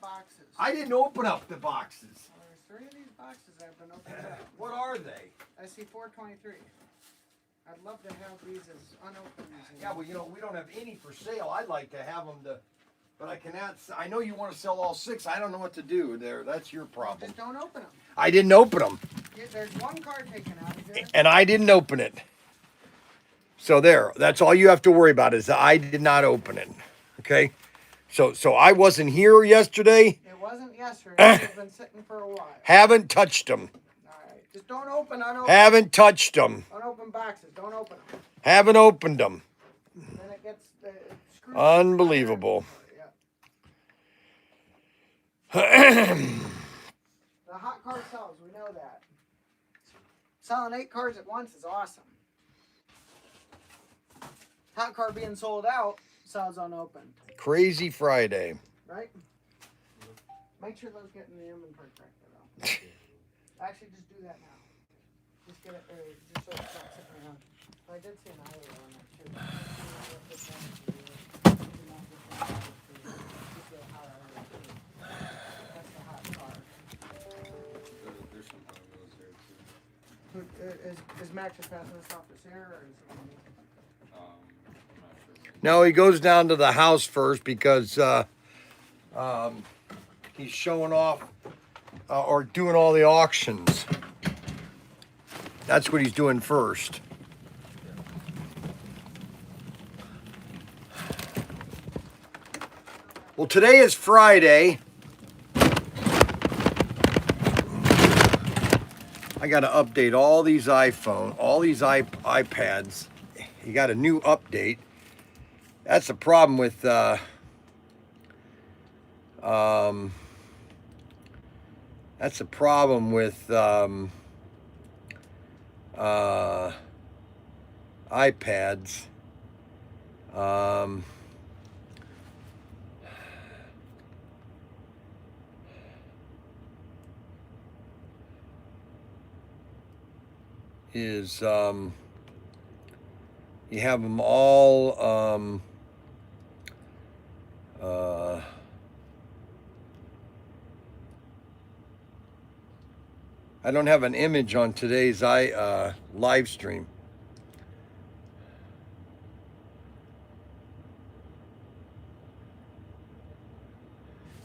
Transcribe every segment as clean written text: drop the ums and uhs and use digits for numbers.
boxes. I didn't open up the boxes. Well, there's 3 of these boxes I've been opening up. What are they? SC423. I'd love to have these as unopened. Yeah, well, you know, we don't have any for sale. I'd like to have them but I cannot. I know you want to sell all 6. I don't know what to do there. That's your problem. Just don't open them. I didn't open them. Yeah, there's 1 card taken out of here. And I didn't open it. So there, that's all you have to worry about is that I did not open it. Okay? So I wasn't here yesterday. It wasn't yesterday. It's been sitting for a while. Haven't touched them. All right. Just don't unopen. Haven't touched them. Unopened boxes. Don't open them. Haven't opened them. Then it gets screwed. Unbelievable. The hot card sells. We know that. Selling 8 cards at once is awesome. Hot card being sold out sells unopened. Crazy Friday. Right? Make sure those get in the inventory correctly, though. Actually, just do that now. Just get it there, just so it's not sitting around. I did see an IO on there, too. That's the hot card. There's some hot wheels there too. Is Max just passing this off to Sarah, or is it me? I'm not sure. No, he goes down to the house first because he's showing off or doing all the auctions. That's what he's doing first. Well, today is Friday. I got to update all these iPads. You got a new update. That's the problem with iPads. You have them all I don't have an image on today's live stream.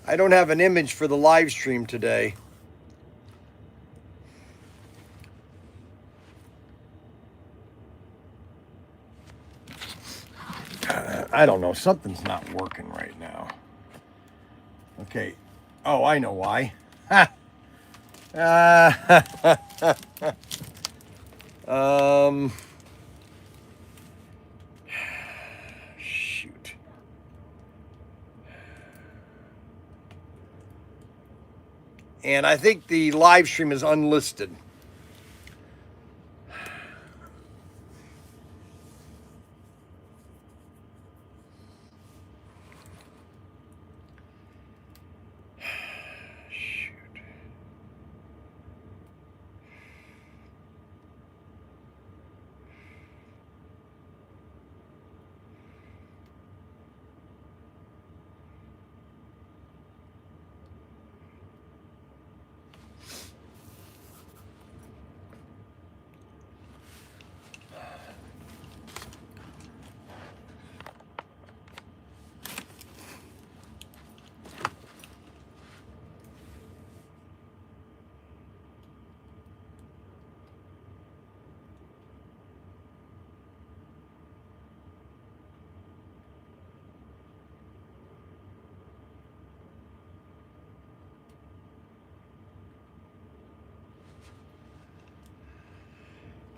I don't have an image for the live stream today. I don't know. Something's not working right now. Okay. Oh, I know why. Ha! Shoot. And I think the live stream is unlisted.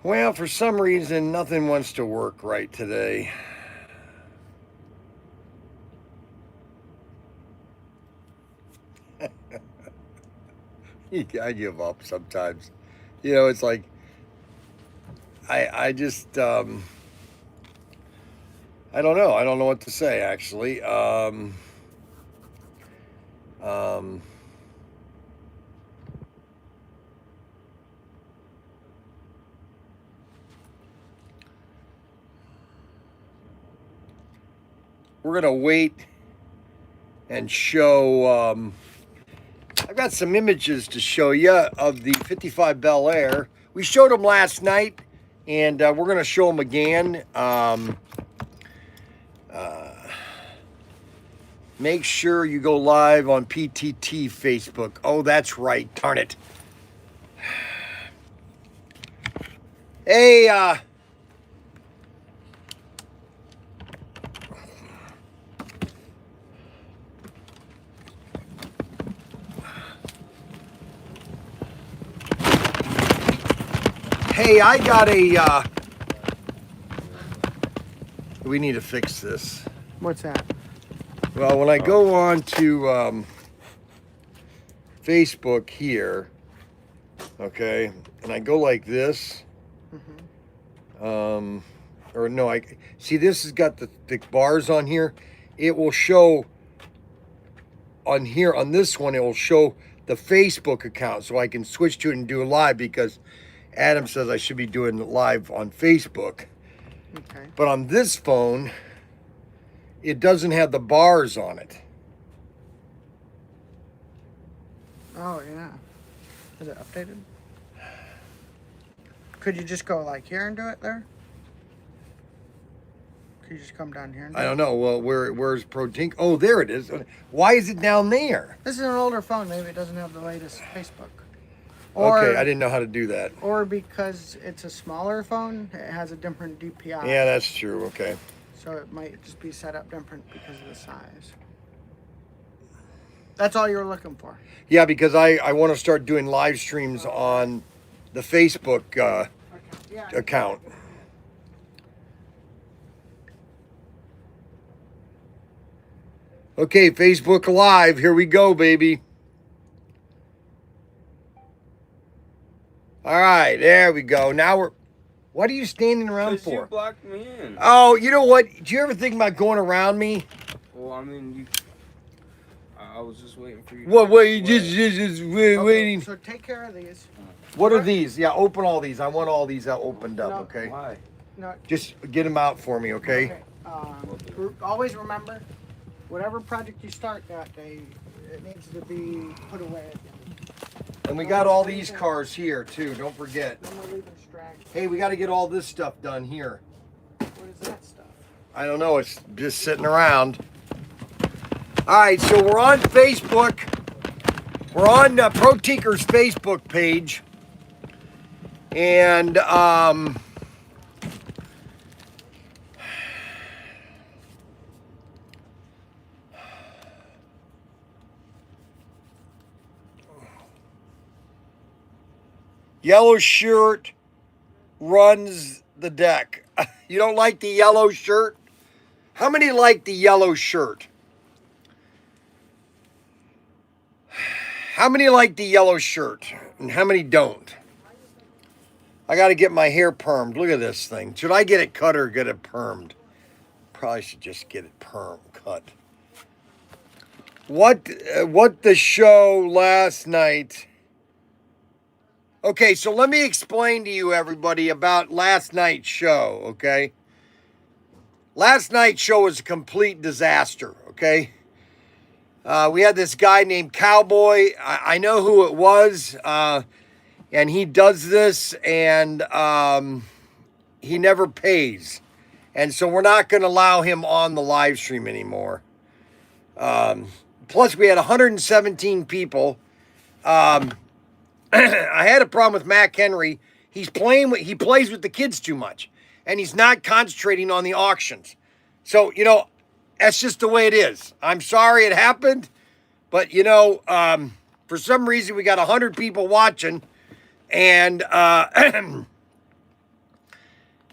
Well, for some reason, nothing wants to work right today. I give up sometimes. You know, it's like, I just, I don't know. I don't know what to say, actually. We're going to wait and show I've got some images to show you of the 55 Bel Air. We showed them last night, and we're going to show them again. Make sure you go live on PTT Facebook. Oh, that's right. Darn it. Hey, hey, I got a, we need to fix this. What's that? Well, when I go on to Facebook here, okay, and I go like this, or no, I see this has got the bars on here. It will show on here, on this one, it will show the Facebook account, so I can switch to it and do a live, because Adam says I should be doing it live on Facebook. Okay. But on this phone, it doesn't have the bars on it. Oh, yeah. Is it updated? Could you just go like here and do it there? Could you just come down here and do I it? don't know. Well, where's Protink? Oh, there it is. Why is it down there? This is an older phone. Maybe it doesn't have the latest Facebook. Okay, I didn't know how to do that. Or because it's a smaller phone, it has a different DPI. Yeah, that's true. Okay. So it might just be set up different because of the size. That's all you're looking for. Yeah, because I want to start doing live streams on the Facebook account. Okay, Facebook Live. Here we go, baby. All right, there we go. Now we're... What are you standing around Because you for? blocked me in. Oh, you know what? Do you ever think about going around me? Well, I mean, you. I was just waiting for you. What? to Wait, sweat. just Okay, waiting. so take care of these. What are these? Yeah, open all these. I want all these opened up, No. okay? Why? No, Just get them out for me, okay? Always remember, whatever project you start that day, it needs to be put away again. And we got all these cars here, too. Don't forget. No more leaving straggles. Hey, we got to get all this stuff done here. What is that stuff? I don't know. It's just sitting around. All right, so we're on Facebook. We're on Protinker's Facebook page. And, yellow shirt runs the deck. You don't like the yellow shirt? How many like the yellow shirt? How many like the yellow shirt? And how many don't? I got to get my hair permed. Look at this thing. Should I get it cut or get it permed? Probably should just get it cut. What the show last night... Okay, so let me explain to you, everybody, about last night's show, okay? Last night's show was a complete disaster, okay? We had this guy named Cowboy. I know who it was, and he does this, and he never pays. And so we're not going to allow him on the live stream anymore. Plus, we had 117 people. I had a problem with Mac Henry. He plays with the kids too much, and he's not concentrating on the auctions. So, you know, that's just the way it is. I'm sorry it happened, but, you know, for some reason we got 100 people watching, and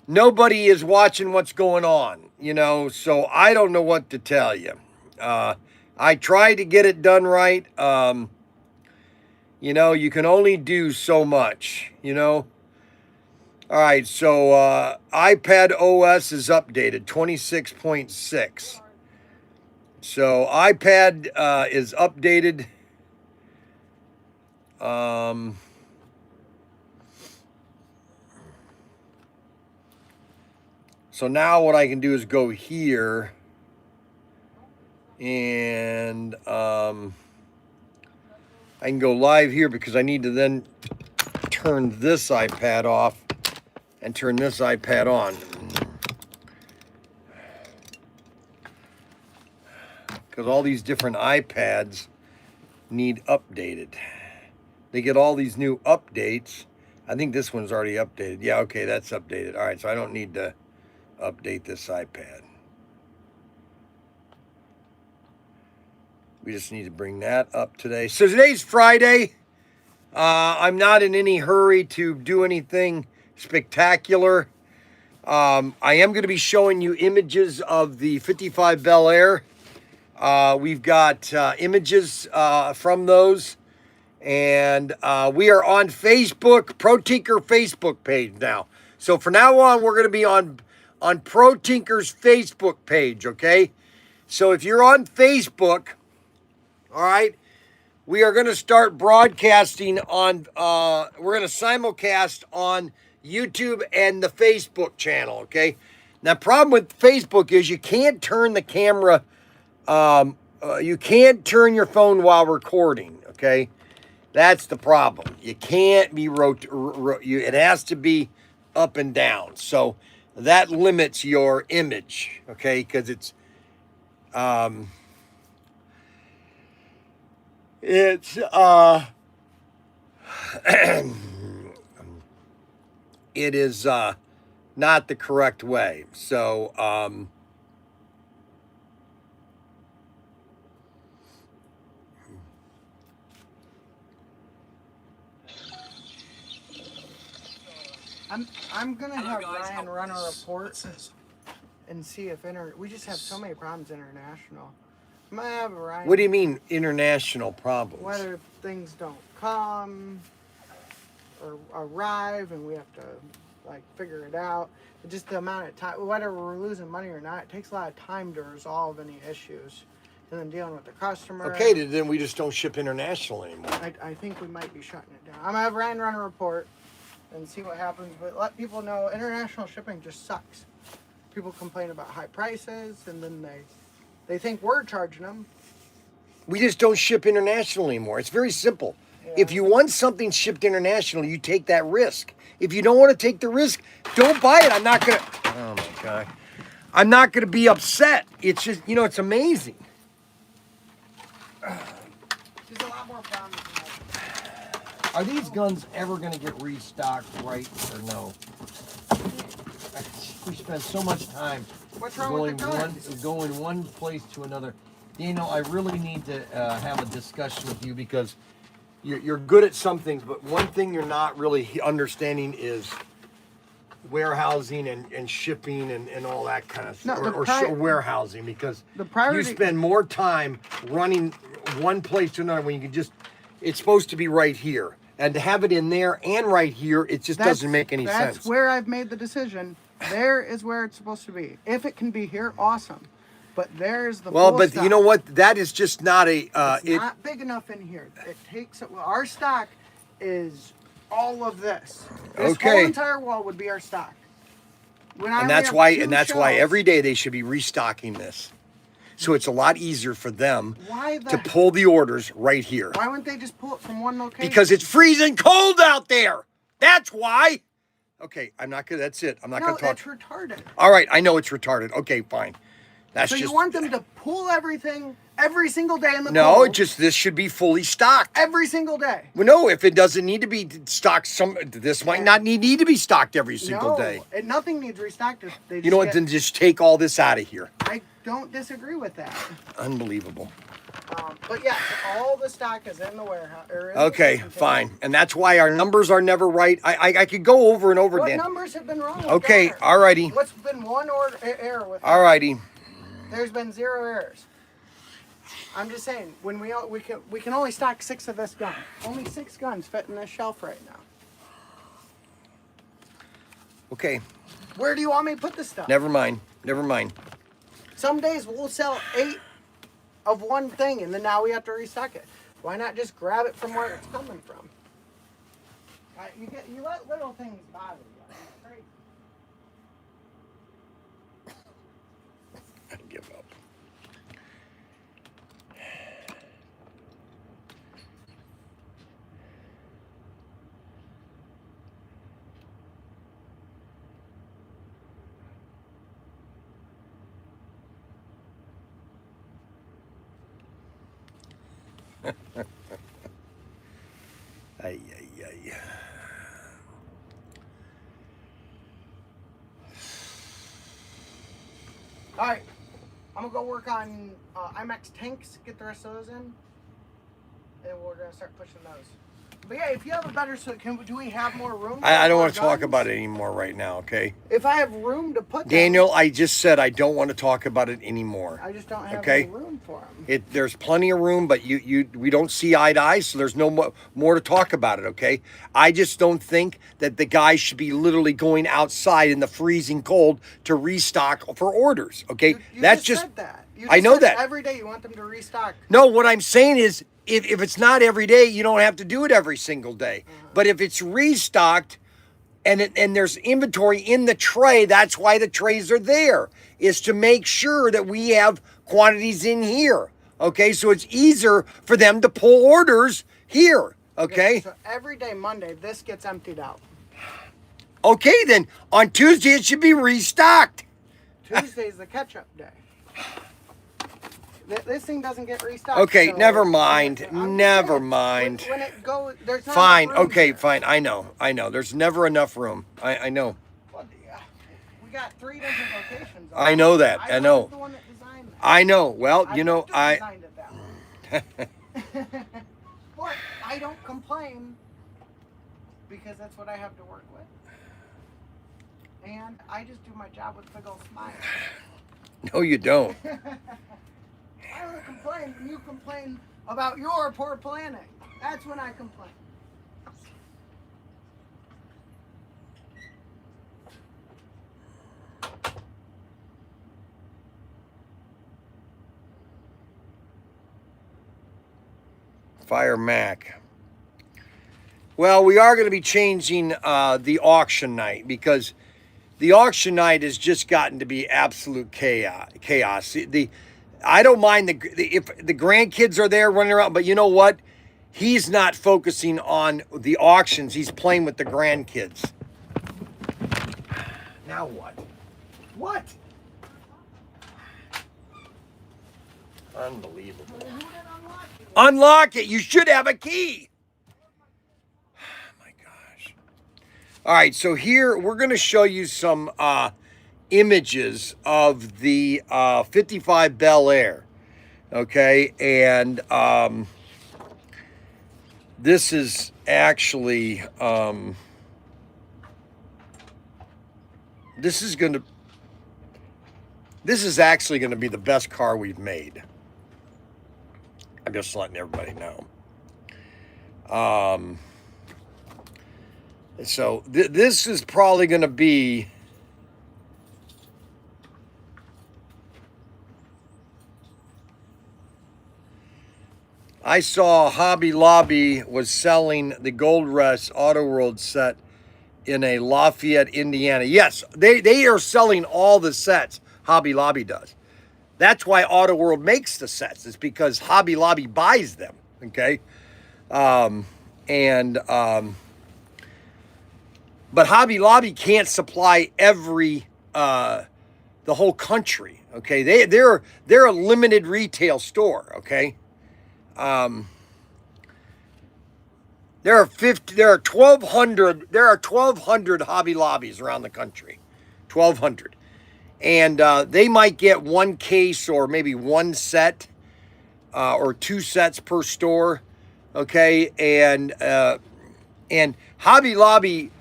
nobody is watching what's going on, you know, so I don't know what to tell you. I tried to get it done right. You know, you can only do so much, you know. All right, so iPad OS is updated, 26.6. So iPad is updated. So now what I can do is go here and I can go live here because I need to then turn this iPad off and turn this iPad on. Because all these different iPads need updated. They get all these new updates. I think this one's already updated. Yeah, okay, that's updated. All right, so I don't need to update this iPad. We just need to bring that up today. So today's Friday. I'm not in any hurry to do anything spectacular. I am going to be showing you images of the 55 Bel Air. We've got images from those. And we are on Facebook, Protinker Facebook page now. So from now on, we're going to be on Protinker's Facebook page, okay? So if you're on Facebook, all right, we are going to start broadcasting on, we're going to simulcast on YouTube and the Facebook channel, okay? Now, problem with Facebook is you can't turn the camera, you can't turn your phone while recording, okay? That's the problem. You can't be it has to be up and down. So that limits your image, okay? Because it is not the correct way. So I'm gonna have Bryan run a report and see if we just have so many problems international. I'm gonna have Ryan. What do you mean international problems? Whether things don't come or arrive and we have to like figure it out. But just the amount of time, whether we're losing money or not, it takes a lot of time to resolve any issues. And then dealing with the customer. Okay, then we just don't ship international anymore. I think we might be shutting it down. I'm gonna have Ryan run a report and see what happens, but let people know international shipping just sucks. People complain about high prices, and then they think we're charging them. We just don't ship international anymore. It's very simple. Yeah. If you want something shipped international, you take that risk. If you don't want to take the risk, don't buy it. I'm not gonna. Oh my God. I'm not gonna be upset. It's just, it's amazing. There's a lot more problems than that. Are these guns ever gonna get restocked, right or no? We spend so much time going one place to another. I really need to have a discussion with you because you're good at some things, but one thing you're not really understanding is warehousing and shipping and all that kind of stuff, or warehousing, because you spend more time running one place to another when you can just, it's supposed to be right here. And to have it in there and right here, it just doesn't make any sense. That's where I've made the decision. There is where it's supposed to be. If it can be here, awesome. But there's the but stock. You know what? That is just not a. It's not big enough in here. It takes it. Well, our stock is all of this. This whole entire wall would be our stock. And that's why every day they should be restocking this. So it's a lot easier for them to pull the orders right here. Why wouldn't they just pull it from one location? Because it's freezing cold out there. That's why. Okay, I'm not gonna. That's it. I'm not gonna talk. No, it's retarded. All right, I know it's retarded. Okay, fine. So you want them to pull everything every single day in the No, cold? this should be fully stocked. Every single day. Well, no, if it doesn't need to be stocked, this might not need to be stocked every single day. And nothing needs restocked. You know what? Then just take all this out of here. I don't disagree with that. Unbelievable. But yeah, all the stock is in the warehouse. Okay, fine. And that's why our numbers are never right. I could go over and over again. What numbers have been wrong? Okay, alrighty. What's been one error with? Alrighty. There's been 0 errors. I'm just saying, when we can only stock 6 of this gun. Only 6 guns fit in this shelf right now. Okay. Where do you want me to put this stuff? Never mind. Some days we'll sell 8 of one thing, and then now we have to restock it. Why not just grab it from where it's coming from? You let little things bother you. It's crazy. I give up. Ay, ay, ay. All right, I'm gonna go work on IMAX tanks, get the rest of those in, and we're gonna start pushing those. But yeah, if you have a better, do we have more room? I don't more want to talk guns? about it anymore right now, okay? If I have room to put them, Daniel, I just said I don't want to talk about it anymore. I just don't have Okay. any room for them. There's plenty of room, but we don't see eye to eye, so there's no more to talk about it, okay? I just don't think that the guys should be literally going outside in the freezing cold to restock for orders, okay? You That's just said that. You I just know said that. every day you want them to restock. No, what I'm saying is if it's not every day, you don't have to do it every single day. But if it's restocked and there's inventory in the tray, that's why the trays are there, is to make sure that we have quantities in here. Okay, so it's easier for them to pull orders here. Okay. So every day Monday, this gets emptied out. Okay, then on Tuesday it should be restocked. Tuesday's the catch-up day. This thing doesn't get restocked. Okay, so never mind. I'm Never saying, mind. When it goes, there's not Fine. enough room Okay, here. fine. I know. There's never enough room. I know. Well, yeah, we got 3 different locations. I know that. I know. was the one that designed that. I know. Well, you know, wouldn't have designed it that way. But I don't complain because that's what I have to work with. And I just do my job with a big old smile. No, you don't. I only complain when you complain about your poor planning. That's when I complain. Fire Mac. Well, we are going to be changing the auction night because the auction night has just gotten to be absolute chaos. I don't mind if the grandkids are there running around, but you know what? He's not focusing on the auctions. He's playing with the grandkids. Now what? What? Unbelievable. Unlock it. You should have a key. My gosh. All right, so here we're going to show you some images of the 55 Bel Air. Okay, and this is actually this is actually going to be the best car we've made. I'm just letting everybody know. So this is probably going to be I saw Hobby Lobby was selling the Gold Rush Auto World set in a Lafayette, Indiana. Yes, they are selling all the sets. Hobby Lobby does. That's why Auto World makes the sets. It's because Hobby Lobby buys them. Okay, but Hobby Lobby can't supply the whole country. Okay, they're a limited retail store. Okay. There are 1,200 Hobby Lobbies around the country. 1,200. And they might get one case or maybe one set or 2 sets per store. Okay. And Hobby Lobby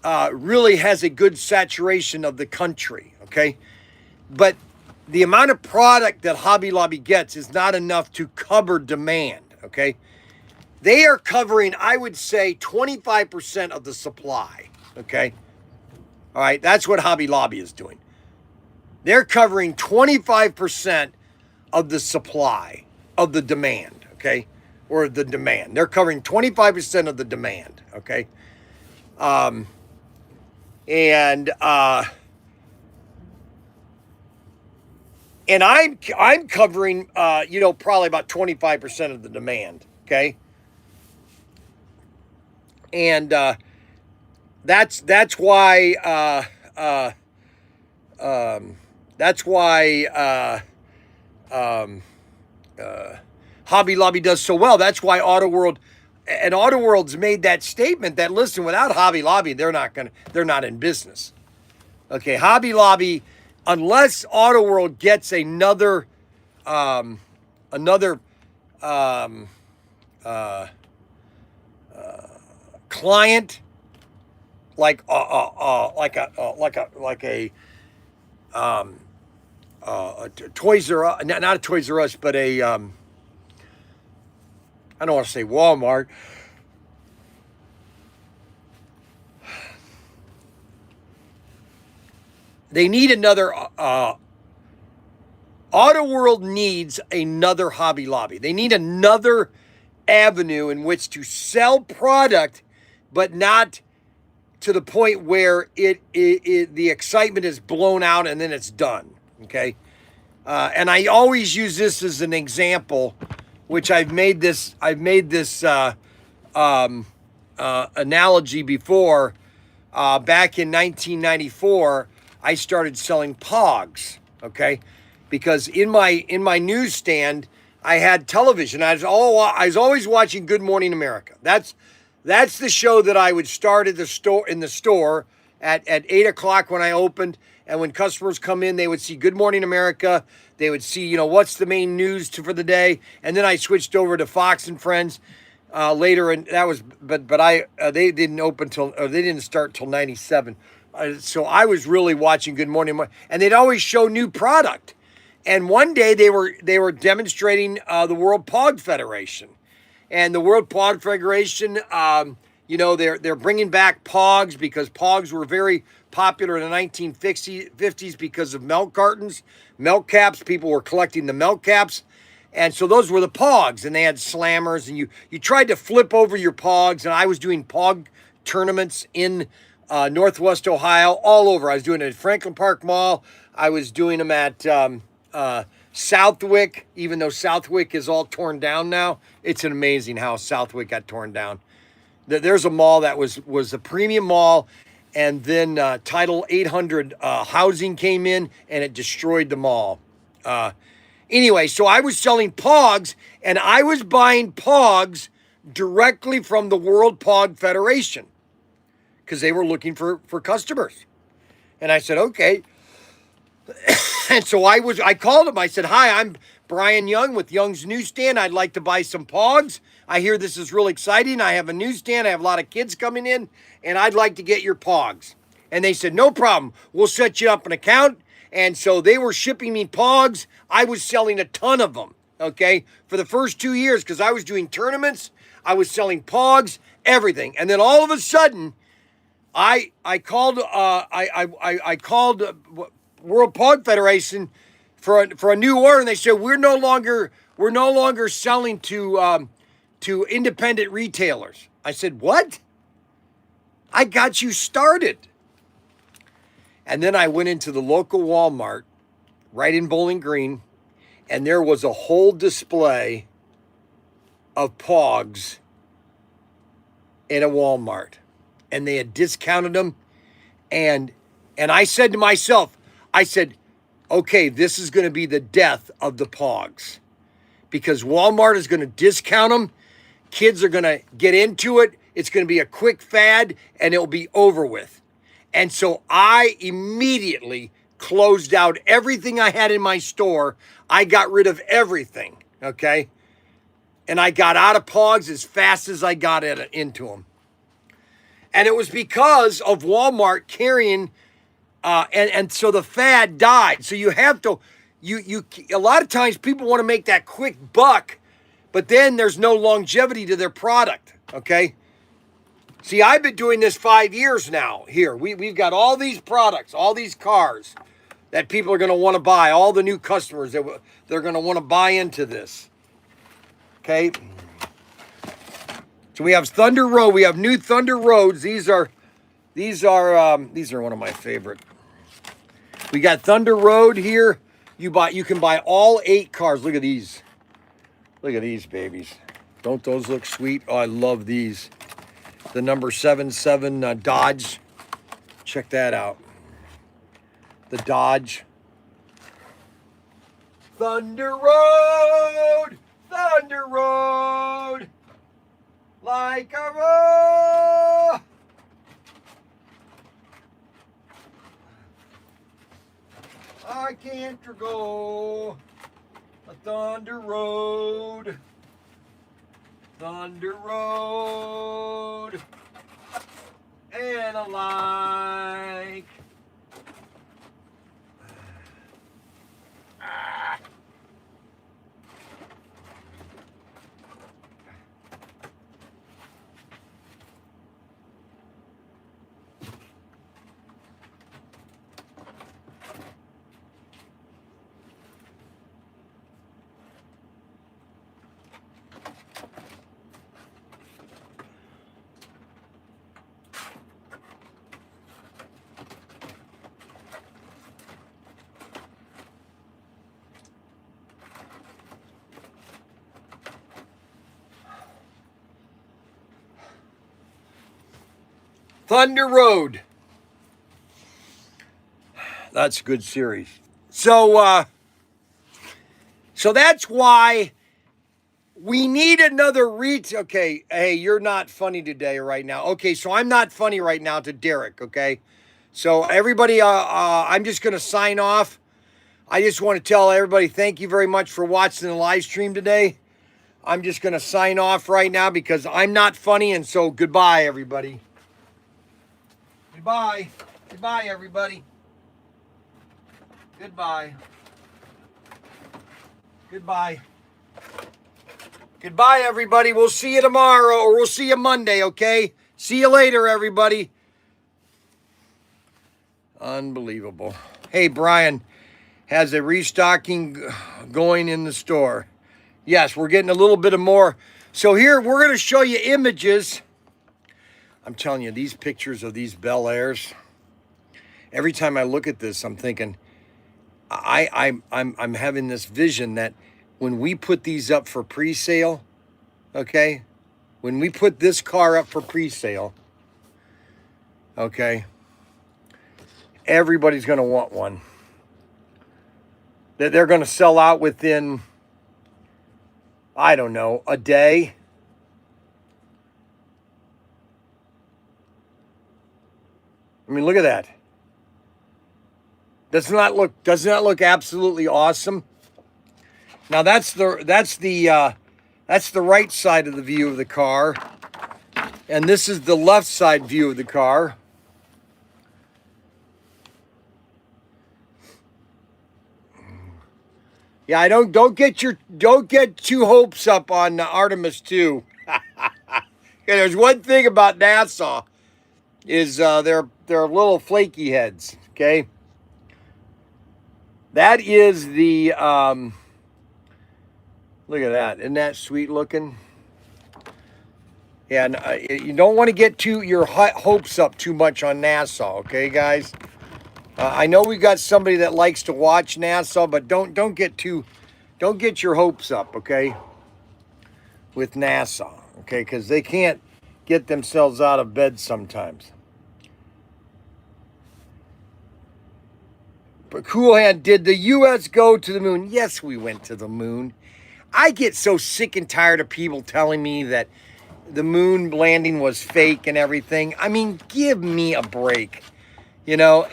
really has a good saturation of the country. Okay. But the amount of product that Hobby Lobby gets is not enough to cover demand, okay? They are covering, I would say, 25% of the supply, okay? All right, that's what Hobby Lobby is doing. They're covering 25% of the supply, of the demand, okay? Or the demand. They're covering 25% of the demand, okay? And I'm covering, probably about 25% of the demand. Okay. And that's why Hobby Lobby does so well. That's why Auto World's made that statement that, listen, without Hobby Lobby, they're not in business. Okay, Hobby Lobby, unless Auto World gets another client like a Toys R Us, not a Toys R Us, but a I don't want to say Walmart. They need another. Auto World needs another Hobby Lobby. They need another avenue in which to sell product, but not to the point where the excitement is blown out and then it's done. Okay, and I always use this as an example, which I've made this analogy before. Back in 1994, I started selling Pogs. Okay, because in my newsstand I had television. I was always watching Good Morning America. That's the show that I would start at the store at 8 o'clock when I opened. And when customers come in, they would see Good Morning America. They would see, what's the main news for the day. And then I switched over to Fox and Friends later, and that was, they didn't start till '97. So I was really watching Good Morning, and they'd always show new product. And one day they were demonstrating the World Pog Federation, and the World Pog Federation, they're bringing back Pogs because Pogs were very popular in the 1950s because of milk cartons, milk caps. People were collecting the milk caps. And so those were the Pogs, and they had slammers, and you tried to flip over your Pogs, and I was doing Pog tournaments in Northwest Ohio, all over. I was doing it at Franklin Park Mall. I was doing them at Southwick, even though Southwick is all torn down now. It's amazing how Southwick got torn down. There's a mall that was a premium mall, and then Title 800 housing came in, and it destroyed the mall. Anyway, so I was selling Pogs, and I was buying Pogs directly from the World Pog Federation because they were looking for customers. And I said, okay. And so I called him. I said, hi, I'm Bryan Young with Young's Newsstand. I'd like to buy some Pogs. I hear this is real exciting. I have a newsstand. I have a lot of kids coming in, and I'd like to get your Pogs. And they said, no problem. We'll set you up an account. And so they were shipping me Pogs. I was selling a ton of them, okay, for the first 2 years because I was doing tournaments. I was selling Pogs, everything. And then all of a sudden, I called World Pog Federation for a new order, and they said we're no longer selling to independent retailers. I said, what? I got you started. And then I went into the local Walmart right in Bowling Green, and there was a whole display of Pogs in a Walmart, and they had discounted them. And I said to myself, okay, this is going to be the death of the Pogs because Walmart is going to discount them. Kids are going to get into it. It's going to be a quick fad, and it'll be over with. And so I immediately closed out everything I had in my store. I got rid of everything, okay? And I got out of Pogs as fast as I got into them. And it was because of Walmart carrying, and so the fad died. So you have to, a lot of times people want to make that quick buck, but then there's no longevity to their product, okay? See, I've been doing this 5 years now here. We've got all these products, all these cars that people are going to want to buy, all the new customers that they're going to want to buy into this. Okay? So we have Thunder Road. We have new Thunder Roads. These are one of my favorite. We got Thunder Road here. You can buy all 8 cars. Look at these. Look at these babies. Don't those look sweet? Oh, I love these. The number 77 Dodge. Check that out. The Dodge. Thunder Road. Thunder Road, like a road. I can't go a Thunder Road, Thunder Road, and a like. Thunder Road. That's a good series. So that's why we need another Okay, hey, you're not funny today right now. Okay, so I'm not funny right now to Derek, okay? So everybody, I'm just going to sign off. I just want to tell everybody thank you very much for watching the live stream today. I'm just going to sign off right now because I'm not funny, and so goodbye, everybody. Goodbye. Goodbye, everybody. Goodbye. Goodbye. Goodbye, everybody. We'll see you tomorrow, or we'll see you Monday, okay? See you later, everybody. Unbelievable. Hey, Bryan has a restocking going in the store. Yes, we're getting a little bit of more. So here, we're going to show you images. I'm telling you, these pictures of these Bel Airs, every time I look at this, I'm thinking, I'm having this vision that when we put these up for pre-sale, okay, when we put this car up for pre-sale, okay, everybody's going to want one. That they're going to sell out within, I don't know, a day. I mean, look at that. Does not look absolutely awesome? Now that's the right side of the view of the car, and this is the left side view of the car. Yeah, I don't get too hopes up on Artemis 2. Yeah, there's one thing about NASA is they're little flaky heads. Okay, that is the look at that. Isn't that sweet looking? Yeah, and, you don't want to get your hopes up too much on NASA. Okay, guys. I know we got somebody that likes to watch NASA, but don't get your hopes up, okay, with NASA, okay, because they can't get themselves out of bed sometimes. But Cool Hand, did the U.S. go to the moon? Yes, we went to the moon. I get so sick and tired of people telling me that the moon landing was fake and everything. I mean, give me a break. You know,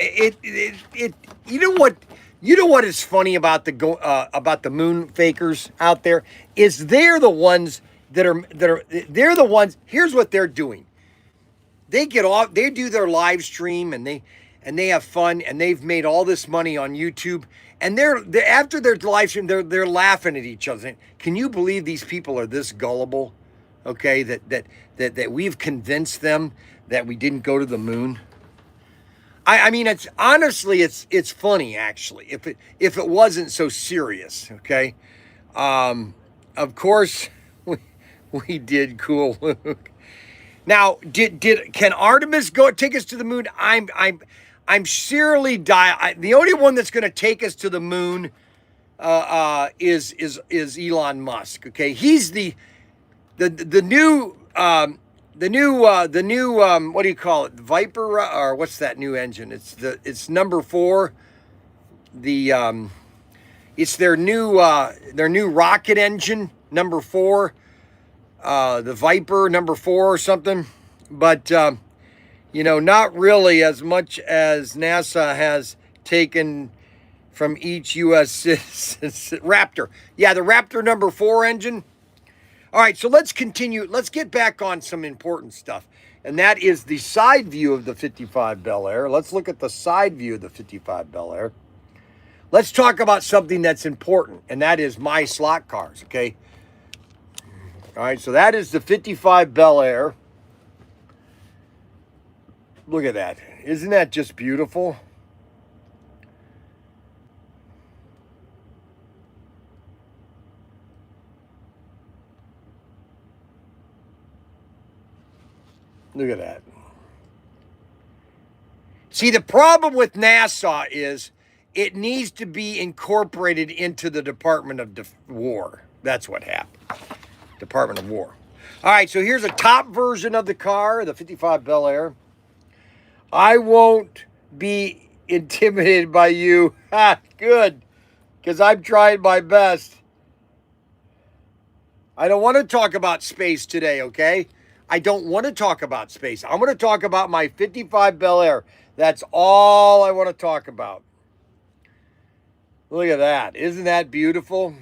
you know what is funny about the moon fakers out there is they're the ones they're the ones. Here's what they're doing. They get off, they do their live stream and they have fun and they've made all this money on YouTube and they're after their live stream they're laughing at each other. Can you believe these people are this gullible? Okay, that we've convinced them that we didn't go to the moon. I mean, it's honestly, it's funny actually. If it wasn't so serious, okay. Of course, we did cool Luke. Now, can Artemis take us to the moon? I'm surely the only one that's going to take us to the moon is Elon Musk. Okay, he's the new. The new what do you call it? Viper or what's that new engine? It's number 4. It's their new rocket engine. number 4, the Viper number 4 or something. But, you know, not really as much as NASA has taken from each U.S. citizen. Raptor. Yeah, the Raptor number 4 engine. All right, so let's continue. Let's get back on some important stuff. And that is the side view of the 55 Bel Air. Let's look at the side view of the 55 Bel Air. Let's talk about something that's important, and that is my slot cars, okay? All right, so that is the 55 Bel Air. Look at that. Isn't that just beautiful? Look at that. See, the problem with NASA is it needs to be incorporated into the Department of War. That's what happened. Department of War. All right, so here's a top version of the car, the 55 Bel Air. I won't be intimidated by you. Ha, good, because I'm trying my best. I don't want to talk about space today, okay? I don't want to talk about space. I'm going to talk about my 55 Bel Air. That's all I want to talk about. Look at that. Isn't that beautiful?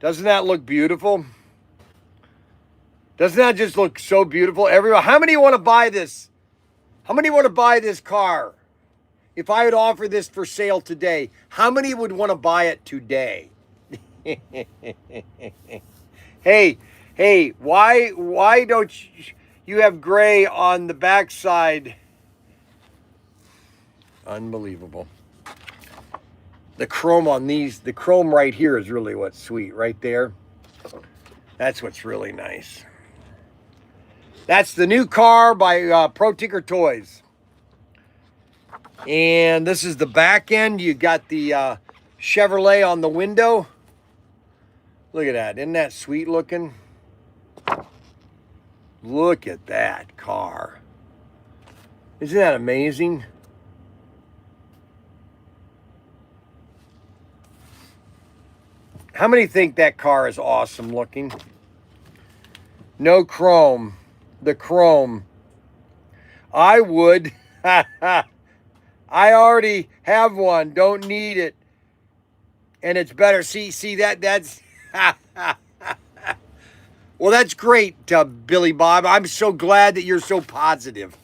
Doesn't that look beautiful? Doesn't that just look so beautiful? Everyone, how many want to buy this? How many want to buy this car? If I would offer this for sale today, how many would want to buy it today? Hey, why don't you have gray on the backside? Unbelievable. The chrome on these, the chrome right here is really what's sweet, right there. That's what's really nice. That's the new car by Protinkertoys. And this is the back end. You got the Chevrolet on the window. Look at that. Isn't that sweet looking? Look at that car. Isn't that amazing? How many think that car is awesome looking? No chrome. The chrome. I would. I already have one. Don't need it. And it's better. See that's... Well, that's great, Billy Bob. I'm so glad that you're so positive.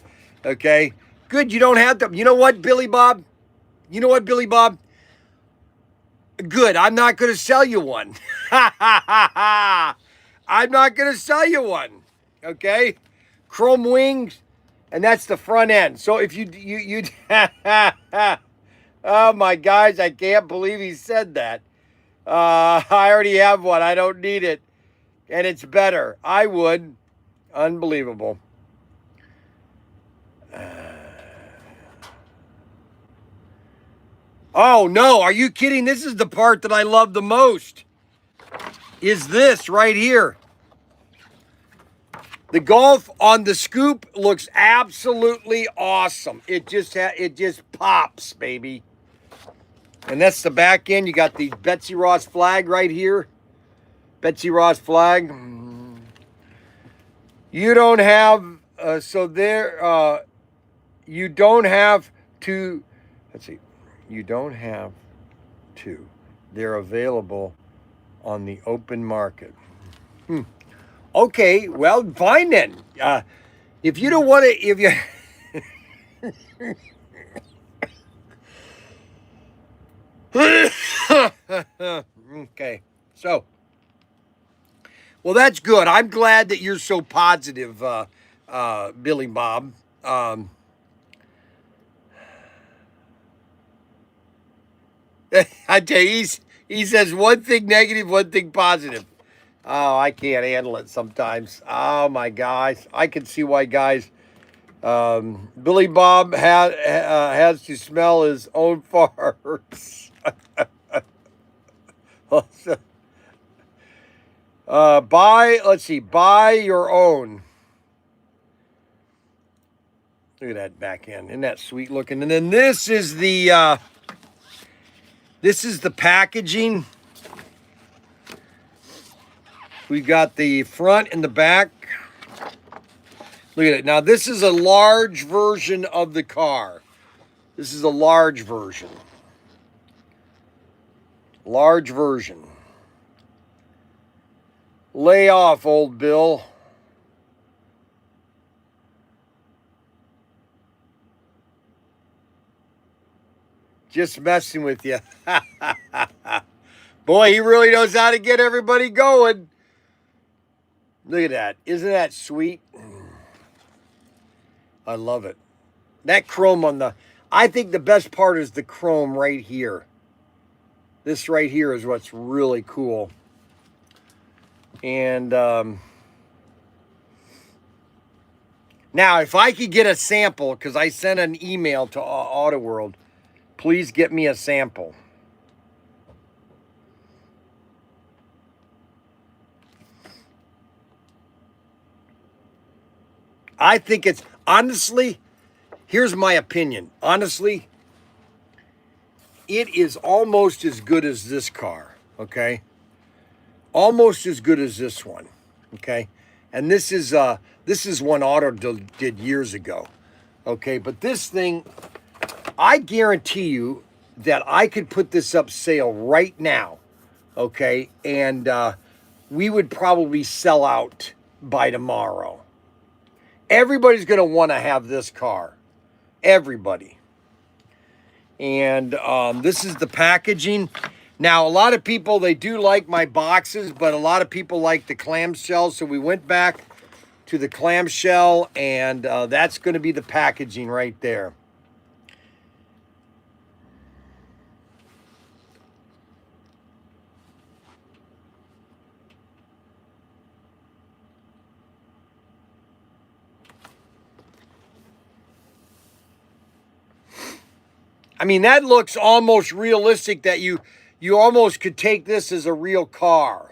Okay? Good, you don't have to... You know what, Billy Bob? You know what, Billy Bob? Good, I'm not going to sell you one. I'm not going to sell you one. Okay? Chrome wings, and that's the front end. So if you oh my guys, I can't believe he said that. I already have one. I don't need it. And it's better. I would. Unbelievable. Oh, no. Are you kidding? This is the part that I love the most. Is this right here. The Golf on the scoop looks absolutely awesome. It just pops, baby. And that's the back end. You got the Betsy Ross flag right here. Betsy Ross flag. You don't have, you don't have to, let's see. You don't have to. They're available on the open market. Okay, well, fine then. If you don't want to, if you... Okay, so, well, that's good. I'm glad that you're so positive, Billy Bob. I tell you, he says one thing negative, one thing positive. Oh, I can't handle it sometimes. Oh, my gosh. I can see why guys... Billy Bob has to smell his own farts. Buy your own. Look at that back end. Isn't that sweet looking? And then this is the packaging. We got the front and the back. Look at it. Now, this is a large version of the car. This is a large version. Large version. Lay off, old Bill. Just messing with you. Boy, he really knows how to get everybody going. Look at that. Isn't that sweet? I love it. That chrome on the... I think the best part is the chrome right here. This right here is what's really cool. And now, if I could get a sample, because I sent an email to Auto World, please get me a sample. I think it's, honestly, here's my opinion. Honestly, it is almost as good as this car, okay? Almost as good as this one, okay? And this is one Auto did years ago, okay? But this thing, I guarantee you that I could put this up sale right now, okay? And we would probably sell out by tomorrow. Everybody's going to want to have this car. Everybody. And this is the packaging. Now, a lot of people, they do like my boxes, but a lot of people like the clamshell. So we went back to the clamshell, and that's going to be the packaging right there. I mean, that looks almost realistic that you almost could take this as a real car.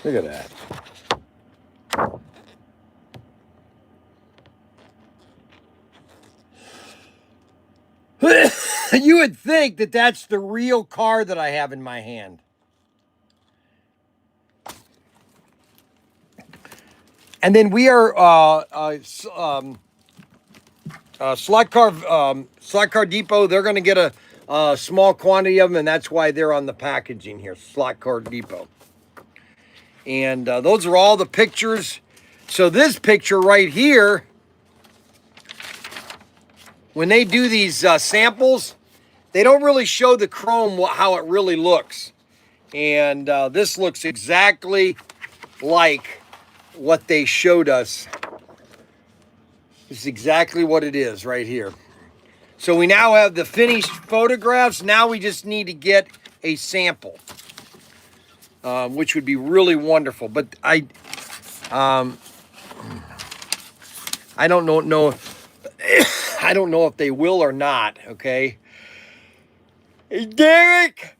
Look at that. You would think that that's the real car that I have in my hand. And then we are Slot Car Depot. They're going to get a small quantity of them, and that's why they're on the packaging here. Slot Car Depot. And those are all the pictures. So this picture right here, when they do these samples, they don't really show the chrome how it really looks. And this looks exactly like what they showed us. This is exactly what it is right here. So we now have the finished photographs. Now we just need to get a sample, which would be really wonderful. But I don't know. I don't know if they will or not. Okay. Hey, Derek.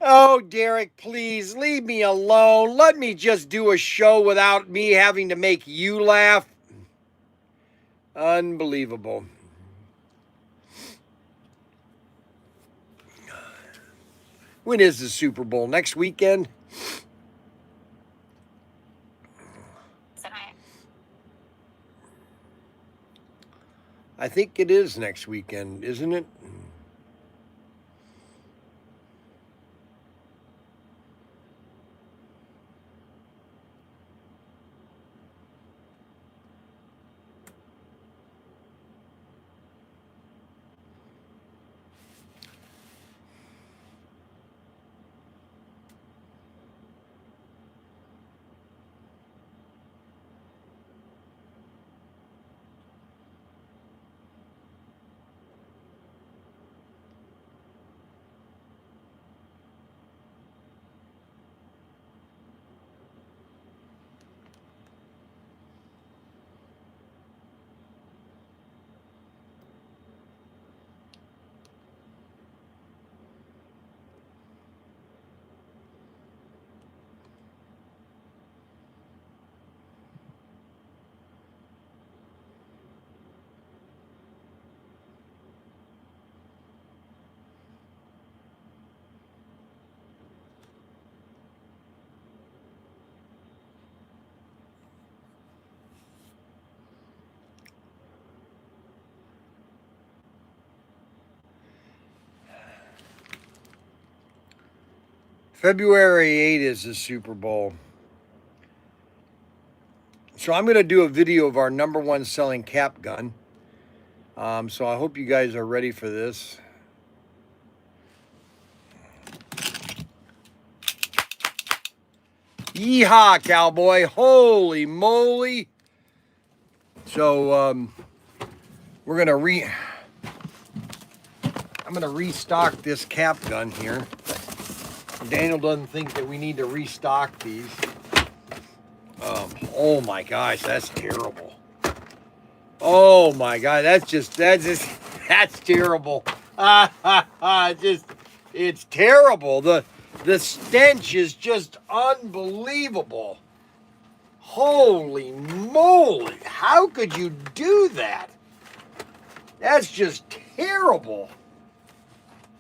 Oh, Derek, please leave me alone. Let me just do a show without me having to make you laugh. Unbelievable. When is the Super Bowl? Next weekend? I think it is next weekend, isn't it? February 8th is the Super Bowl. So I'm going to do a video of our #1 selling cap gun. So I hope you guys are ready for this. Yeehaw, cowboy. Holy moly. So we're going to I'm going to restock this cap gun here. Daniel doesn't think that we need to restock these. Oh my gosh, that's terrible. Oh my God, that's terrible. It's terrible. The stench is just unbelievable. Holy moly, how could you do that? That's just terrible.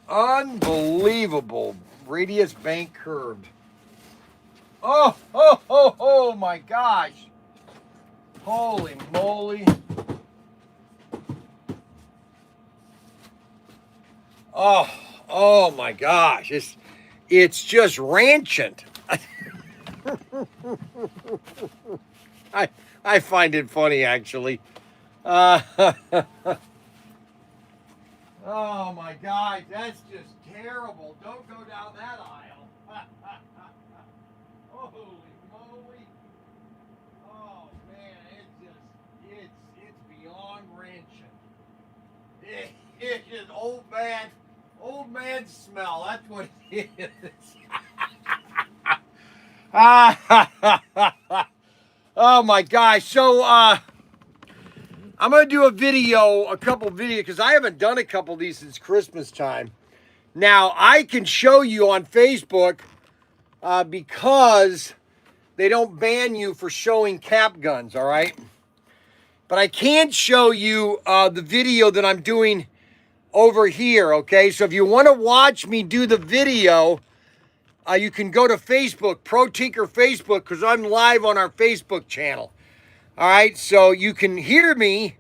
Unbelievable. Radius bank curved. Oh my gosh. Holy moly. Oh my gosh. It's just rancid. I find it funny, actually. Oh my God, that's just terrible. Don't go down that aisle. Holy moly. Oh man, it's beyond rancid. It's just old man smell. That's what it is. Oh my gosh. So I'm going to do a couple videos, because I haven't done a couple of these since Christmas time. Now, I can show you on Facebook because they don't ban you for showing cap guns, all right? But I can't show you the video that I'm doing over here, okay? So if you want to watch me do the video, you can go to Facebook, Pro Tinker Facebook, because I'm live on our Facebook channel. All right, so you can hear me,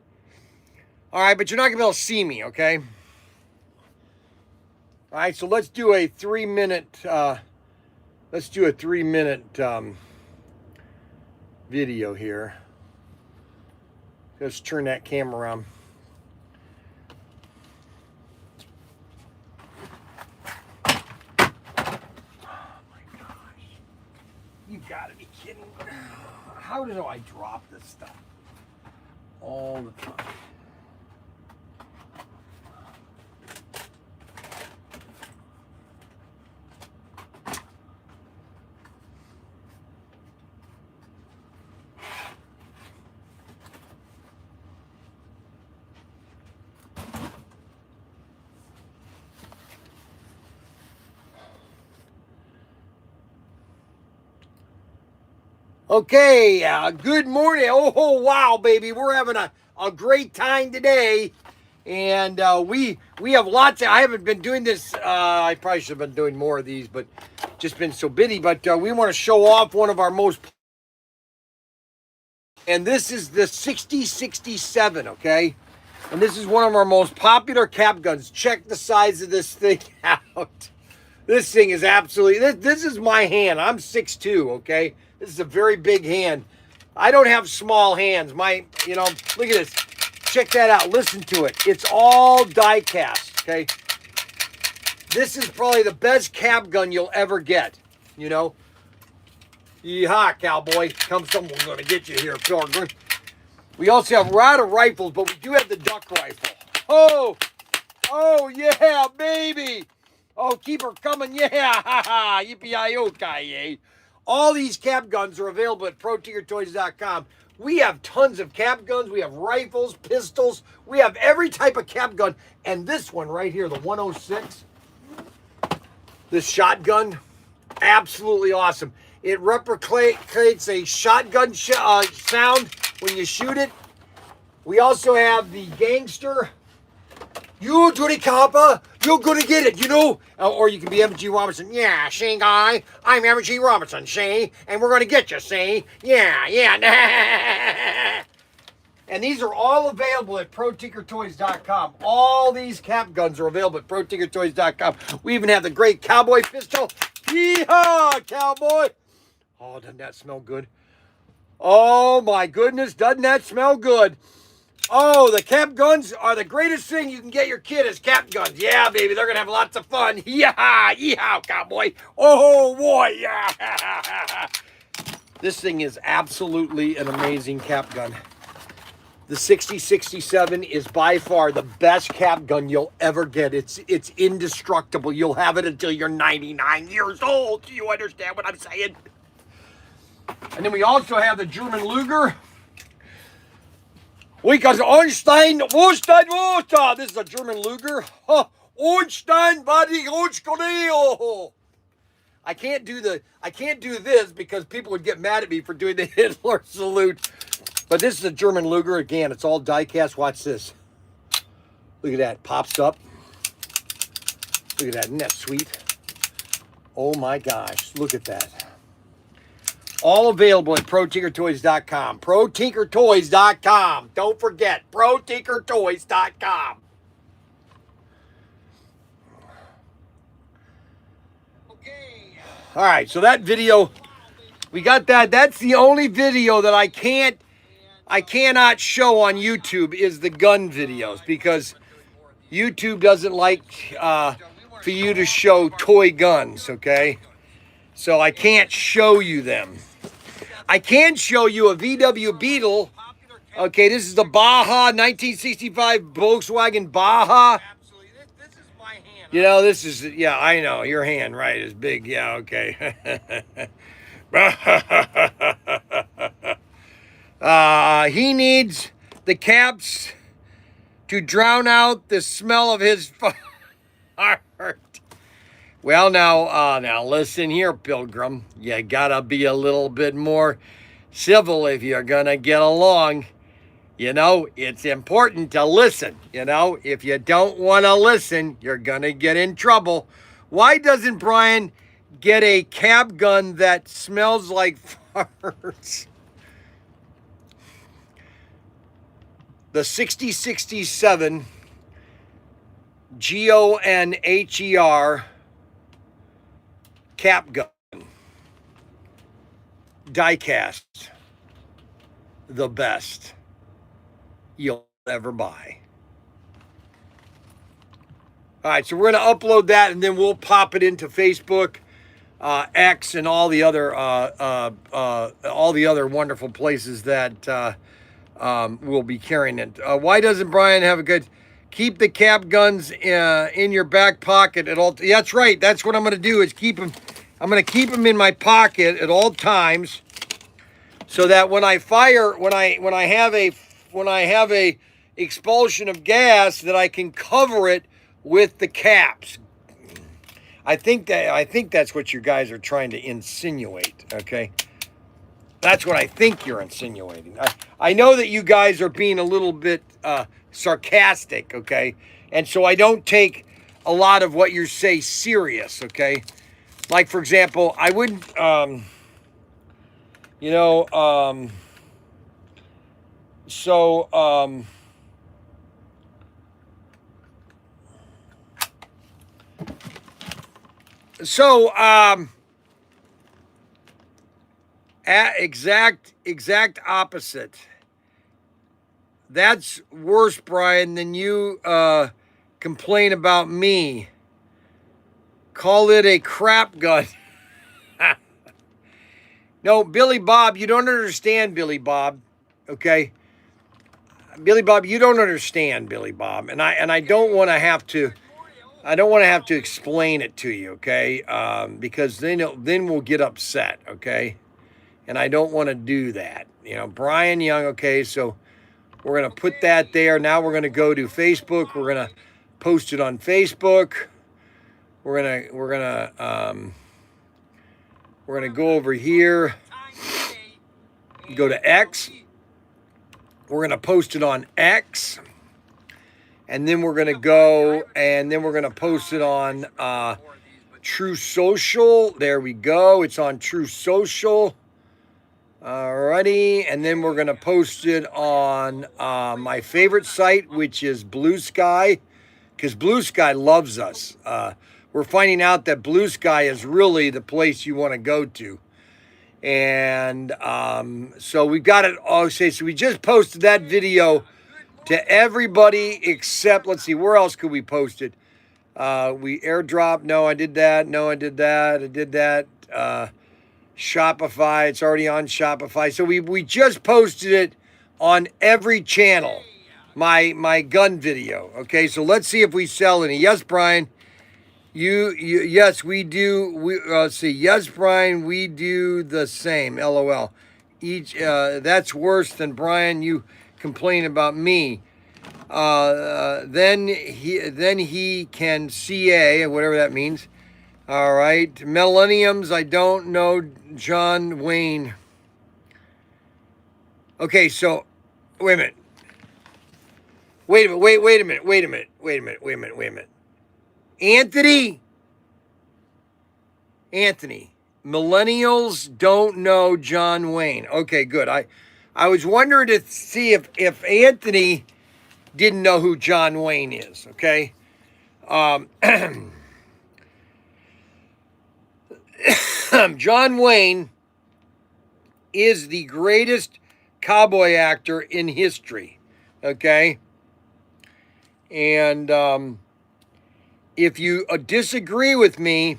all right, but you're not going to be able to see me, okay? All right, so let's do a 3-minute, video here. Let's turn that camera around. You gotta be kidding. How do I drop this stuff all the time? Okay, good morning. Oh, wow, baby. We're having a great time today. And we have lots of, I haven't been doing this, I probably should have been doing more of these, but just been so busy. But we want to show off one of our most, and this is the 6067, okay? And this is one of our most popular cap guns. Check the size of this thing out. This thing is absolutely, this is my hand. I'm 6'2", okay? This is a very big hand. I don't have small hands. Look at this. Check that out. Listen to it. It's all die cast, okay? This is probably the best cap gun you'll ever get, you know? Yeehaw, cowboy. Come, someone's going to get you here, Pilgrim. We also have, we're out of rifles, but we do have the duck rifle. Oh, yeah, baby. Oh, keep her coming. Yeah, ha, ha. Yippee-yi-yo-ki-yay. All these cap guns are available at Protinkertoys.com. We have tons of cap guns. We have rifles, pistols. We have every type of cap gun. And this one right here, the 106, this shotgun, absolutely awesome. It replicates a shotgun sound when you shoot it. We also have the gangster. You to the copper, you're gonna get it, you know? Or you can be M.G. Robinson. Yeah, see, guy, I'm M.G. Robinson, see? And we're gonna get you, see? Yeah. And these are all available at Protinkertoys.com. All these cap guns are available at Protinkertoys.com. We even have the great cowboy pistol. Yeehaw, cowboy. Oh, doesn't that smell good? Oh, my goodness. Doesn't that smell good? Oh, the cap guns are the greatest thing you can get your kid is cap guns. Yeah, baby, they're going to have lots of fun. Yeehaw, yeehaw, cowboy. Oh, boy, yeah. This thing is absolutely an amazing cap gun. The 6067 is by far the best cap gun you'll ever get. It's indestructible. You'll have it until you're 99 years old. Do you understand what I'm saying? And then we also have the German Luger. Because Einstein, Wohlstein. This is a German Luger. Einstein, Buddy, I can't do this because people would get mad at me for doing the Hitler salute. But this is a German Luger. Again, it's all die-cast. Watch this. Look at that. Pops up. Look at that. Isn't that sweet? Oh, my gosh. Look at that. All available at Protinkertoys.com. Protinkertoys.com. Don't forget, Protinkertoys.com. Okay. All right, so that video, we got that. That's the only video that I cannot show on YouTube is the gun videos because YouTube doesn't like for you to show toy guns, okay? So I can't show you them. I can show you a VW Beetle. Okay, this is the Baja 1965 Volkswagen Baja. You know, this is, yeah, I know, your hand, right, is big. Yeah, okay. He needs the caps to drown out the smell of his heart. Well, now listen here, Pilgrim. You gotta be a little bit more civil if you're gonna get along. You know, it's important to listen. You know, if you don't want to listen, you're gonna get in trouble. Why doesn't Bryan get a cap gun that smells like farts? The 6067 GONHER cap gun, die-cast, the best you'll ever buy. All right, so we're going to upload that, and then we'll pop it into Facebook, X, and all the other wonderful places that we'll be carrying it. Why doesn't Bryan have a good? Keep the cap guns in your back pocket at all. That's right. That's what I'm going to do is keep them. I'm going to keep them in my pocket at all times, so that when I fire, when I have a expulsion of gas, that I can cover it with the caps. I think that's what you guys are trying to insinuate. Okay, that's what I think you're insinuating. I know that you guys are being a little bit sarcastic, okay? And so I don't take a lot of what you say serious, okay? Like, for example, I wouldn't, exact opposite. That's worse, Bryan, than you complain about me. Call it a crap gun. No, Billy Bob, you don't understand, Billy Bob. Okay? Billy Bob, you don't understand, Billy Bob. And I don't want to have to explain it to you, okay? Because then we'll get upset, okay? And I don't want to do that. You know, Bryan Young, okay, so we're going to put that there. Now we're going to go to Facebook. We're going to post it on Facebook. We're going to go over here. Go to X. We're going to post it on X. And then we're going to go and then we're going to post it on True Social. There we go. It's on True Social. Alrighty, and then we're going to post it on my favorite site, which is Blue Sky, because Blue Sky loves us. we're finding out that Blue Sky is really the place you want to go to. And so we got it. Oh, so we just posted that video to everybody except, let's see, where else could we post it? We airdrop. No, I did that. No, I did that. I did that. Shopify. It's already on Shopify. So we just posted it on every channel. My gun video. Okay, so let's see if we sell any. Yes, Brian. Yes, we do. Let's see. Yes, Brian, we do the same. LOL. That's worse than Brian. You complain about me. Then he can CA, whatever that means. All right. Millenniums, I don't know John Wayne. Okay, so wait a minute. Wait a minute. Anthony, millennials don't know John Wayne. Okay, good. I was wondering to see if Anthony didn't know who John Wayne is, okay? John Wayne is the greatest cowboy actor in history, okay? And if you disagree with me,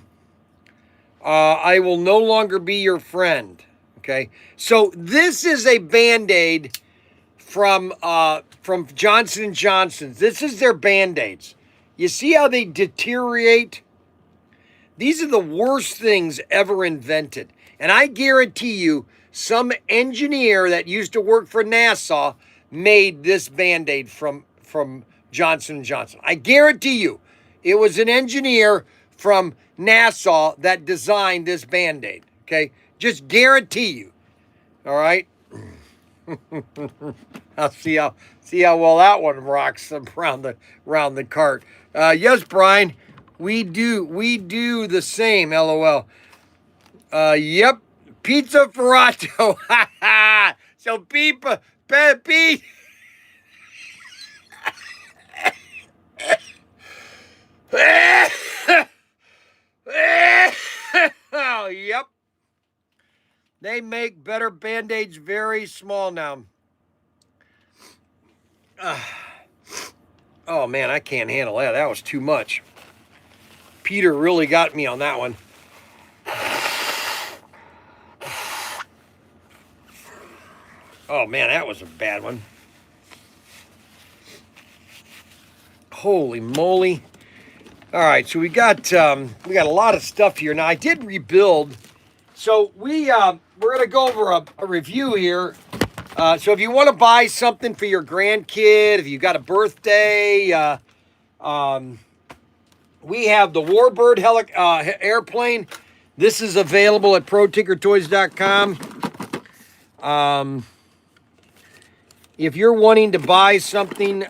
I will no longer be your friend, okay? So this is a Band-Aid from Johnson & Johnson's. This is their Band-Aids. You see how they deteriorate? These are the worst things ever invented. And I guarantee you, some engineer that used to work for NASA made this Band-Aid from Johnson & Johnson. I guarantee you, it was an engineer from NASA that designed this Band-Aid, okay? Just guarantee you, all right? I'll see how well that one rocks around the cart. Yes, Brian, we do the same. LOL. Yep, pizza Ferrato. So Pete. Oh, yep. They make better Band-Aids very small now. Oh, man, I can't handle that. That was too much. Peter really got me on that one. Oh, man, that was a bad one. Holy moly. All right, so we got a lot of stuff here. Now, I did rebuild. So we're going to go over a review here. So if you want to buy something for your grandkid, if you got a birthday, we have the Warbird airplane. This is available at Protinkertoys.com. If you're wanting to buy something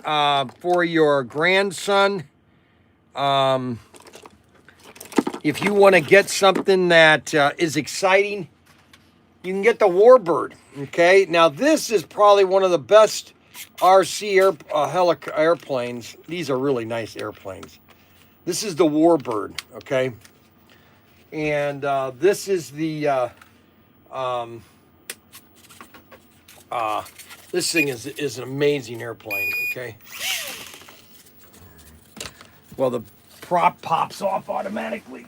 for your grandson, if you want to get something that is exciting, you can get the Warbird, okay? Now, this is probably one of the best RC airplanes. These are really nice airplanes. This is the Warbird, okay? And this is the, this thing is an amazing airplane, okay? Well, the prop pops off automatically.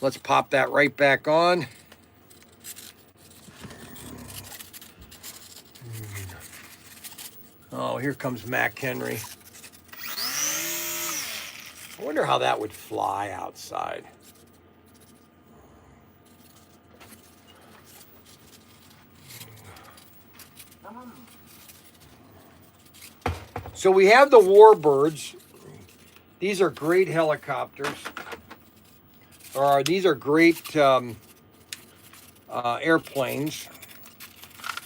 Let's pop that right back on. Oh, here comes Mac Henry. I wonder how that would fly outside. So we have the Warbirds. These are great helicopters. These are great airplanes.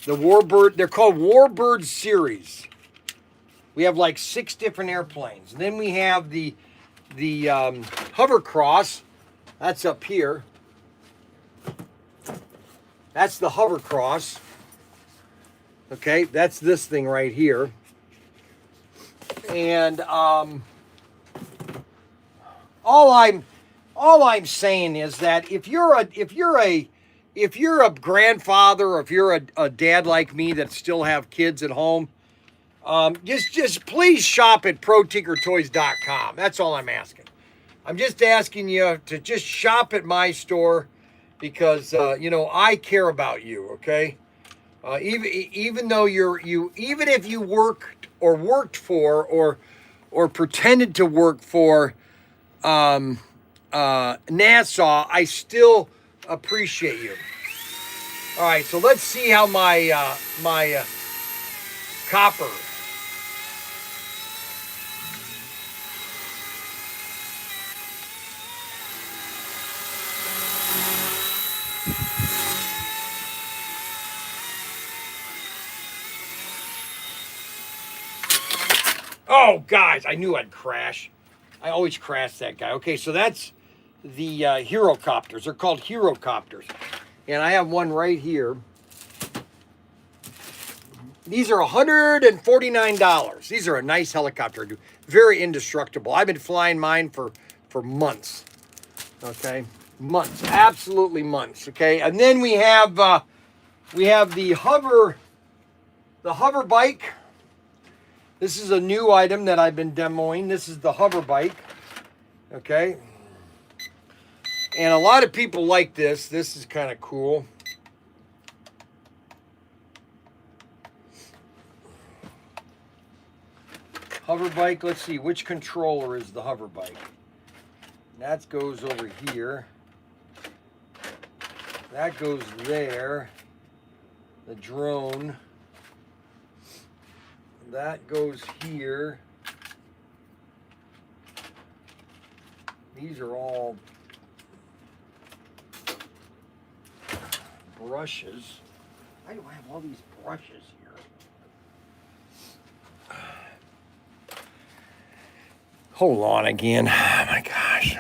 The Warbird, they're called Warbird series. We have like 6 different airplanes. And then we have the Hovercross. That's up here. That's the Hovercross. Okay, that's this thing right here. And all I'm saying is that if you're a grandfather, or if you're a dad like me that still have kids at home, just please shop at Protinkertoys.com. That's all I'm asking. I'm just asking you to just shop at my store because I care about you. Okay, even though even if you worked for or pretended to work for Nassau, I still appreciate you. All right, so let's see how my copper. Oh, guys, I knew I'd crash. I always crash that guy. Okay, so that's the Herocopters. They're called Herocopters. And I have one right here. These are $149. These are a nice helicopter. Very indestructible. I've been flying mine for months. Okay, months. Absolutely months. Okay, and then we have the hover bike. This is a new item that I've been demoing. This is the hover bike. Okay. And a lot of people like this. This is kind of cool. Hover bike. Let's see. Which controller is the hover bike? That goes over here. That goes there. The drone. That goes here. These are all brushes. Why do I have all these brushes here? Hold on again. Oh my gosh.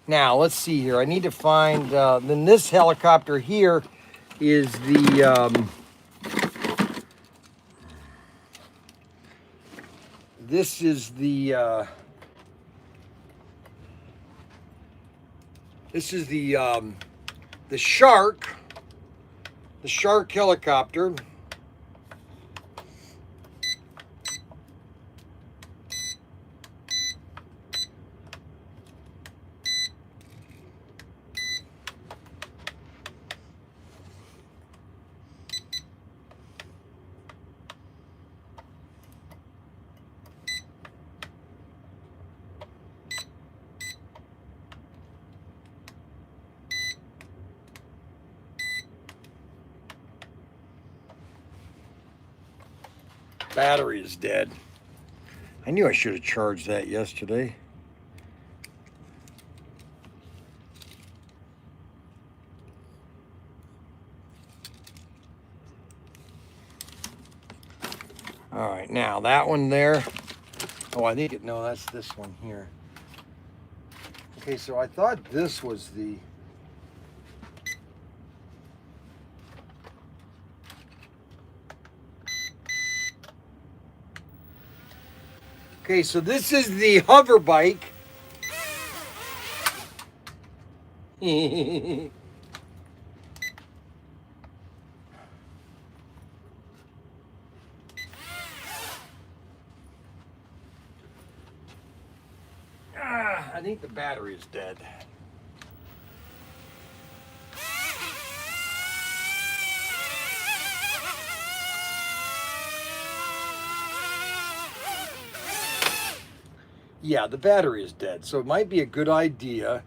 Now, let's see here. I need to find, then this helicopter here is the, this is the Shark helicopter. Battery is dead. I knew I should have charged that yesterday. All right, now that one there. Oh, I think no, that's this one here. Okay, so I thought this was the. Okay, so this is the hover bike. I think the battery is dead. Yeah, the battery is dead, so it might be a good idea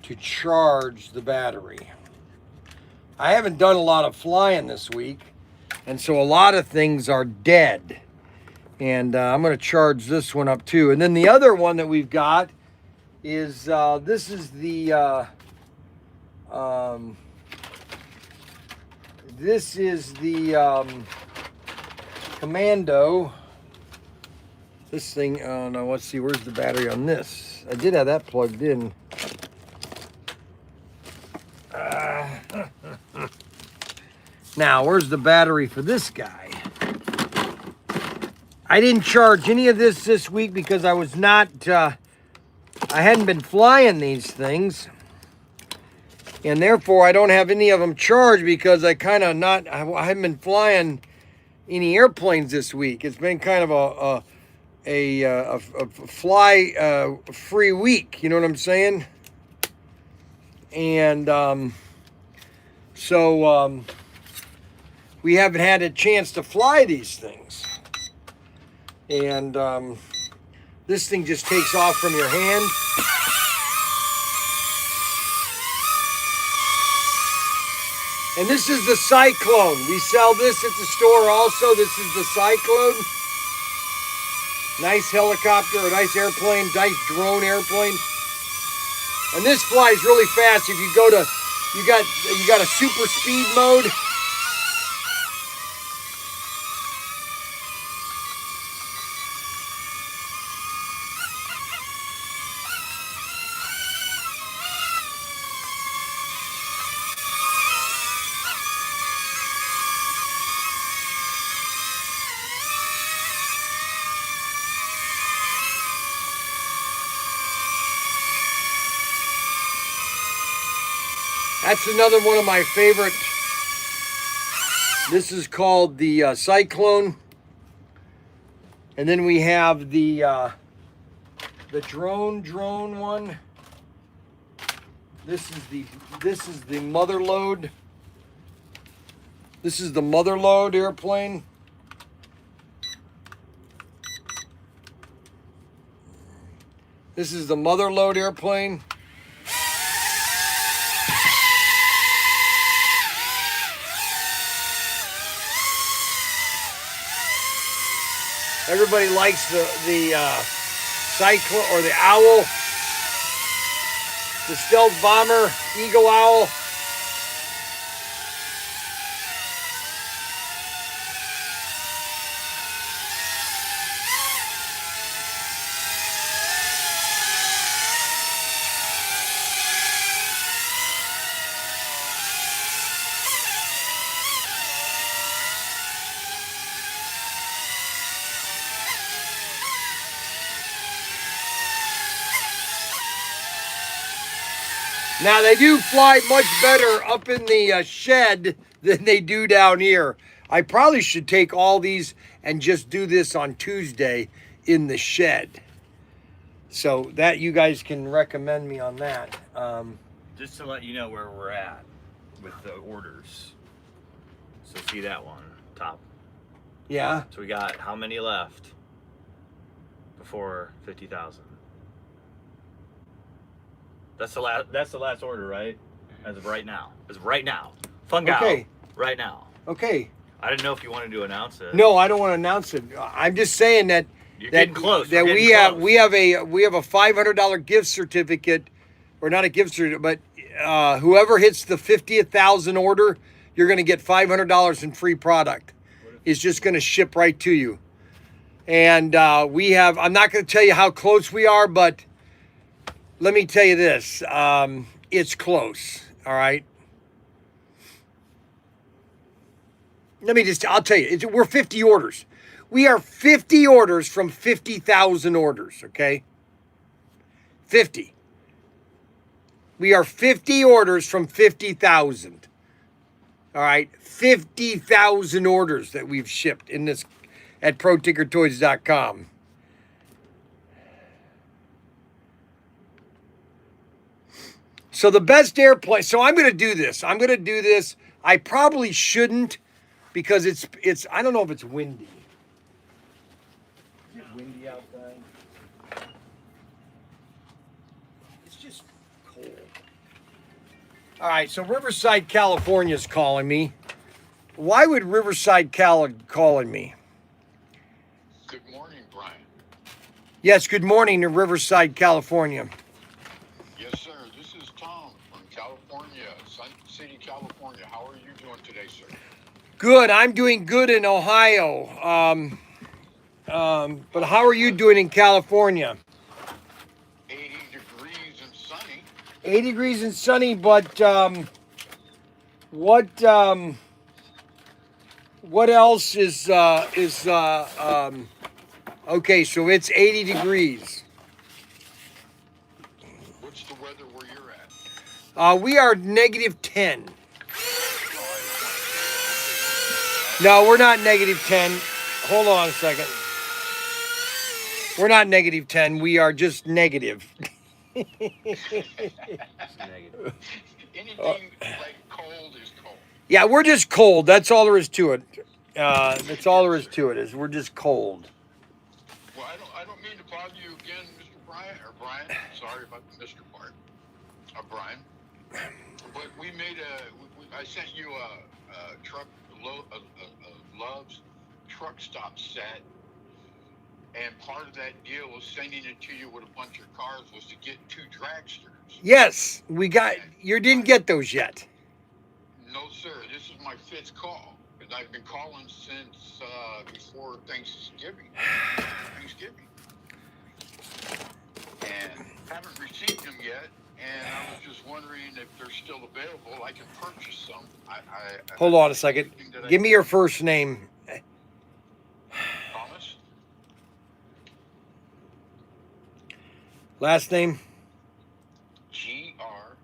to charge the battery. I haven't done a lot of flying this week, and so a lot of things are dead. And I'm going to charge this one up too. And then the other one that we've got is this is the Commando. This thing, oh no, let's see, where's the battery on this? I did have that plugged in. Now, where's the battery for this guy? I didn't charge any of this week because I was not, I hadn't been flying these things. And therefore, I don't have any of them charged because I haven't been flying any airplanes this week. It's been kind of a fly free week, you know what I'm saying? And so we haven't had a chance to fly these things. And this thing just takes off from your hand. And this is the Cyclone. We sell this at the store also. This is the Cyclone. Nice helicopter, a nice airplane, nice drone airplane. And this flies really fast. If you go to, you got a super speed mode. That's another one of my favorite. This is called the Cyclone. And then we have the drone one. This is the mother load. This is the mother load airplane. This is the mother load airplane. Everybody likes the Cyclone or the Owl, the Stealth Bomber, Eagle Owl. Now, they do fly much better up in the shed than they do down here. I probably should take all these and just do this on Tuesday in the shed. So that you guys can recommend me on that. Just to let you know where we're at with the orders. So see that one, top. Yeah. So we got how many left before 50,000? That's the last order, right? As of right now. As of right now. Fungal. Okay. Right now. Okay. I didn't know if you wanted to announce it. No, I don't want to announce it. I'm just saying that You're getting close. That We're we getting have close. we have a $500 gift certificate, or not a gift certificate, but whoever hits the 50,000 order, you're going to get $500 in free product. It's just going to ship right to you. And we have. I'm not going to tell you how close we are, but let me tell you this. It's close. All right. I'll tell you, we're 50 orders. We are 50 orders from 50,000 orders, okay? 50. We are 50 orders from 50,000. All right? 50,000 orders that we've shipped in this at Protinkertoys.com. So the best airplane, so I'm going to do this. I probably shouldn't because it's I don't know if it's windy. Is it windy outside? It's just cold. All right, so Riverside, California is calling me. Why would Riverside, calling me? Good morning, Bryan. Yes, good morning to Riverside, California. Yes, sir. This is Tom from California, Sun City, California. How are you doing today, sir? Good. I'm doing good in Ohio. But how are you doing in California? 80 degrees and sunny. 80 degrees and sunny, but What else is okay, so it's 80 degrees. What's the weather where you're at? We are -10. No, I just want to. No, we're not -10. Hold on a second. We're not -10. We are just negative. Negative. Anything like cold is cold. Yeah, we're just cold. That's all there is to it. That's all there is to it. Is we're just cold. Well, I don't mean to bother you again, Mr. Bryan or Brian. Sorry about the Mr. part. Brian. But we made I sent you a truck Love's truck stop set, and part of that deal was sending it to you with a bunch of cars was to get 2 dragsters. Yes, we got. You didn't get those yet. No, sir. This is my 5th call, because I've been calling since before Thanksgiving. And haven't received them yet. And I was just wondering if they're still available. I can purchase some. Hold on a second. Give me your first name. Thomas. Last name. Gregarek.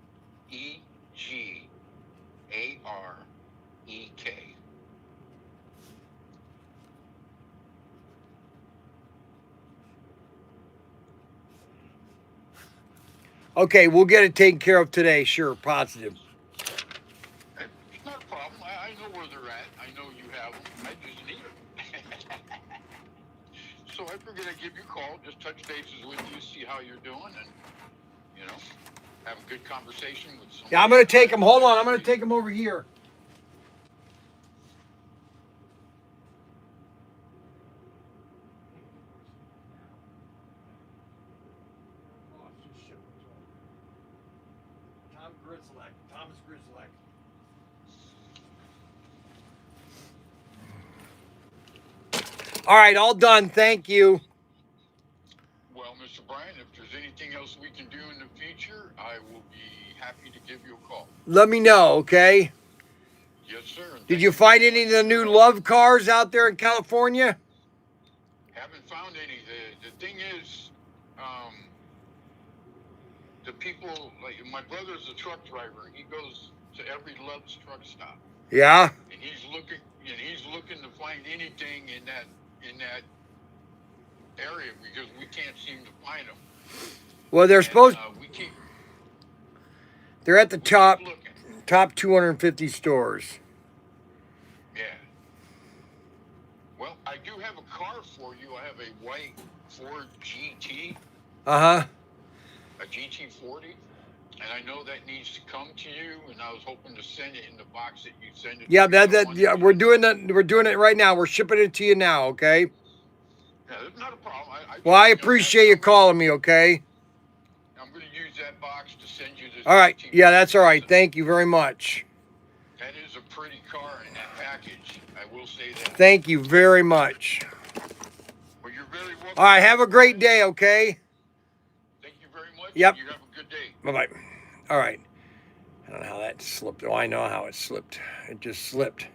Okay, we'll get it taken care of today. Sure, positive. It's not a problem. I know where they're at. I know you have them. I just need them. So I figured I'd give you a call, just touch bases with you, see how you're doing, and, have a good conversation with someone. Yeah, I'm going to take them. Hold on. I'm going to take them over here. Thomas Grizzleck. All right, all done. Thank you. Well, Mr. Bryan, if there's anything else we can do in the future, I will be happy to give you a call. Let me know, okay? Yes, sir. Did you find any of the new Love cars out there in California? Haven't found any. The thing is, the people, like my brother's a truck driver. He goes to every Love's truck stop. Yeah. And he's looking to find anything in that area because we can't seem to find them. Well, they're supposed. They're at the top 250 stores. Yeah. Well, I do have a car for you. I have a white Ford GT. Uh-huh. A GT40, and I know that needs to come to you, and I was hoping to send it in the box that you send it. Yeah, to we're doing that. We're doing it right now. We're shipping it to you now, okay? Yeah, that's not a problem. I appreciate you calling me, okay? I'm going to use that box to send you this. All right. GT40. Yeah, that's all right. Thank you very much. That is a pretty car in that package. I will say that. Thank you very much. Well, you're very welcome. All right. Have a great day, okay? Thank you very much. Yep. You have a good day. Bye-bye. All right. I don't know how that slipped. Oh, I know how it slipped. It just slipped.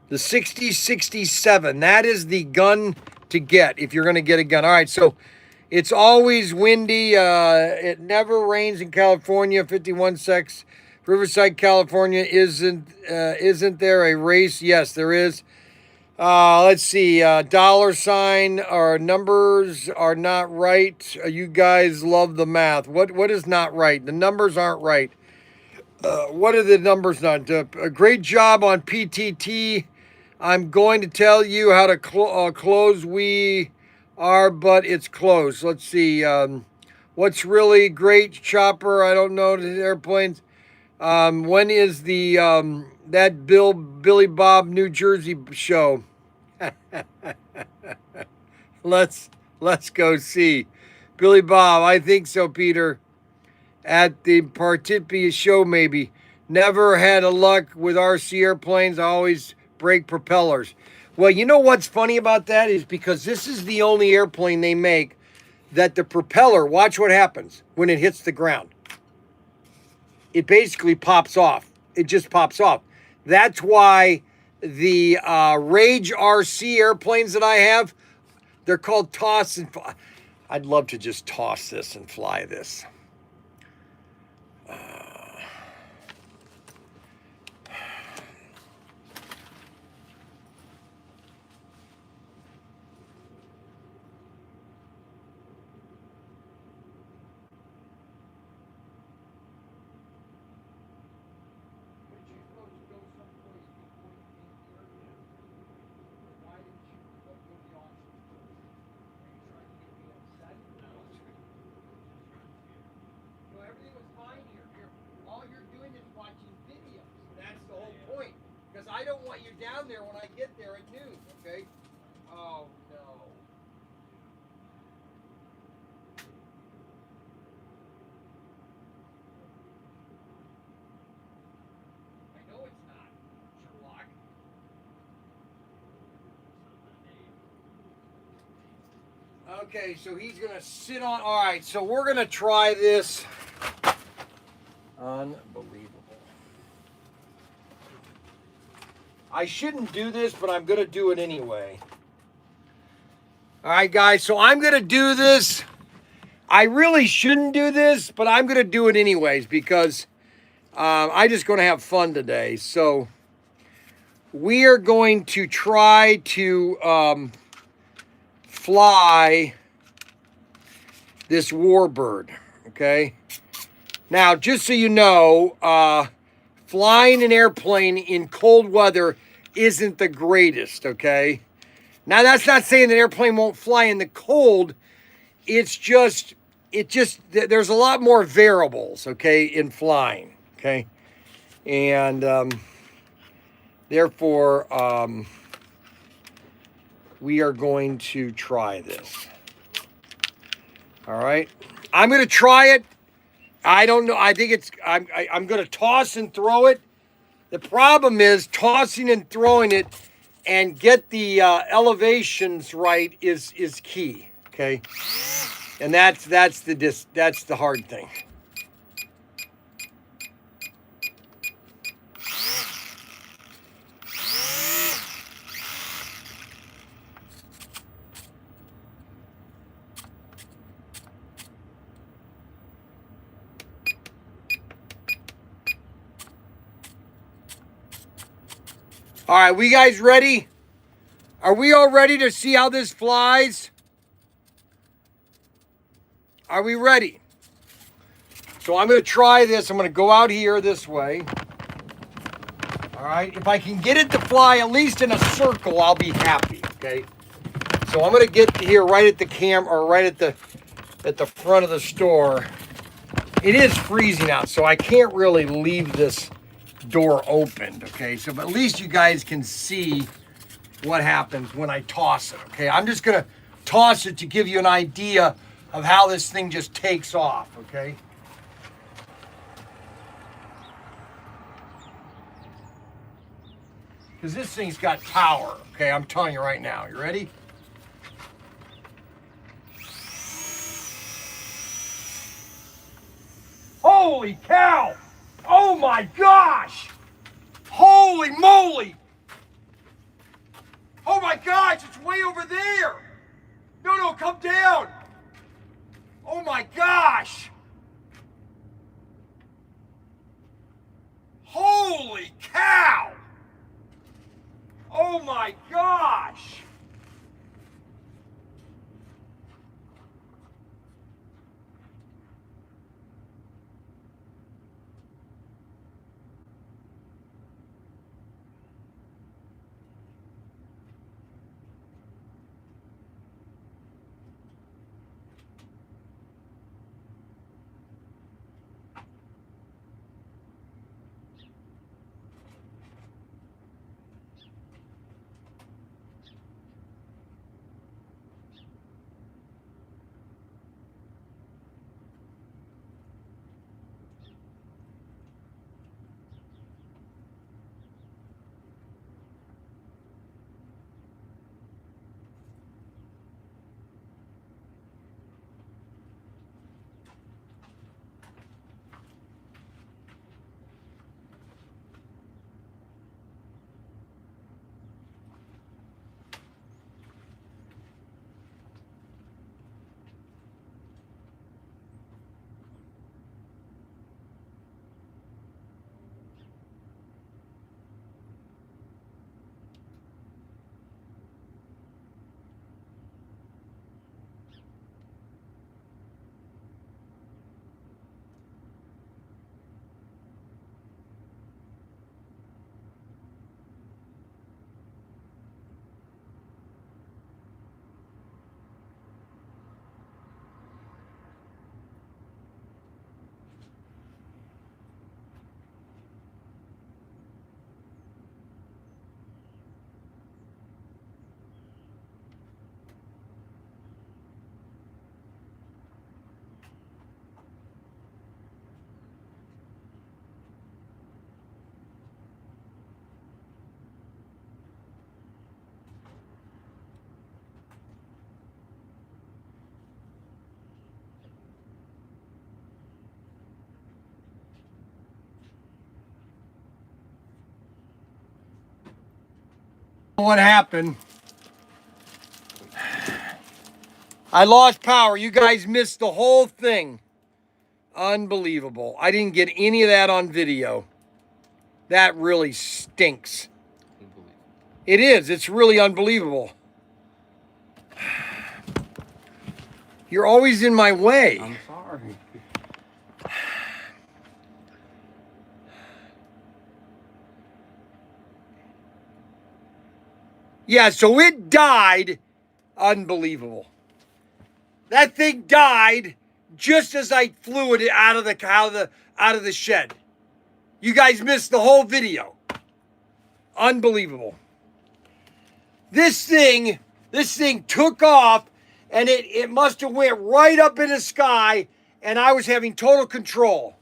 The 6067. That is the gun to get if you're going to get a gun. All right, so it's always windy. It never rains in California. 51-6. Riverside, California. Isn't there a race? Yes, there is. Let's see. $. Our numbers are not right. You guys love the math. What is not right? The numbers aren't right. What are the numbers not? A great job on PTT. I'm going to tell you how to close. We are, but it's closed. Let's see. What's really great, Chopper? I don't know the airplanes. When is the that Billy Bob New Jersey show? Let's go see Billy Bob. I think so, Peter. At the Partipia show, maybe. Never had a luck with RC airplanes. I always break propellers. Well, you know what's funny about that is because this is the only airplane they make that the propeller, watch what happens when it hits the ground. it basically pops off. It just pops off. That's why the Rage RC airplanes that I have, they're called toss and fly. I'd love to just toss this and fly this. I don't want you down there when I get there at noon, okay? Oh, no. I know it's not, Sherlock. Okay, so he's going to sit on... All right, so we're going to try this. Unbelievable. I shouldn't do this, but I'm going to do it anyway. All right, guys, so I'm going to do this. I really shouldn't do this, but I'm going to do it anyways because I'm just going to have fun today. So we are going to try to fly this warbird, okay? Now, just so you know, flying an airplane in cold weather isn't the greatest, okay? Now, that's not saying that airplane won't fly in the cold. It's just, there's a lot more variables, okay, in flying, okay? And therefore, we are going to try this. All right? I'm going to try it. I don't know. I think it's, I'm going to toss and throw it. The problem is tossing and throwing it and get the elevations right is key, okay? And that's the hard thing. All right, we guys ready? Are we all ready to see how this flies? Are we ready? So I'm going to try this. I'm going to go out here this way. All right, if I can get it to fly at least in a circle, I'll be happy, okay? So I'm going to get here right at the camera, or right at the front of the store. It is freezing out, so I can't really leave this door opened, okay? So but at least you guys can see what happens when I toss it, okay? I'm just gonna toss it to give you an idea of how this thing just takes off, okay? Because this thing's got power, okay? I'm telling you right now. You ready? Holy cow! Oh my gosh! Holy moly! Oh my gosh, it's way over there! No, come down! Oh my gosh! Holy cow! Oh my gosh! What happened? I lost power. You guys missed the whole thing. Unbelievable. I didn't get any of that on video. That really stinks. It is. It's really unbelievable. You're always in my way. I'm sorry. Yeah, so it died. Unbelievable. That thing died just as I flew it out of the shed. You guys missed the whole video. Unbelievable. This thing took off, and it must have went right up in the sky, and I was having total control.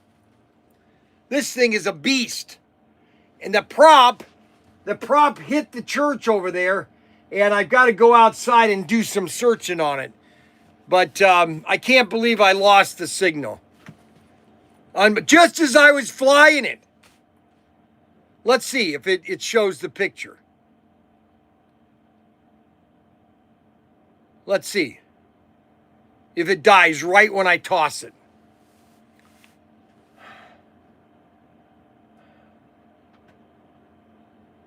This thing is a beast. And the prop hit the church over there, and I've got to go outside and do some searching on it. But I can't believe I lost the signal. Just as I was flying it. Let's see if it shows the picture. Let's see if it dies right when I toss it.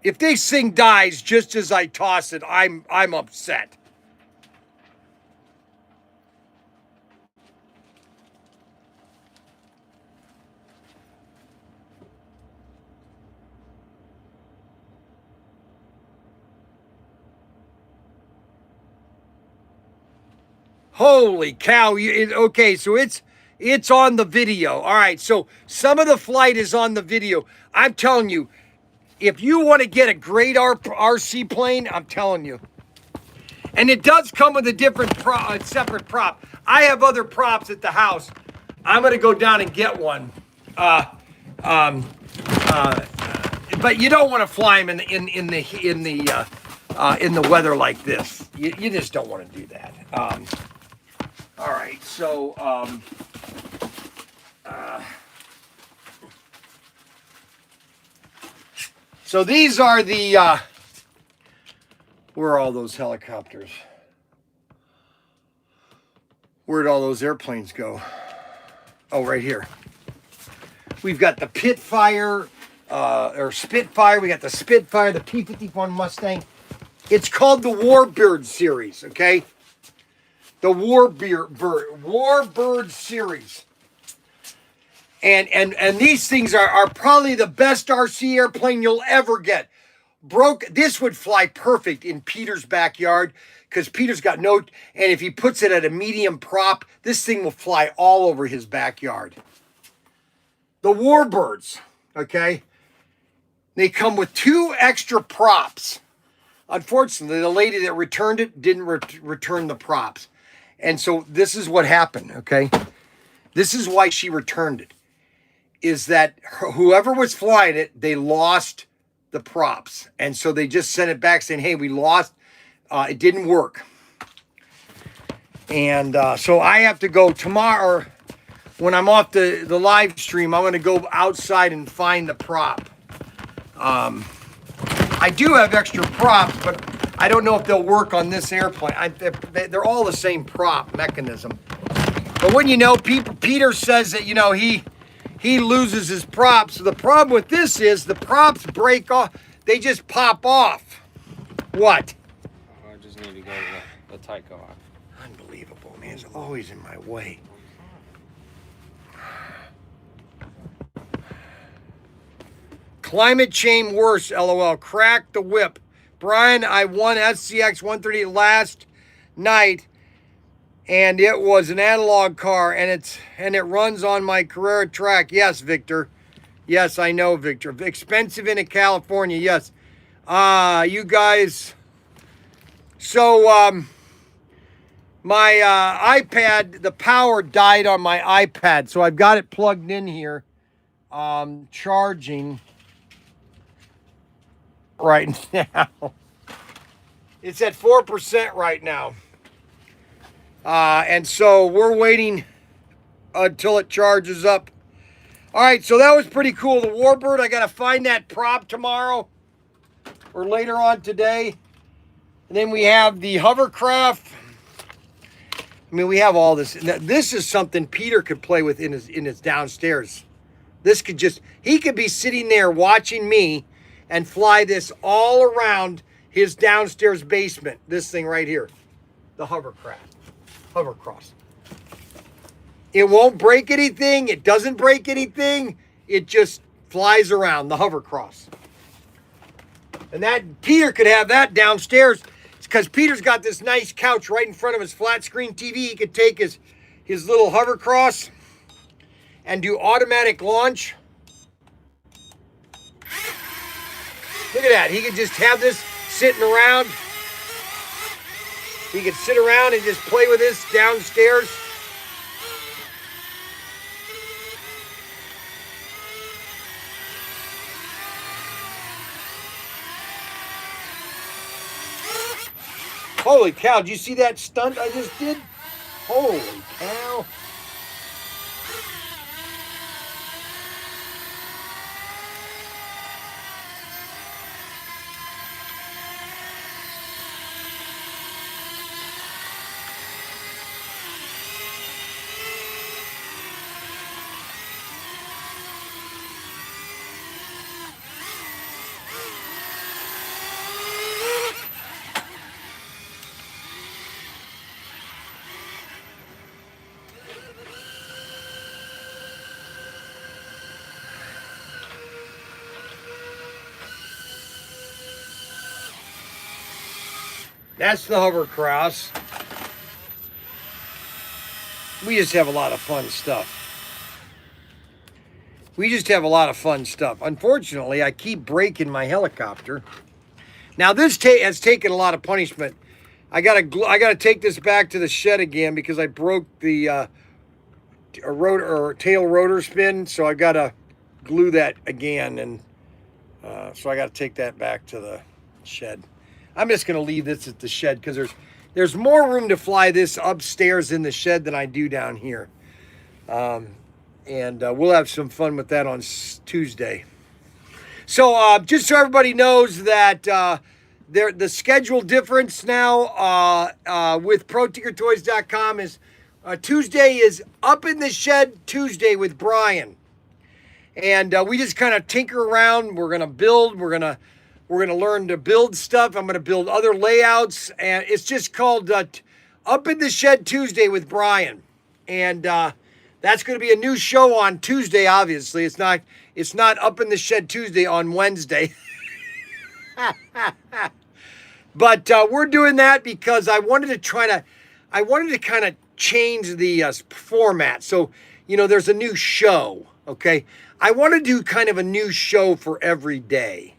If this thing dies just as I toss it, I'm upset. Holy cow. Okay, so it's on the video. All right, so some of the flight is on the video. I'm telling you, if you want to get a great RC plane, I'm telling you. And it does come with a different separate prop. I have other props at the house. I'm going to go down and get one. But you don't want to fly them in the weather like this. You just don't want to do that. All right, so so these are the where are all those helicopters? Where'd all those airplanes go? Oh, right here. We've got the Pitfire or Spitfire. We got the Spitfire, the P-51 Mustang. It's called the Warbird series, okay? The Warbird series. And these things are probably the best RC airplane you'll ever get. This would fly perfect in Peter's backyard because Peter's got no, and if he puts it at a medium prop, this thing will fly all over his backyard. The Warbirds, okay? They come with 2 extra props. Unfortunately, the lady that returned it didn't return the props. And so this is what happened, okay? This is why she returned it. Is that whoever was flying it, they lost the props. And so they just sent it back saying, hey, we lost. It didn't work. And so I have to go tomorrow when I'm off the live stream. I'm going to go outside and find the prop. I do have extra props, but I don't know if they'll work on this airplane. They're all the same prop mechanism. But when you know, Peter says that, you know, he loses his props. So the problem with this is the props break off. They just pop off. What? I just need to go to the Tyco off. Unbelievable, man. It's always in my way. Climate change worse, LOL. Crack the whip. Bryan, I won SCX 138 last night, and it was an analog car, and it runs on my Carrera track. Yes, Victor. Yes, I know, Victor. Expensive in California. Yes. You guys. So my iPad, the power died on my iPad, so I've got it plugged in here, charging right now. It's at 4% right now. And so we're waiting until it charges up. All right, so that was pretty cool. The Warbird, I got to find that prop tomorrow. or later on today. And then we have the hovercraft. I mean, we have all this. This is something Peter could play with in his downstairs. This could he could be sitting there watching me and fly this all around his downstairs basement. This thing right here, the hovercross. It won't break anything. It doesn't break anything. It just flies around, the hovercross. And that Peter could have that downstairs. It's because Peter's got this nice couch right in front of his flat screen TV. He could take his little hovercross and do automatic launch. Look at that. He could just have this sitting around. He could sit around and just play with this downstairs. Holy cow, did you see that stunt I just did? Holy cow. That's the hovercross. We just have a lot of fun stuff. Unfortunately, I keep breaking my helicopter. Now this has taken a lot of punishment. I gotta take this back to the shed again because I broke the tail rotor spin, so I gotta glue that again, and so I gotta take that back to the shed. I'm just gonna leave this at the shed because there's more room to fly this upstairs in the shed than I do down here. And we'll have some fun with that on Tuesday. So just so everybody knows that the schedule difference now with Protinkertoys.com is Tuesday is Up in the Shed Tuesday with Bryan. And we just kind of tinker around. We're gonna build. We're gonna learn to build stuff. I'm gonna build other layouts, and it's just called Up in the Shed Tuesday with Bryan. And that's going to be a new show on Tuesday. Obviously, it's not Up in the Shed Tuesday on Wednesday. But we're doing that because I wanted to kind of change the format. So, there's a new show, okay? I want to do kind of a new show for every day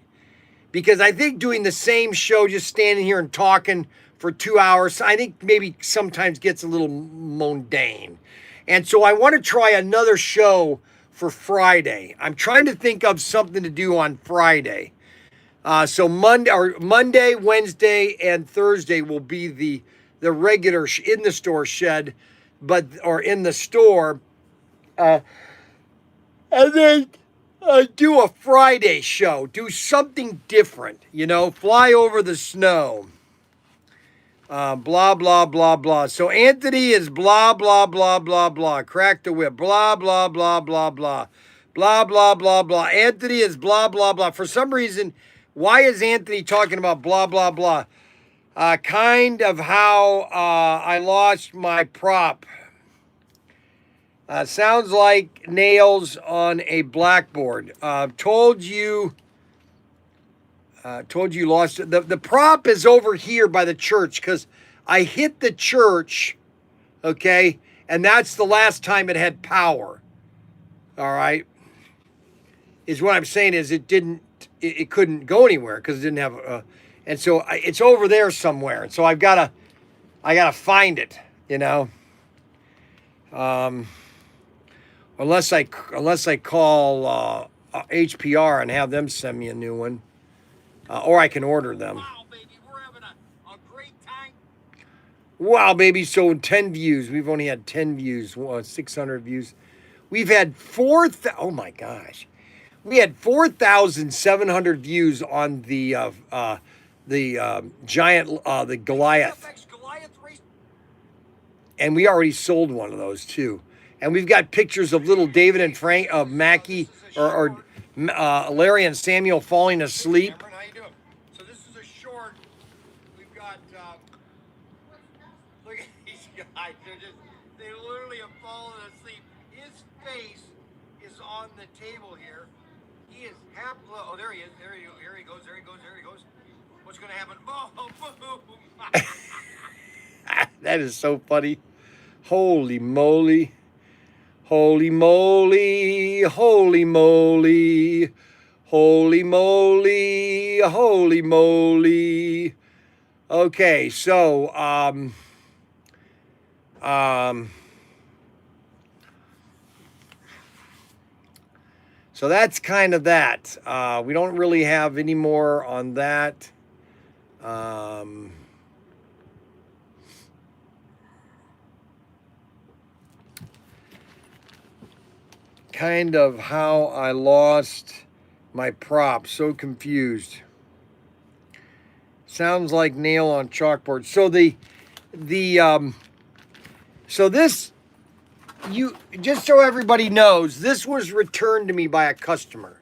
because I think doing the same show, just standing here and talking for 2 hours, I think maybe sometimes gets a little mundane. And so I want to try another show for Friday. I'm trying to think of something to do on Friday. So Monday, Wednesday, and Thursday will be the regular in the store shed, or in the store, and then do a Friday show. Do something different. Fly over the snow. Blah, blah, blah, blah. So Anthony is blah, blah, blah, blah, blah. Crack the whip. Blah, blah, blah, blah, blah. Blah, blah, blah, blah. Anthony is blah, blah, blah. For some reason, why is Anthony talking about blah, blah, blah? Kind of how I lost my prop. Sounds like nails on a blackboard. Told you lost it. The prop is over here by the church because I hit the church, okay, and that's the last time it had power. All right, is what I'm saying is it couldn't go anywhere because it didn't have and so it's over there somewhere, and so I gotta find it, unless I call HPR and have them send me a new one. Or I can order them. Wow, baby, we're having a great time. Wow, baby, so 10 views. We've only had 10 views, 600 views. We've had oh my gosh. We had 4,700 views on the giant, the Goliath. FX Goliath race. And we already sold one of those too. And we've got pictures of little David and Frank, of Mackie, or Larry and Samuel falling asleep. Cameron, how you doing? So this is a short. We've got. Look at these guys. They literally have fallen asleep. His face is on the table here. He is half. Oh, there he is. Here he goes. There he goes. What's going to happen? Boom! Boom! That is so funny. Holy moly. Holy moly. Holy moly. Holy moly. Holy moly. Okay, so so that's kind of that. We don't really have any more on that. Kind of how I lost my prop. So confused. Sounds like nail on chalkboard. So so this, you, just so everybody knows, this was returned to me by a customer.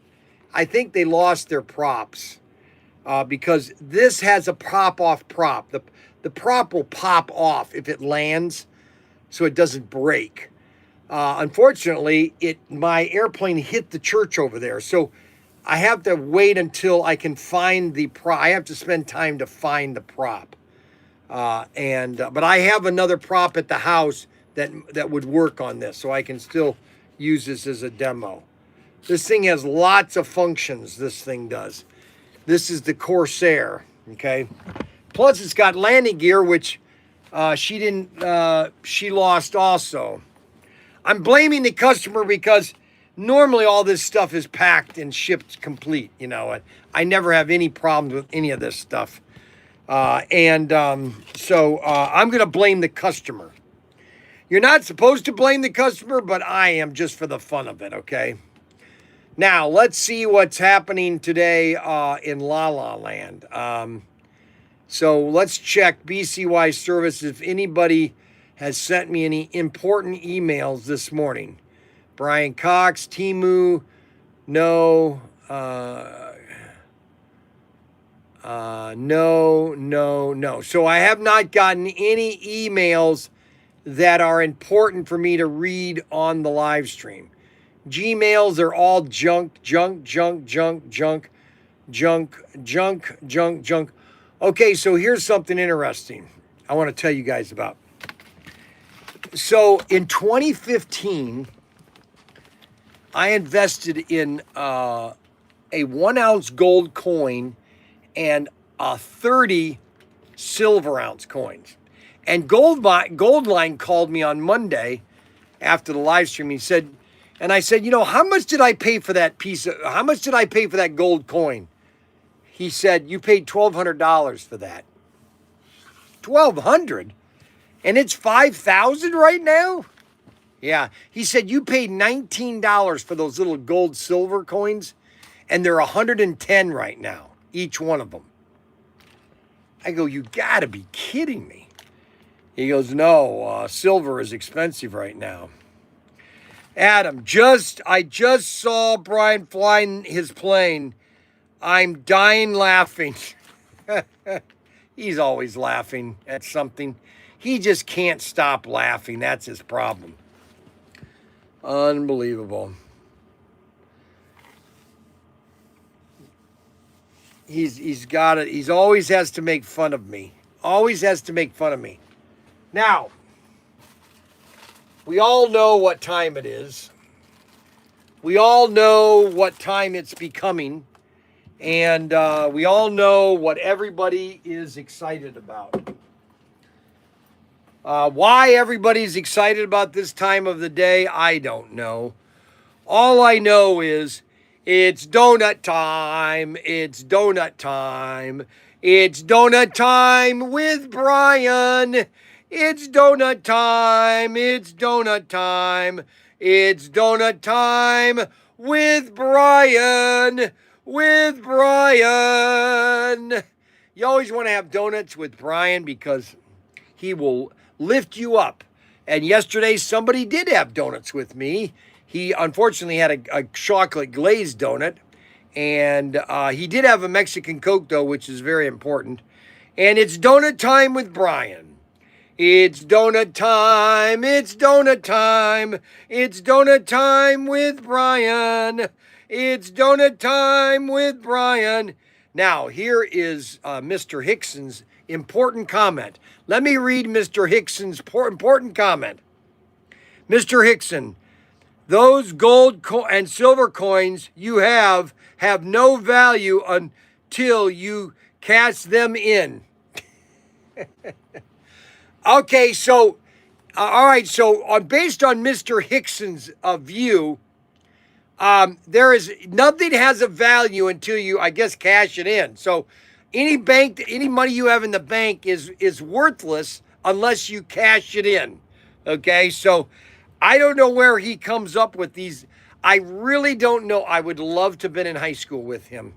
I think they lost their props because this has a pop-off prop. The prop will pop off if it lands, so it doesn't break. Unfortunately, my airplane hit the church over there, so I have to wait until I can find the prop. I have to spend time to find the prop. But I have another prop at the house that would work on this, so I can still use this as a demo. This thing has lots of functions, this thing does. This is the Corsair, okay? Plus, it's got landing gear, which she lost also. I'm blaming the customer because normally all this stuff is packed and shipped complete, you know. I never have any problems with any of this stuff. So I'm going to blame the customer. You're not supposed to blame the customer, but I am, just for the fun of it, okay? Now, let's see what's happening today in La La Land. So let's check BCY service if anybody has sent me any important emails this morning. Brian Cox, Timu, no, no. So I have not gotten any emails that are important for me to read on the live stream. Gmails are all junk. Okay, so here's something interesting I want to tell you guys about. So in 2015, I invested in a 1 ounce gold coin and 30 silver ounce coins. And Goldline called me on Monday after the live stream. He said, and I said, you know, how much did I pay for that how much did I pay for that gold coin? He said, you paid $1,200 for that. $1,200? And it's $5,000 right now? Yeah. He said, you paid $19 for those little gold silver coins, and they're $110 right now, each one of them. I go, you gotta be kidding me. He goes, no, silver is expensive right now. Adam, I just saw Bryan flying his plane. I'm dying laughing. He's always laughing at something. He just can't stop laughing. That's his problem. Unbelievable. He's got it. He's always has to make fun of me. Always has to make fun of me. Now, we all know what time it is. We all know what time it's becoming. And we all know what everybody is excited about. Why everybody's excited about this time of the day, I don't know. All I know is it's donut time. It's donut time. It's donut time with Bryan. It's donut time. It's donut time. It's donut time with Bryan. With Bryan. You always want to have donuts with Bryan because he will lift you up. And yesterday, somebody did have donuts with me. He unfortunately had a chocolate glazed donut. And he did have a Mexican Coke, though, which is very important. And it's donut time with Bryan. It's donut time. It's donut time. It's donut time with Bryan. It's donut time with Bryan. Now, here is Mr. Hickson's important comment. Let me read Mr. Hickson's important comment. Mr. Hickson, those gold and silver coins you have no value until you cash them in. Okay, so, all right, so based on Mr. Hickson's view, there is nothing has a value until you, I guess, cash it in. So any money you have in the bank is worthless unless you cash it in. Okay, so I don't know where he comes up with these. I really don't know. I would love to have been in high school with him.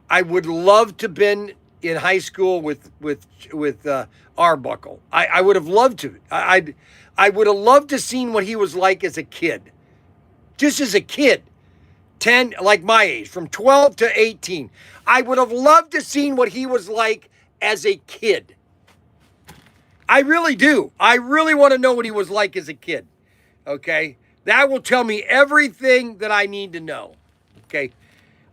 I would love to have been in high school with Arbuckle. I would have loved to. I would have loved to seen what he was like as a kid. Just as a kid, 10, like my age, from 12 to 18. I would have loved to seen what he was like as a kid. I really do. I really want to know what he was like as a kid. Okay? That will tell me everything that I need to know. Okay?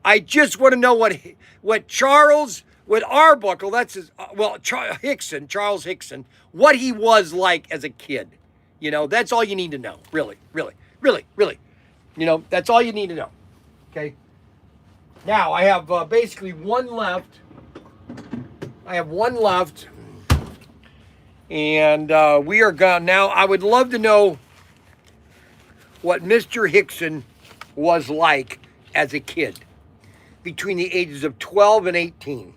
I just want to know what Charles, what Arbuckle, that's his, Charles Hickson, what he was like as a kid. You know, that's all you need to know. Really, really, really, really. You know, that's all you need to know. Okay? Now, I have basically one left. I have one left. And we are gone. Now, I would love to know what Mr. Hickson was like as a kid between the ages of 12 and 18.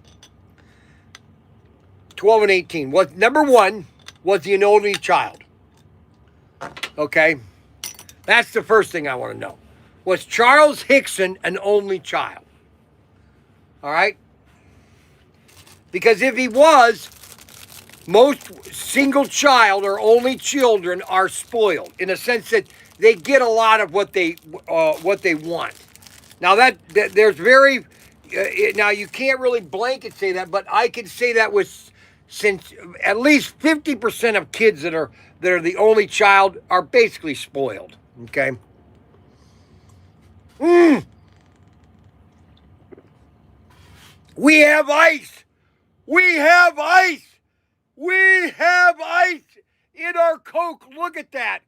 12 and 18. Number one, was he an only child? Okay? That's the first thing I want to know. Was Charles Hickson an only child? All right? Because if he was, most single child or only children are spoiled in a sense that they get a lot of what they want. Now there's very now you can't really blanket say that, but I can say that since at least 50% of kids that are the only child are basically spoiled. Okay. We have ice. We have ice. We have ice in our Coke. Look at that.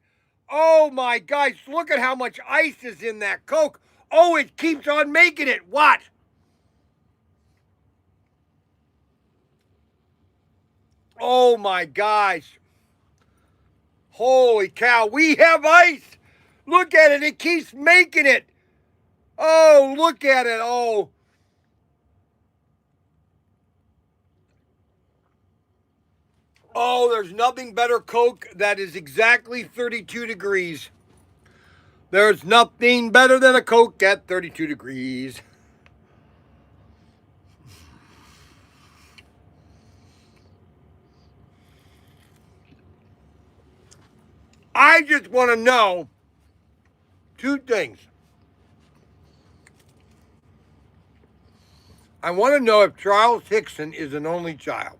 Oh my gosh, look at how much ice is in that Coke. Oh, it keeps on making it. What? Oh my gosh. Holy cow, we have ice. Look at it, it keeps making it. Oh, look at it. Oh. Oh, there's nothing better Coke that is exactly 32 degrees. There's nothing better than a Coke at 32 degrees. I just want to know two things. I want to know if Charles Hickson is an only child.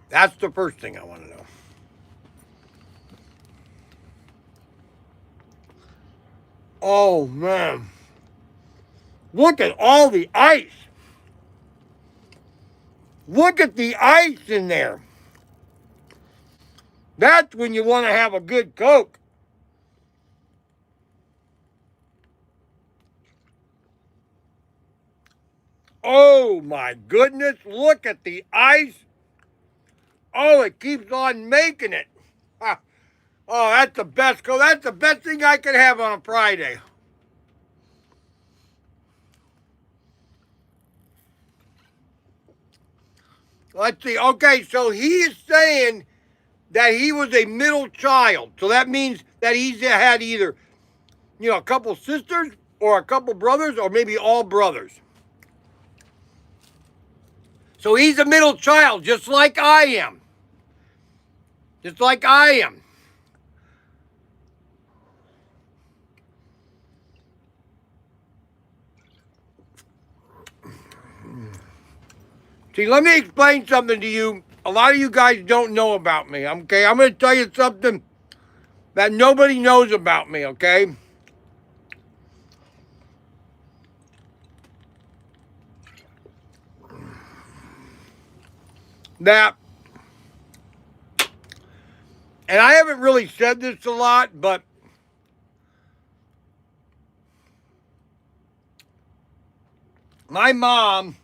That's the first thing I want to know. Oh, man. Look at all the ice. Look at the ice in there. That's when you want to have a good Coke. Oh, my goodness. Look at the ice. Oh, it keeps on making it. Ah. Oh, that's the best. That's the best thing I could have on a Friday. Let's see. Okay, so he is saying that he was a middle child. So that means that he's had either, you know, a couple sisters or a couple brothers or maybe all brothers. So he's a middle child, just like I am. Just like I am. See, let me explain something to you. A lot of you guys don't know about me, okay? I'm going to tell you something that nobody knows about me, okay? That, and I haven't really said this a lot, but my mom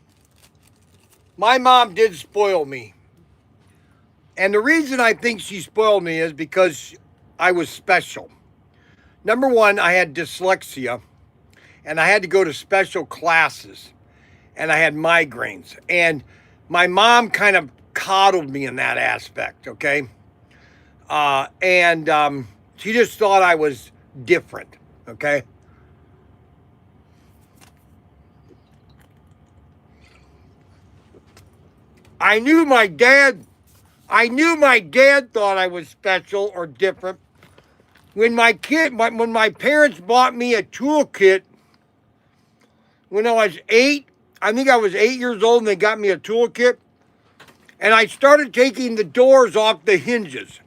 did spoil me. And the reason I think she spoiled me is because I was special. Number one, I had dyslexia, and I had to go to special classes, and I had migraines. And my mom kind of coddled me in that aspect, okay? And she just thought I was different, okay? I knew my dad thought I was special or different. When my parents bought me a toolkit when I was 8, I think I was 8 years old, and they got me a toolkit, and I started taking the doors off the hinges.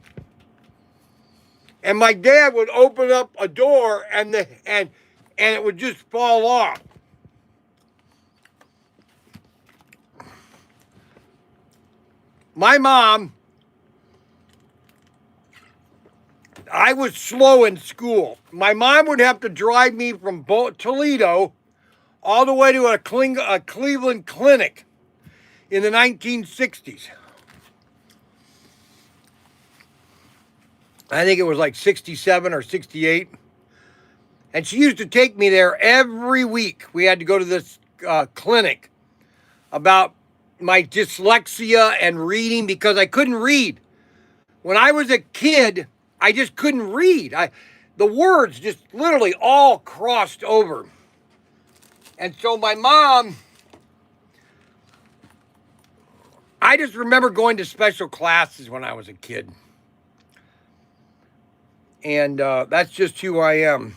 And my dad would open up a door and it would just fall off. My mom, I was slow in school. My mom would have to drive me from Toledo all the way to a Cleveland clinic in the 1960s. I think it was like 67 or 68. And she used to take me there every week. We had to go to this clinic about my dyslexia and reading because I couldn't read. When I was a kid, I just couldn't read. The words just literally all crossed over. And so my mom, I just remember going to special classes when I was a kid. And that's just who I am.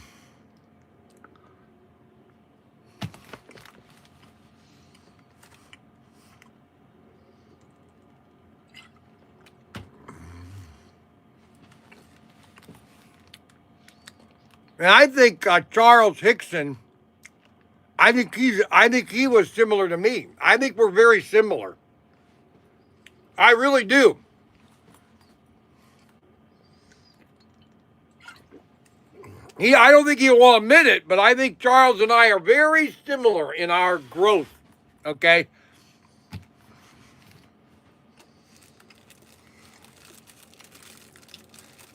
And I think Charles Hickson, I think he was similar to me. I think we're very similar. I really do. I don't think he will admit it, but I think Charles and I are very similar in our growth, okay?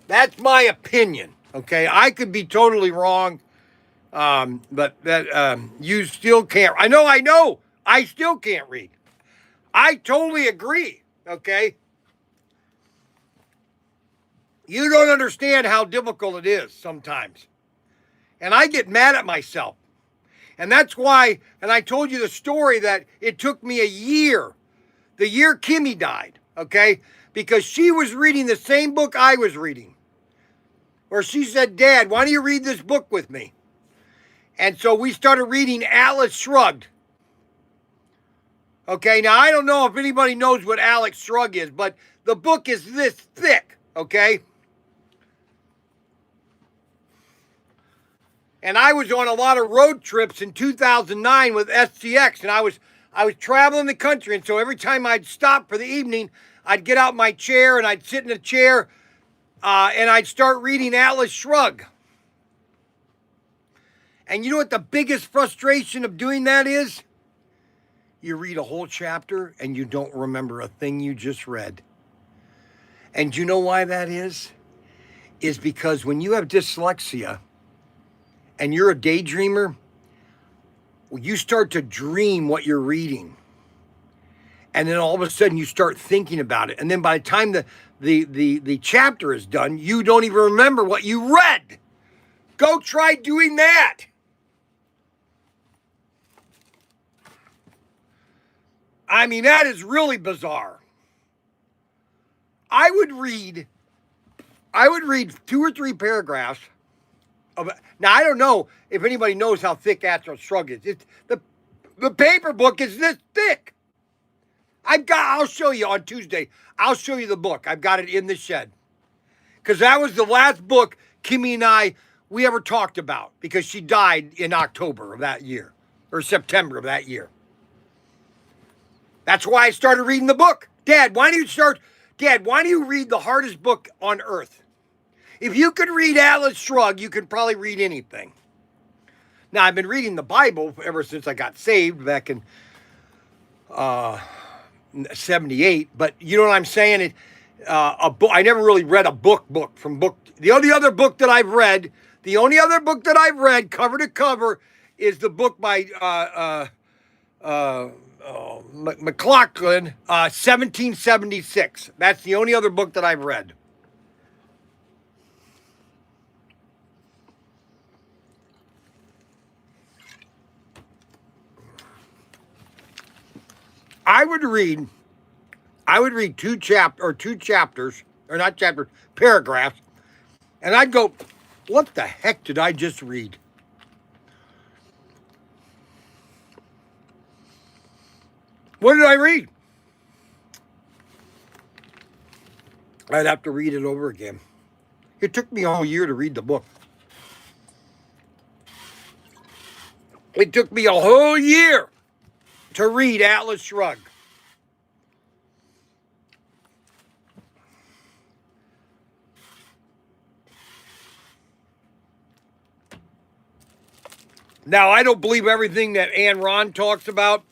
That's my opinion, okay? I could be totally wrong, but that you still can't. I know, I still can't read. I totally agree, okay? You don't understand how difficult it is sometimes. And I get mad at myself. And that's why, and I told you the story that it took me a year, the year Kimmy died, okay? Because she was reading the same book I was reading. Or she said, Dad, why don't you read this book with me? And so we started reading Atlas Shrugged. Okay, now I don't know if anybody knows what Atlas Shrugged is, but the book is this thick, okay? And I was on a lot of road trips in 2009 with SCX, and I was traveling the country, and so every time I'd stop for the evening, I'd get out my chair and I'd sit in a chair, and I'd start reading Atlas Shrugged. And you know what the biggest frustration of doing that is? You read a whole chapter and you don't remember a thing you just read. And you know why that is? Is because when you have dyslexia and you're a daydreamer, you start to dream what you're reading. And then all of a sudden you start thinking about it. And then by the time the chapter is done, you don't even remember what you read. Go try doing that. I mean, that is really bizarre. I would read 2 or 3 paragraphs of, now I don't know if anybody knows how thick Atlas Shrugged is. It's the paper book is this thick. I'll show you on Tuesday. I'll show you the book. I've got it in the shed. Because that was the last book Kimmy and we ever talked about, because she died in October of that year, or September of that year. That's why I started reading the book. Dad, why do you read the hardest book on earth? If you could read Atlas Shrugged, you could probably read anything. Now, I've been reading the Bible ever since I got saved back in 78, but you know what I'm saying? A book. I never really read a book from book. The only other book that I've read, cover to cover, is the book by McLaughlin, 1776. That's the only other book that I've read. I would read 2 chapters, or not chapters, paragraphs, and I'd go, what the heck did I just read? What did I read? I'd have to read it over again. It took me a whole year to read the book. It took me a whole year to read Atlas Shrugged. Now, I don't believe everything that Ayn Rand talks about.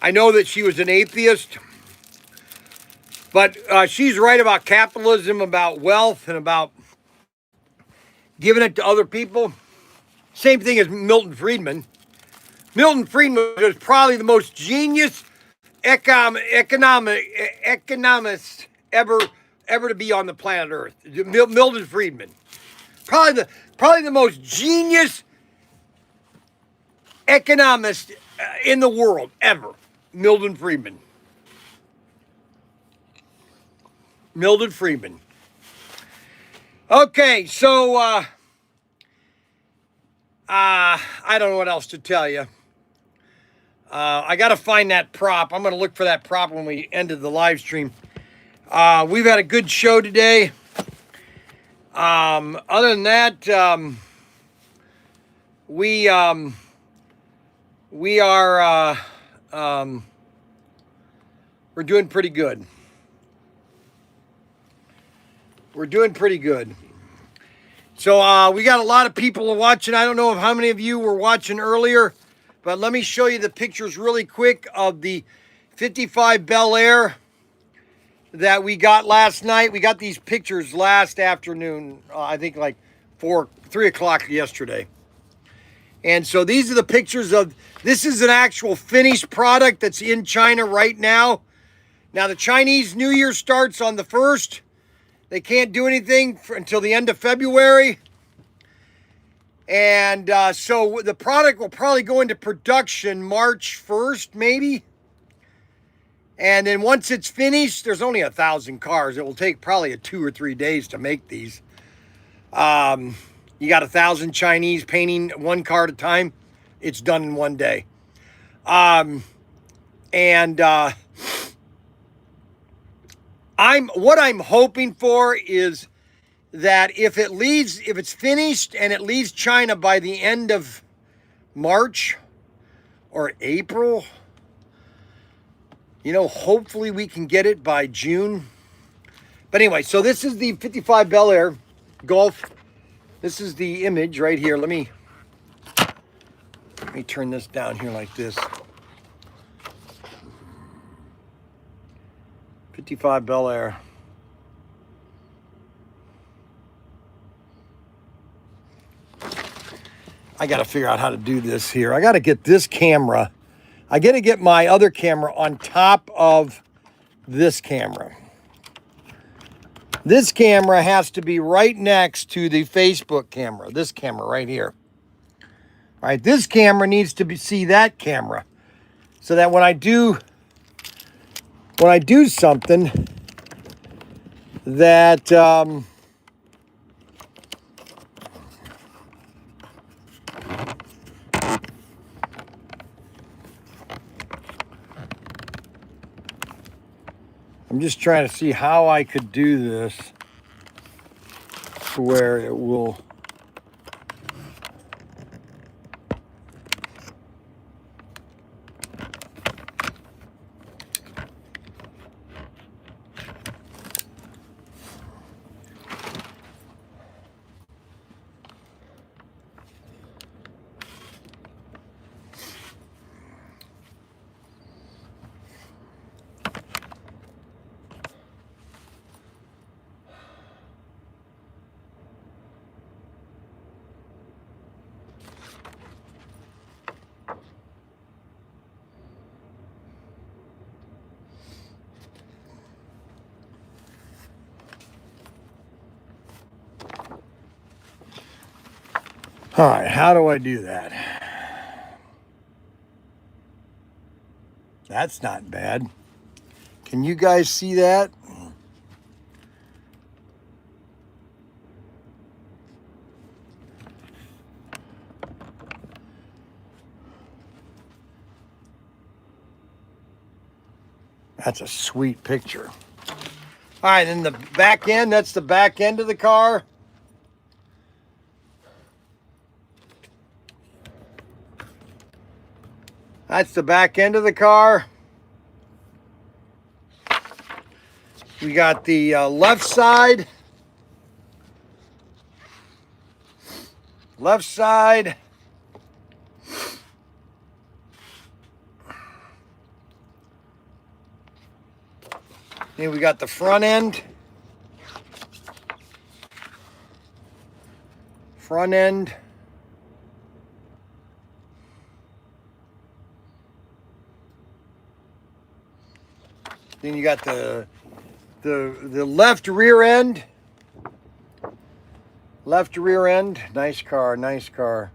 I know that she was an atheist, but she's right about capitalism, about wealth, and about giving it to other people. Same thing as Milton Friedman. Milton Friedman was probably the most genius economist ever to be on the planet Earth. Milton Friedman, probably the most genius economist in the world ever. Milton Friedman. Okay, so I don't know what else to tell you. I got to find that prop. I'm going to look for that prop when we ended the live stream. We've had a good show today. Other than that, we are we're doing pretty good. So we got a lot of people watching. I don't know how many of you were watching earlier, but let me show you the pictures really quick of the 55 Bel Air that we got last night. We got these pictures last afternoon, I think like 3 o'clock yesterday. And so these are the pictures of, this is an actual finished product that's in China right now. Now the Chinese New Year starts on the 1st. They can't do anything until the end of February. And so the product will probably go into production March 1st, maybe. And then once it's finished, there's only 1,000 cars. It will take probably 2 or 3 days to make these. You got 1,000 Chinese painting one car at a time. It's done in one day. What I'm hoping for is that if it's finished and it leaves China by the end of March or April, hopefully we can get it by June. But anyway, so this is the 55 Bel Air Golf. This is the image right here. Let me turn this down here like this. 55 Bel Air. I got to figure out how to do this here. I got to get this camera. I got to get my other camera on top of this camera. This camera has to be right next to the Facebook camera. This camera right here. All right, this camera needs to see that camera, so that when I do something that I'm just trying to see how I could do this to where it will. All right, how do I do that? That's not bad. Can you guys see that? That's a sweet picture. All right, and the back end, that's the back end of the car. That's the back end of the car. We got the left side. Left side. Then we got the front end. Front end. Then you got the left rear end. Left rear end. Nice car, nice car.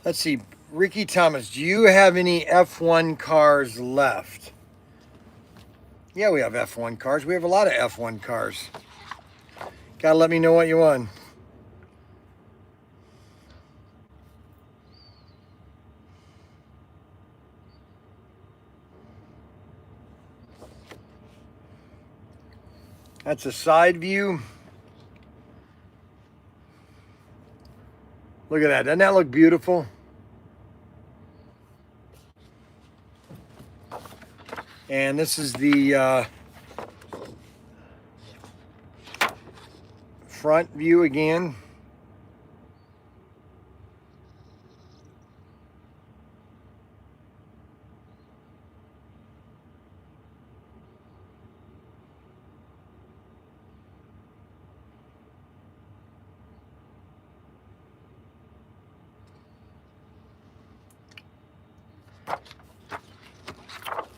Let's see, Ricky Thomas, do you have any F1 cars left? Yeah, we have F1 cars. We have a lot of F1 cars. Gotta let me know what you want. That's a side view. Look at that. Doesn't that look beautiful? And this is the front view again.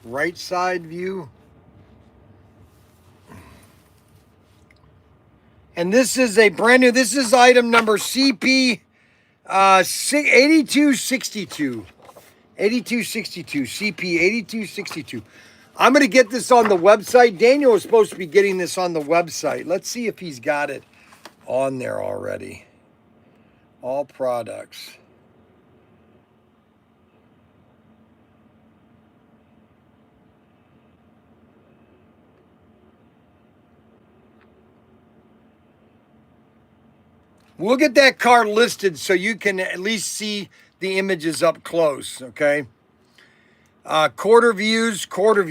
Right side view. And this is a brand new, this is item number CP 8262. 8262, CP 8262. I'm going to get this on the website. Daniel was supposed to be getting this on the website. Let's see if he's got it on there already. All products. We'll get that car listed so you can at least see the images up close, okay? Quarter views. Let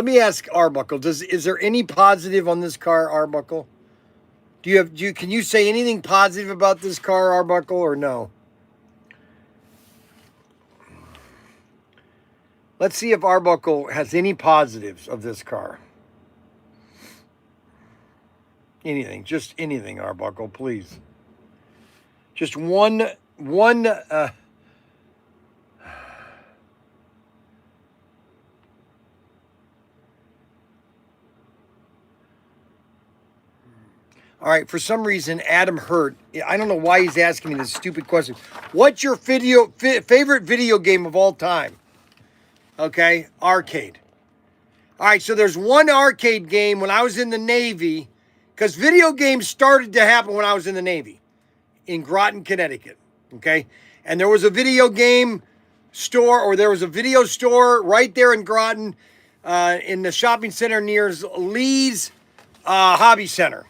me ask Arbuckle, is there any positive on this car, Arbuckle? Can you say anything positive about this car, Arbuckle, or no? Let's see if Arbuckle has any positives of this car. Anything, just anything, Arbuckle, please. Just one. All right, for some reason, Adam Hurt, I don't know why he's asking me this stupid question. What's your favorite video game of all time? Okay, arcade. All right, so there's one arcade game when I was in the Navy, because video games started to happen when I was in the Navy in Groton, Connecticut, okay? And there was a video game store, or there was a video store right there in Groton in the shopping center near Lee's Hobby Center.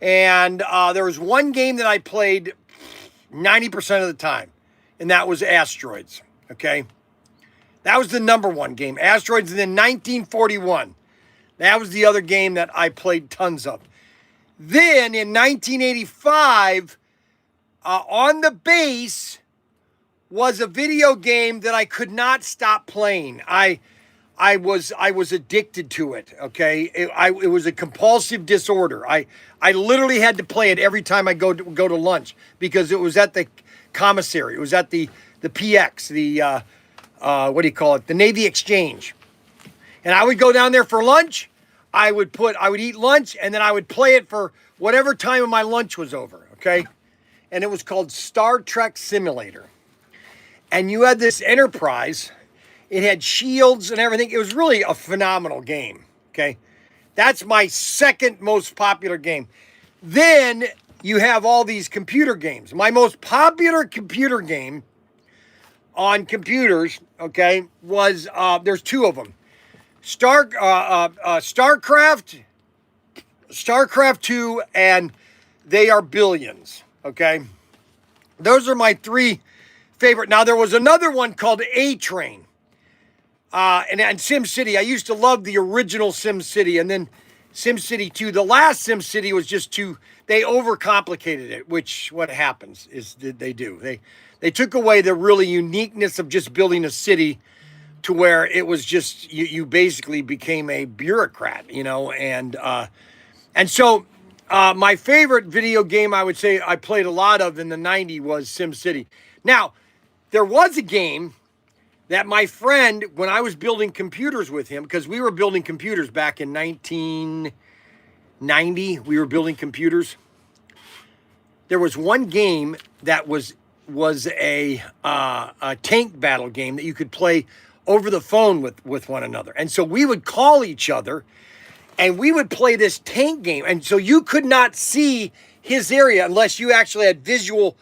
And there was one game that I played 90% of the time, and that was Asteroids, okay? That was the number one game, Asteroids, and then 1941. That was the other game that I played tons of. Then in 1985, on the base was a video game that I could not stop playing. I was addicted to it, okay? It was a compulsive disorder. I literally had to play it every time I go to lunch because it was at the commissary. It was at the PX, the what do you call it? The Navy Exchange. And I would go down there for lunch. I would eat lunch, and then I would play it for whatever time of my lunch was over, okay? And it was called Star Trek Simulator. And you had this Enterprise. It had shields and everything. It was really a phenomenal game, okay? That's my second most popular game. Then you have all these computer games. My most popular computer game on computers, okay, was, there's two of them. StarCraft 2, and They Are Billions, okay? Those are my three favorite. Now, there was another one called A-Train. And SimCity. I used to love the original SimCity, and then SimCity 2. The last SimCity was just too, they overcomplicated it, which what happens is they do. They took away the really uniqueness of just building a city to where it was just, you basically became a bureaucrat, you know, and so my favorite video game I would say I played a lot of in the 90s was SimCity. Now, there was a game that my friend, when I was building computers with him, because we were building computers back in 1990, we were building computers. There was one game that was a tank battle game that you could play over the phone with one another. And so we would call each other and we would play this tank game. And so you could not see his area unless you actually had visual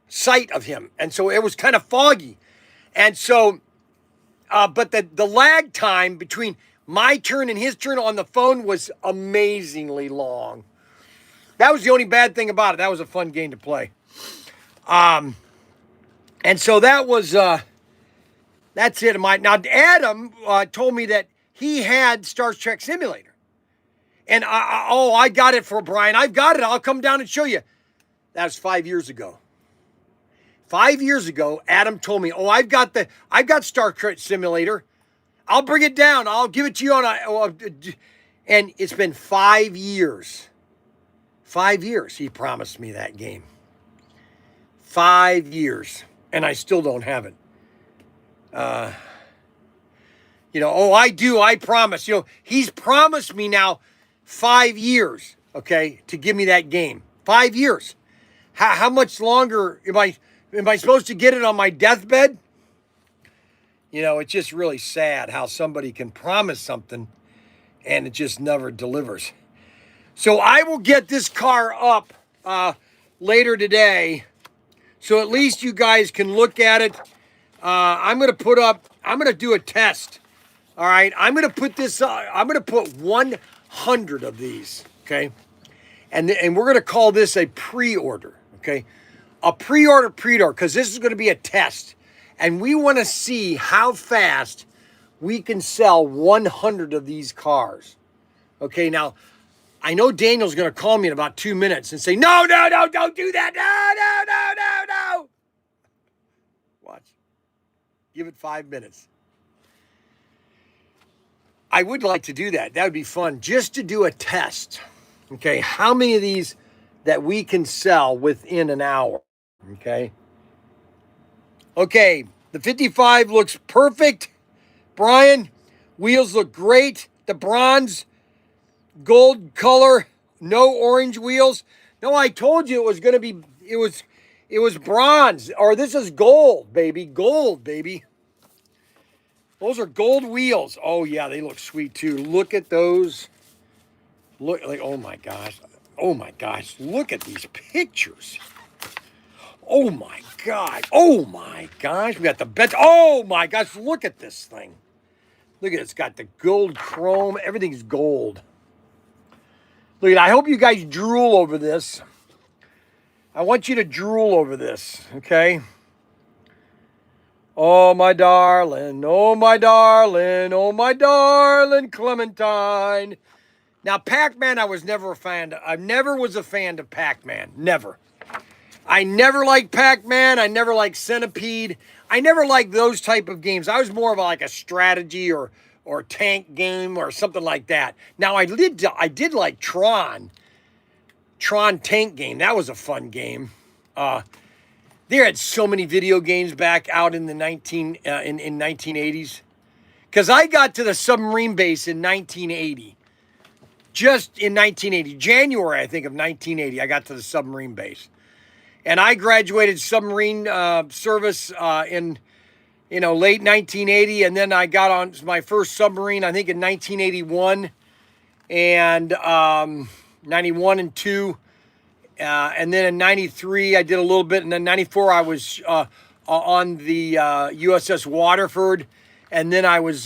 sight of him. And so it was kind of foggy. And so, but the lag time between my turn and his turn on the phone was amazingly long. That was the only bad thing about it. That was a fun game to play. And so that was, that's it. Now, Adam told me that he had Star Trek Simulator. And I got it for Bryan. I've got it. I'll come down and show you. That was 5 years ago. 5 years ago, Adam told me, I've got Star Trek Simulator. I'll bring it down. I'll give it to you and it's been 5 years. 5 years he promised me that game. 5 years. And I still don't have it. I do. I promise. He's promised me now 5 years, okay, to give me that game. 5 years. How much longer am I supposed to get it on my deathbed? It's just really sad how somebody can promise something and it just never delivers. So I will get this car up later today, so at least you guys can look at it. I'm going to do a test. All right. I'm going to put 100 of these. Okay. And we're going to call this a pre-order. Okay. A pre-order, because this is going to be a test. And we want to see how fast we can sell 100 of these cars. Okay. Now, I know Daniel's going to call me in about 2 minutes and say, no, don't do that. No. Watch. Give it 5 minutes. I would like to do that. That would be fun, just to do a test. Okay, how many of these that we can sell within an hour? Okay. Okay, the 55 looks perfect. Bryan, wheels look great. The bronze, gold color, no orange wheels. No, I told you it was going to be, it was bronze, or this is gold, baby. Gold, baby. Those are gold wheels. Oh, yeah, they look sweet, too. Look at those. Look, like, oh, my gosh. Oh, my gosh. Look at these pictures. Oh, my God. Oh, my gosh. We got the bed. Oh, my gosh. Look at this thing. Look at it. It's got the gold chrome. Everything's gold. Look at it. I hope you guys drool over this. I want you to drool over this, okay? Oh, my darling. Oh, my darling. Oh, my darling Clementine. Now, Pac-Man, I was never a fan of. I never was a fan of Pac-Man. Never. I never liked Pac-Man. I never liked Centipede. I never liked those type of games. I was more of like a strategy or tank game or something like that. Now, I did like Tron tank game. That was a fun game. There had so many video games back out in the 1980s. Because I got to the submarine base in 1980. Just in 1980. January, I think, of 1980, I got to the submarine base. And I graduated submarine service in, late 1980. And then I got on my first submarine, I think, in 1981. And 91 and 2. And then in 93, I did a little bit. And then 94, I was on the USS Waterford. And then I was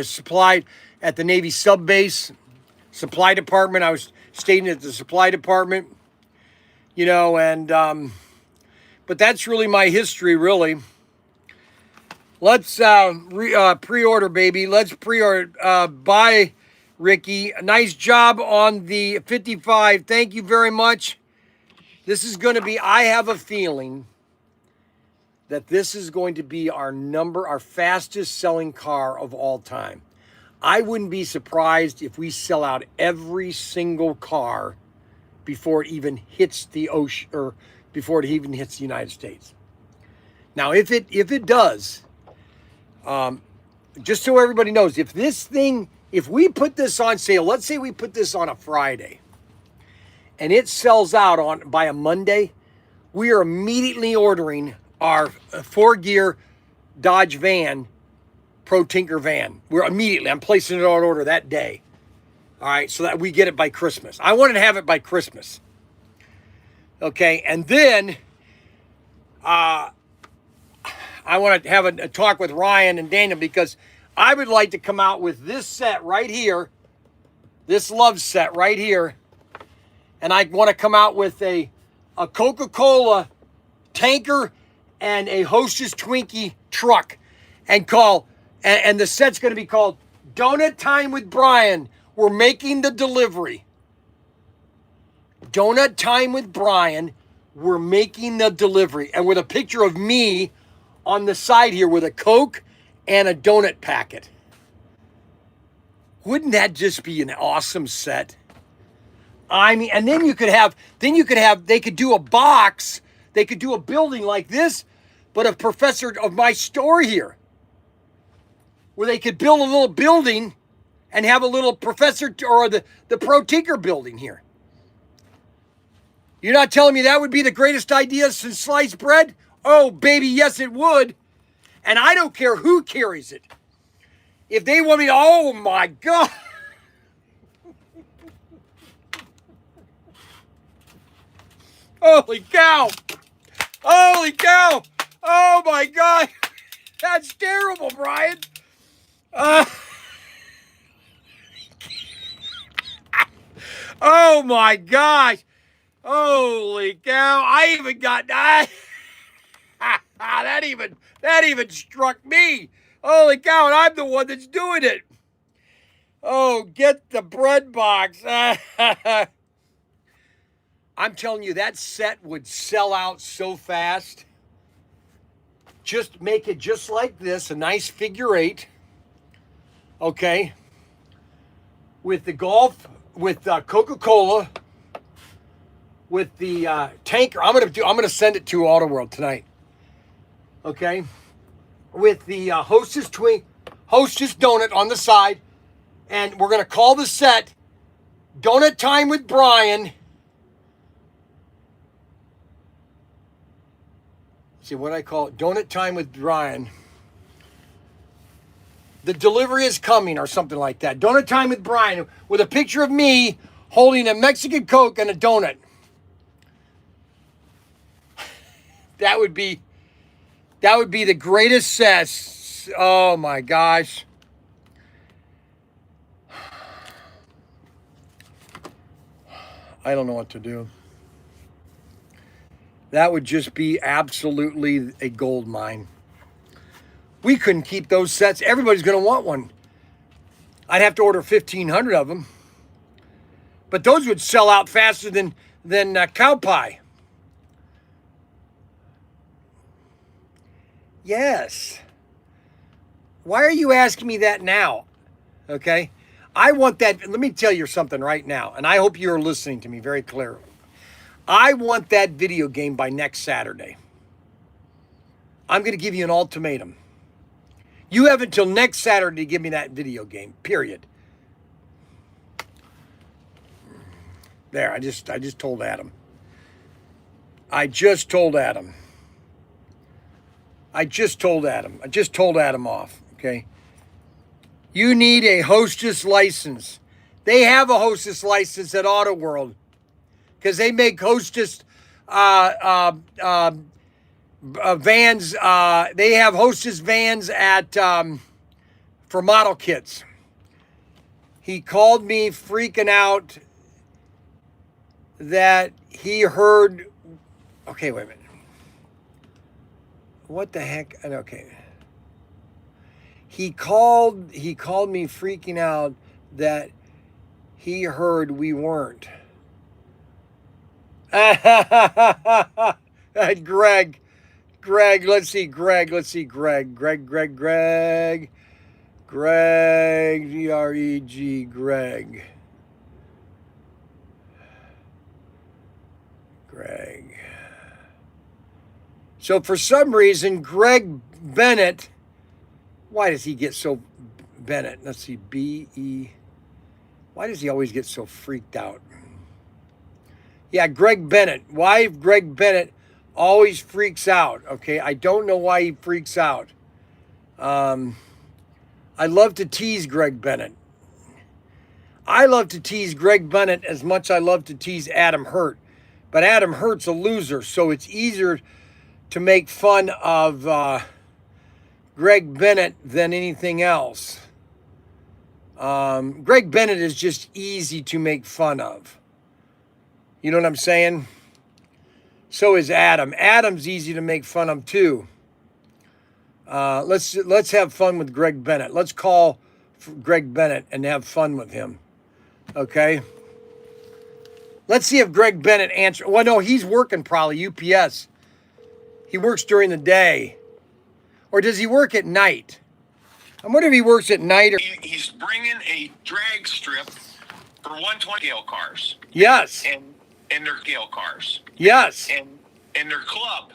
supplied at the Navy sub base, supply department. I was stationed at the supply department, but that's really my history, really. Let's pre-order, baby. Let's pre-order. Bye, Ricky. Nice job on the 55. Thank you very much. This is going to be, I have a feeling that this is going to be our fastest selling car of all time. I wouldn't be surprised if we sell out every single car before it even hits the ocean, or before it even hits the United States. Now, if it does, just so everybody knows, if we put this on sale, let's say we put this on a Friday, and it sells out by a Monday, we are immediately ordering our 4-gear Dodge van, Protinker van. I'm placing it on order that day. All right, so that we get it by Christmas. I wanted to have it by Christmas. Okay, and then I want to have a talk with Ryan and Daniel, because I would like to come out with this set right here, this love set right here, and I want to come out with a Coca-Cola tanker and a Hostess Twinkie truck, and the set's going to be called Donut Time with Bryan. We're making the delivery. Donut Time with Bryan. We're making the delivery. And with a picture of me on the side here with a Coke and a donut packet. Wouldn't that just be an awesome set? I mean, and then they could do a box. They could do a building like this, but of my store here, where they could build a little building and have a little professor, or the Protinker building here. You're not telling me that would be the greatest idea since sliced bread? Oh, baby, yes, it would. And I don't care who carries it. If they want me to, oh my God. Holy cow. Holy cow. Oh my God. That's terrible, Bryan. Oh my gosh. Holy cow. I even got that. That even struck me. Holy cow, and I'm the one that's doing it. Oh, get the bread box. I'm telling you, that set would sell out so fast. just make it just like this, a nice figure 8. Okay. With the golf, with Coca-Cola, with the tanker. I'm gonna send it to Auto World tonight. Okay. With the Hostess donut on the side, and we're gonna call the set Donut Time with Bryan. See what I call it, Donut Time with Bryan. The delivery is coming, or something like that. Donut Time with Bryan, with a picture of me holding a Mexican Coke and a donut. That would be the greatest set. Oh my gosh. I don't know what to do. That would just be absolutely a gold mine. We couldn't keep those sets. Everybody's going to want one. I'd have to order 1,500 of them. But those would sell out faster than cow pie. Yes. Why are you asking me that now? Okay? I want that. Let me tell you something right now, and I hope you're listening to me very clearly. I want that video game by next Saturday. I'm going to give you an ultimatum. You have until next Saturday to give me that video game, period. There, I just told Adam. I just told Adam off, okay? You need a hostess license. They have a hostess license at Auto World because they make hostess vans. They have hostess vans at for model kits. He called me freaking out that he heard. Okay, wait a minute. What the heck? Okay. He called me freaking out that he heard we weren't. Greg, let's see, Greg, Greg, Greg, G-R-E-G, Greg. So for some reason, Greg Bennett, why does he get so, Bennett, let's see, B-E, why does he always get so freaked out? Yeah, Greg Bennett. Why Greg Bennett always freaks out, okay? I don't know why he freaks out. I love to tease Greg Bennett. I love to tease Greg Bennett as much as I love to tease Adam Hurt. But Adam Hurt's a loser, so it's easier to make fun of Greg Bennett than anything else. Greg Bennett is just easy to make fun of. You know what I'm saying? So is Adam. Adam's easy to make fun of too. Let's have fun with Greg Bennett. Let's call Greg Bennett and have fun with him. Okay? Let's see if Greg Bennett answers. Well, no, he's working probably, UPS. He works during the day. Or does he work at night? I wonder if he works at night or... He's bringing a drag strip for 120 scale cars. Yes. And their scale cars. Yes. And their club.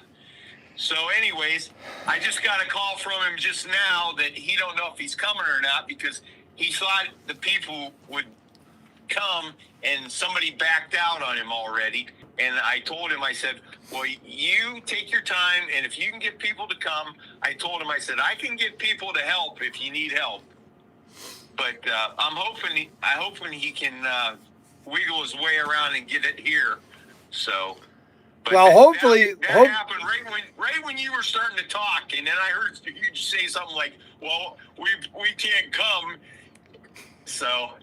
So anyways, I just got a call from him just now that he don't know if he's coming or not because he thought the people would come and somebody backed out on him already. And I told him, I said, well, you take your time, and if you can get people to come, I told him, I said, I can get people to help if you need help. But I'm hoping he can wiggle his way around and get it here. So, but well, hopefully that happened right when you were starting to talk, and then I heard you say something like, "Well, we can't come." So.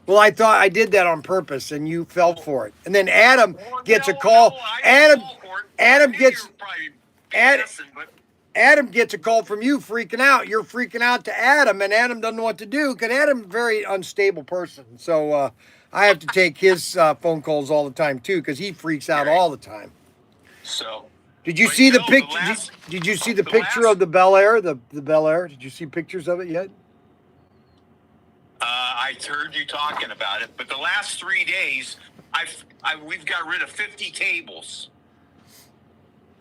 Well, I thought I did that on purpose, and you fell for it. And then Adam gets a call. Adam gets a call from you freaking out. You're freaking out to Adam, and Adam doesn't know what to do because Adam's a very unstable person. So I have to take his phone calls all the time too because he freaks out all the time. So Did you But see you the know, the picture? last- Did you see the the picture last- of the Bel Air? The Bel Air? Did you see pictures of it yet? I heard you talking about it, but the last 3 days, we've got rid of 50 tables.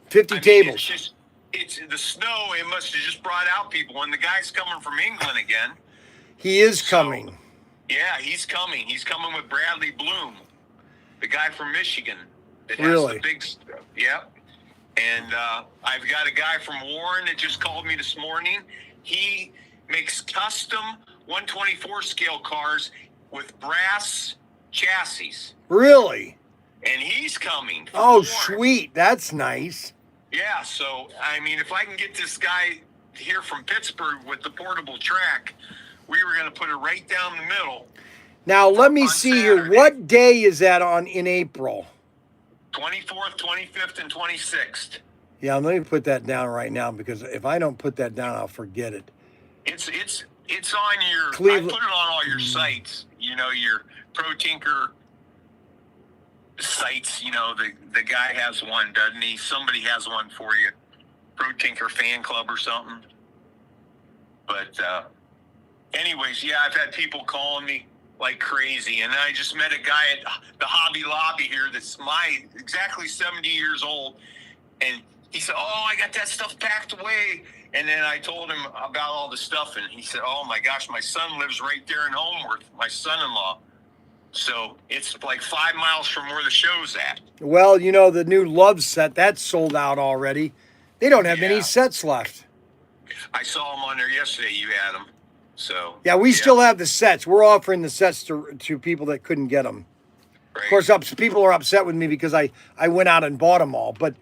50 I mean, tables. it's the snow. It must have just brought out people. And the guy's coming from England again. He is So, coming. Yeah, he's coming. He's coming with Bradley Bloom, the guy from Michigan that has Really? the big stuff. Yep. And I've got a guy from Warren that just called me this morning. He makes custom 124 scale cars with brass chassis. Really? And he's coming. from Oh, Warren. sweet. That's nice. Yeah, so, I mean, if I can get this guy here from Pittsburgh with the portable track, we were going to put it right down the middle. Now, let me On see here. Saturday. What day is that on in April? 24th, 25th, and 26th. Yeah, let me put that down right now because if I don't put that down, I'll forget it. It's on your, Cleveland. I put it on all your sites, you know, your Pro Tinker sites, you know, the guy has one, doesn't he? Somebody has one for you. Pro Tinker fan club or something. But anyways, yeah, I've had people calling me like crazy. And I just met a guy at the Hobby Lobby here that's exactly 70 years old. And he said, oh, I got that stuff packed away. And then I told him about all the stuff. And he said, oh, my gosh, my son lives right there in Homeworth, my son-in-law. So it's like 5 miles from where the show's at. Well, you know, the new Love set, that's sold out already. They don't have Yeah. many sets left. I saw him on there yesterday. You had him. So Yeah, we still have the sets. We're offering the sets to people that couldn't get them. right. Of course, people are upset with me because I went out and bought them all. But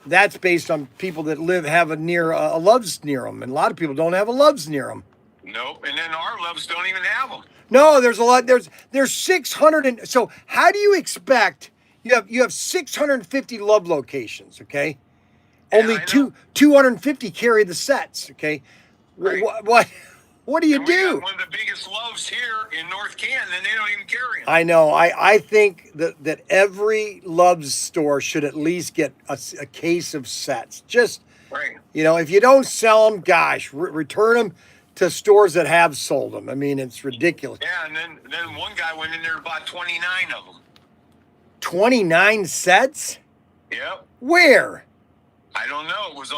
that's based on people that have a Love's near them. And a lot of people don't have a Love's near them. Nope. And then our Loves don't even have them. No, there's a lot. There's 600. And so how do you expect you have 650 Love locations, okay? Yeah, Only I know. 250 carry the sets, okay? Right. What do you And we do? got one of the biggest Loves here in North Canton, and they don't even carry them. I know. I think that every Love's store should at least get a case of sets. Just, Right. you know, if you don't sell them, gosh, return them to stores that have sold them. I mean, it's ridiculous. Yeah, and then one guy went in there and bought 29 of them. 29 sets? Yep. Where? I don't know. It was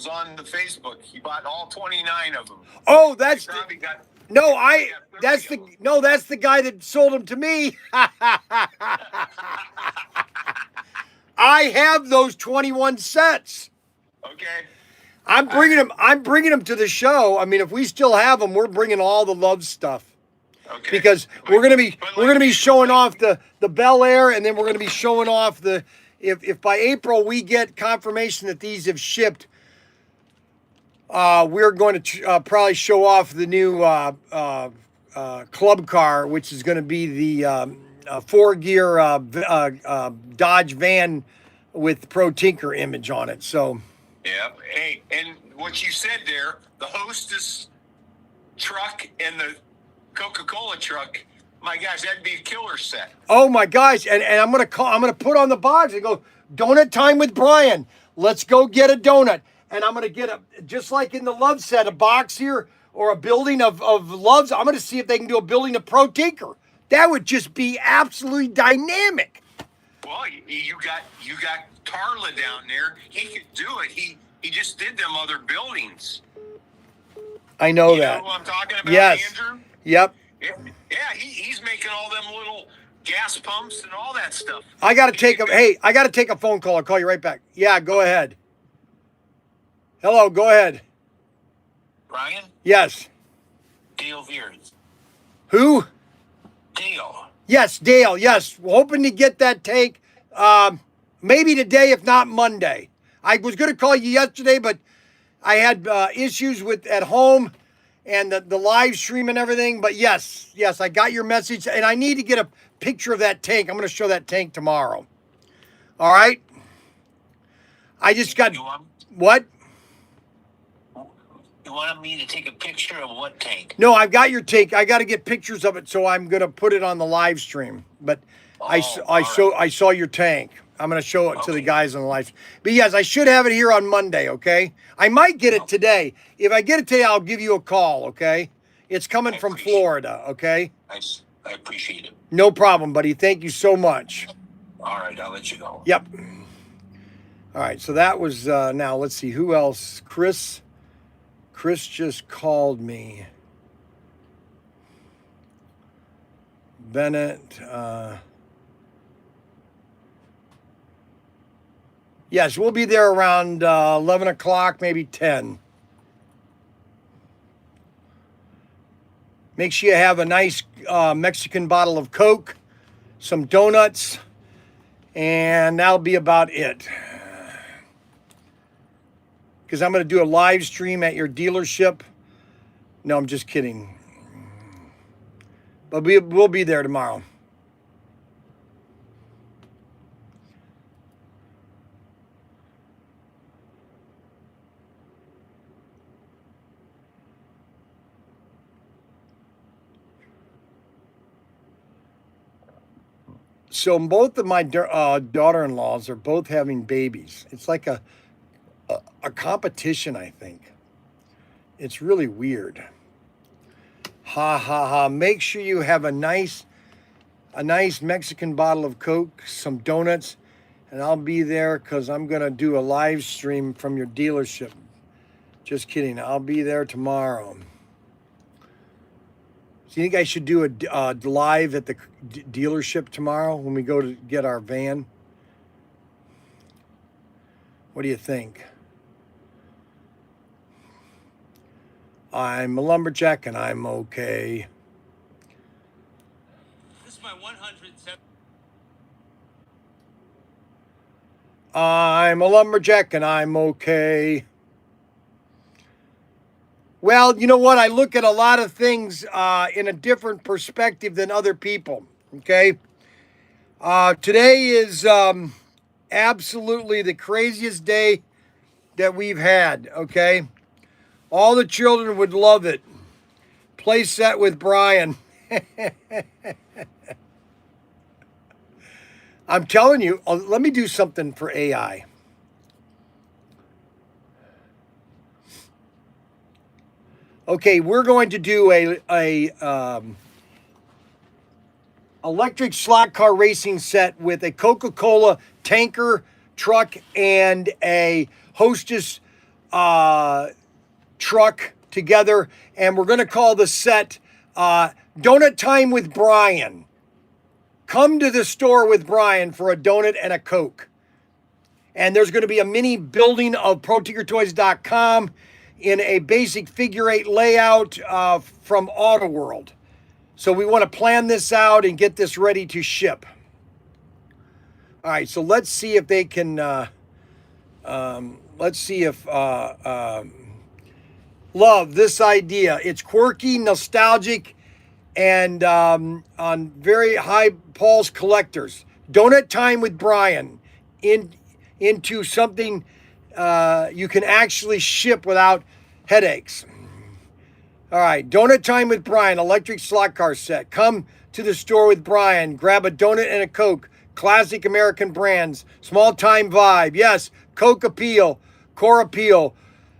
on the Facebook. He bought all 29 of them. Oh, that's He probably got. no, Yeah, 30 that's the guy that sold them to me. I have those 21 sets. Okay. I'm bringing them to the show. I mean, if we still have them, we're bringing all the Love stuff Okay. because But- we're gonna be but showing off the Bel Air, and then we're gonna be showing off the. If by April we get confirmation that these have shipped, we're going to probably show off the new club car, which is going to be the 4-gear Dodge van with Pro Tinker image on it. So. Yeah. Hey, and what you said there, the Hostess truck and the Coca-Cola truck, my gosh, that'd be a killer set. Oh my gosh! And I'm gonna put on the box and go donut time with Bryan. Let's go get a donut, and I'm gonna get just like in the Love set, a box here or a building of Loves. I'm gonna see if they can do a building of Pro Tinker. That would just be absolutely dynamic. Well, you got Tarla down there. He could do it. He just did them other buildings. I know You that. know who I'm talking about, Yes. Andrew? Yep. Yeah, he's making all them little gas pumps and all that stuff. I gotta take a phone call. I'll call you right back. Yeah, go ahead. Hello, go ahead. Bryan? Yes. Dale Veers. Who? Dale. Yes, Dale. Yes, we're hoping to get that tank. Maybe today, if not Monday. I was going to call you yesterday, but I had issues at home and the live stream and everything. But yes, I got your message, and I need to get a picture of that tank. I'm going to show that tank tomorrow. All right. I just got You want, what? You want me to take a picture of what tank? No, I've got your take. I got to get pictures of it, so I'm gonna put it on the live stream. But I saw your tank. I'm gonna show it to the guys on the live. But yes, I should have it here on Monday. Okay, I might get it today. If I get it today, I'll give you a call. Okay, it's coming from Florida. Okay. I appreciate it. No problem, buddy. Thank you so much. All right, I'll let you go. Yep. All right, so that was now. Let's see who else. Chris just called me. Bennett. Yes, we'll be there around 11 o'clock, maybe 10. Make sure you have a nice Mexican bottle of Coke, some donuts, and that'll be about it. Because I'm going to do a live stream at your dealership. No, I'm just kidding. But we'll be there tomorrow. So both of my daughter-in-laws are both having babies. It's like a competition, I think. It's really weird. Ha ha ha. Make sure you have a nice Mexican bottle of Coke, some donuts, and I'll be there because I'm going to do a live stream from your dealership. Just kidding. I'll be there tomorrow. So you think I should do a live at the dealership tomorrow when we go to get our van? What do you think? I'm a lumberjack and I'm okay. This is my 107. I'm a lumberjack and I'm okay. Well, you know what? I look at a lot of things in a different perspective than other people, okay? Today is absolutely the craziest day that we've had, okay? All the children would love it. Play set with Bryan. I'm telling you, let me do something for AI. Okay, we're going to do a electric slot car racing set with a Coca-Cola tanker truck and a Hostess truck together, and we're going to call the set Donut Time with Bryan. Come to the store with Bryan for a donut and a Coke. And there's going to be a mini building of Protinkertoys.com in a basic figure 8 layout from Auto World. So we want to plan this out and get this ready to ship. All right, so let's see if they can, let's see if, love this idea. It's quirky, nostalgic, and on very high pulse collectors. Donut Time with Bryan into something you can actually ship without headaches. All right, Donut Time with Bryan, electric slot car set. Come to the store with Bryan. Grab a donut and a Coke. Classic American brands. Small time vibe. Yes, Coke appeal, core appeal.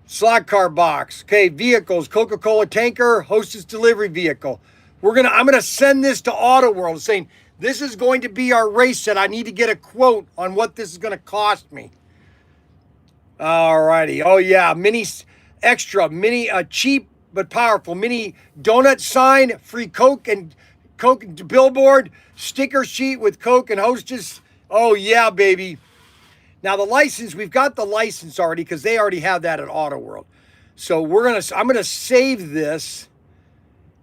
Slot car box. Okay, vehicles, Coca-Cola tanker, Hostess delivery vehicle. I'm gonna send this to Auto World saying, this is going to be our race set. I need to get a quote on what this is gonna cost me. All righty. Oh yeah, mini cheap but powerful mini donut sign, free Coke billboard, sticker sheet with Coke and Hostess. Oh yeah, baby. Now the license, we've got the license already because they already have that at Auto World. So I'm gonna save this,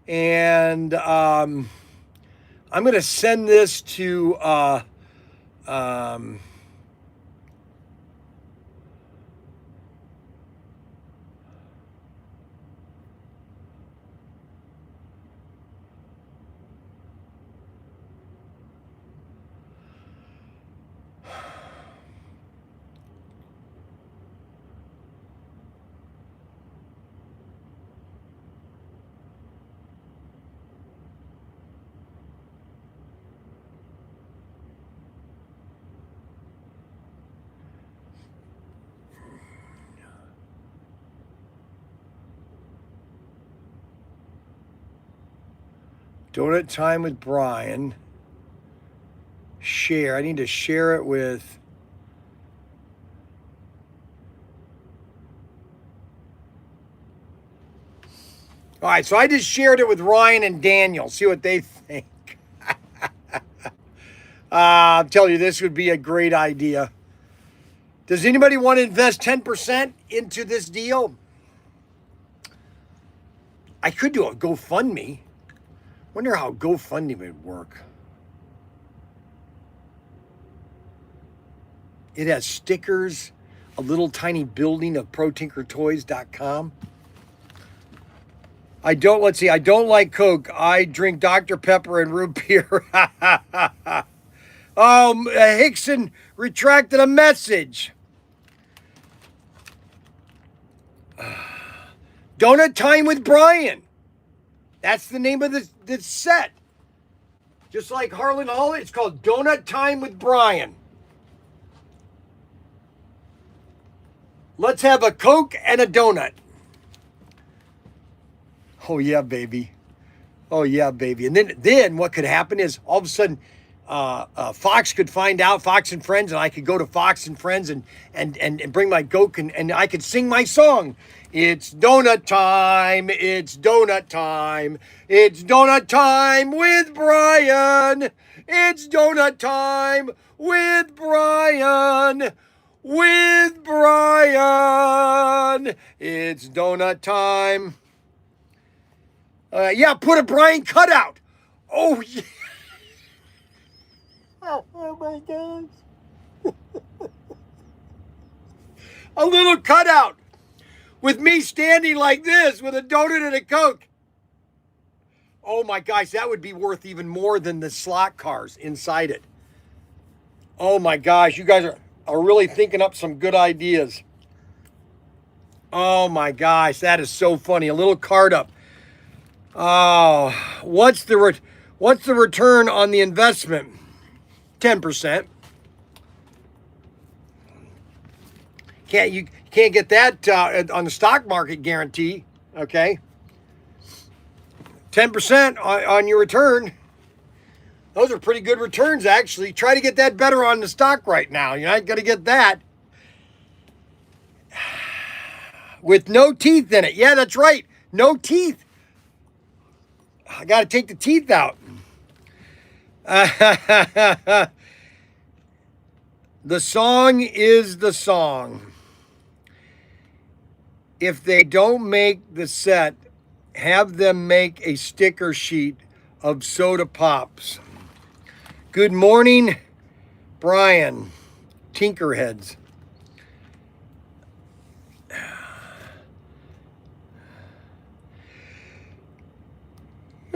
and I'm gonna send this to Donut time with Bryan. Share. I need to share it with... All right, so I just shared it with Ryan and Daniel. See what they think. I'm telling you, this would be a great idea. Does anybody want to invest 10% into this deal? I could do a GoFundMe. Wonder how GoFundMe would work. It has stickers, a little tiny building of Protinkertoys.com. I don't like Coke. I drink Dr. Pepper and root beer. Oh, Hickson retracted a message. Donut time with Bryan. That's the name of this set. Just like Harlan Hall, it's called Donut Time with Bryan. Let's have a Coke and a donut. Oh yeah, baby. Oh yeah, baby. And then what could happen is all of a sudden Fox could find out, Fox and Friends, and I could go to Fox and Friends and bring my Coke and I could sing my song. It's donut time. It's donut time. It's donut time with Bryan. It's donut time with Bryan. With Bryan. It's donut time. Yeah, put a Bryan cutout. Oh, yeah. Oh my gosh. A little cutout with me standing like this with a donut and a Coke. Oh my gosh, that would be worth even more than the slot cars inside it. Oh my gosh, you guys are really thinking up some good ideas. Oh my gosh, that is so funny. A little card up. Oh, what's the return on the investment? 10%. You can't get that on the stock market guarantee. Okay. 10% on your return. Those are pretty good returns, actually. Try to get that better on the stock right now. You're not going to get that. With no teeth in it. Yeah, that's right. No teeth. I got to take the teeth out. The song is the song. If they don't make the set, have them make a sticker sheet of soda pops. Good morning, Bryan. Tinkerheads.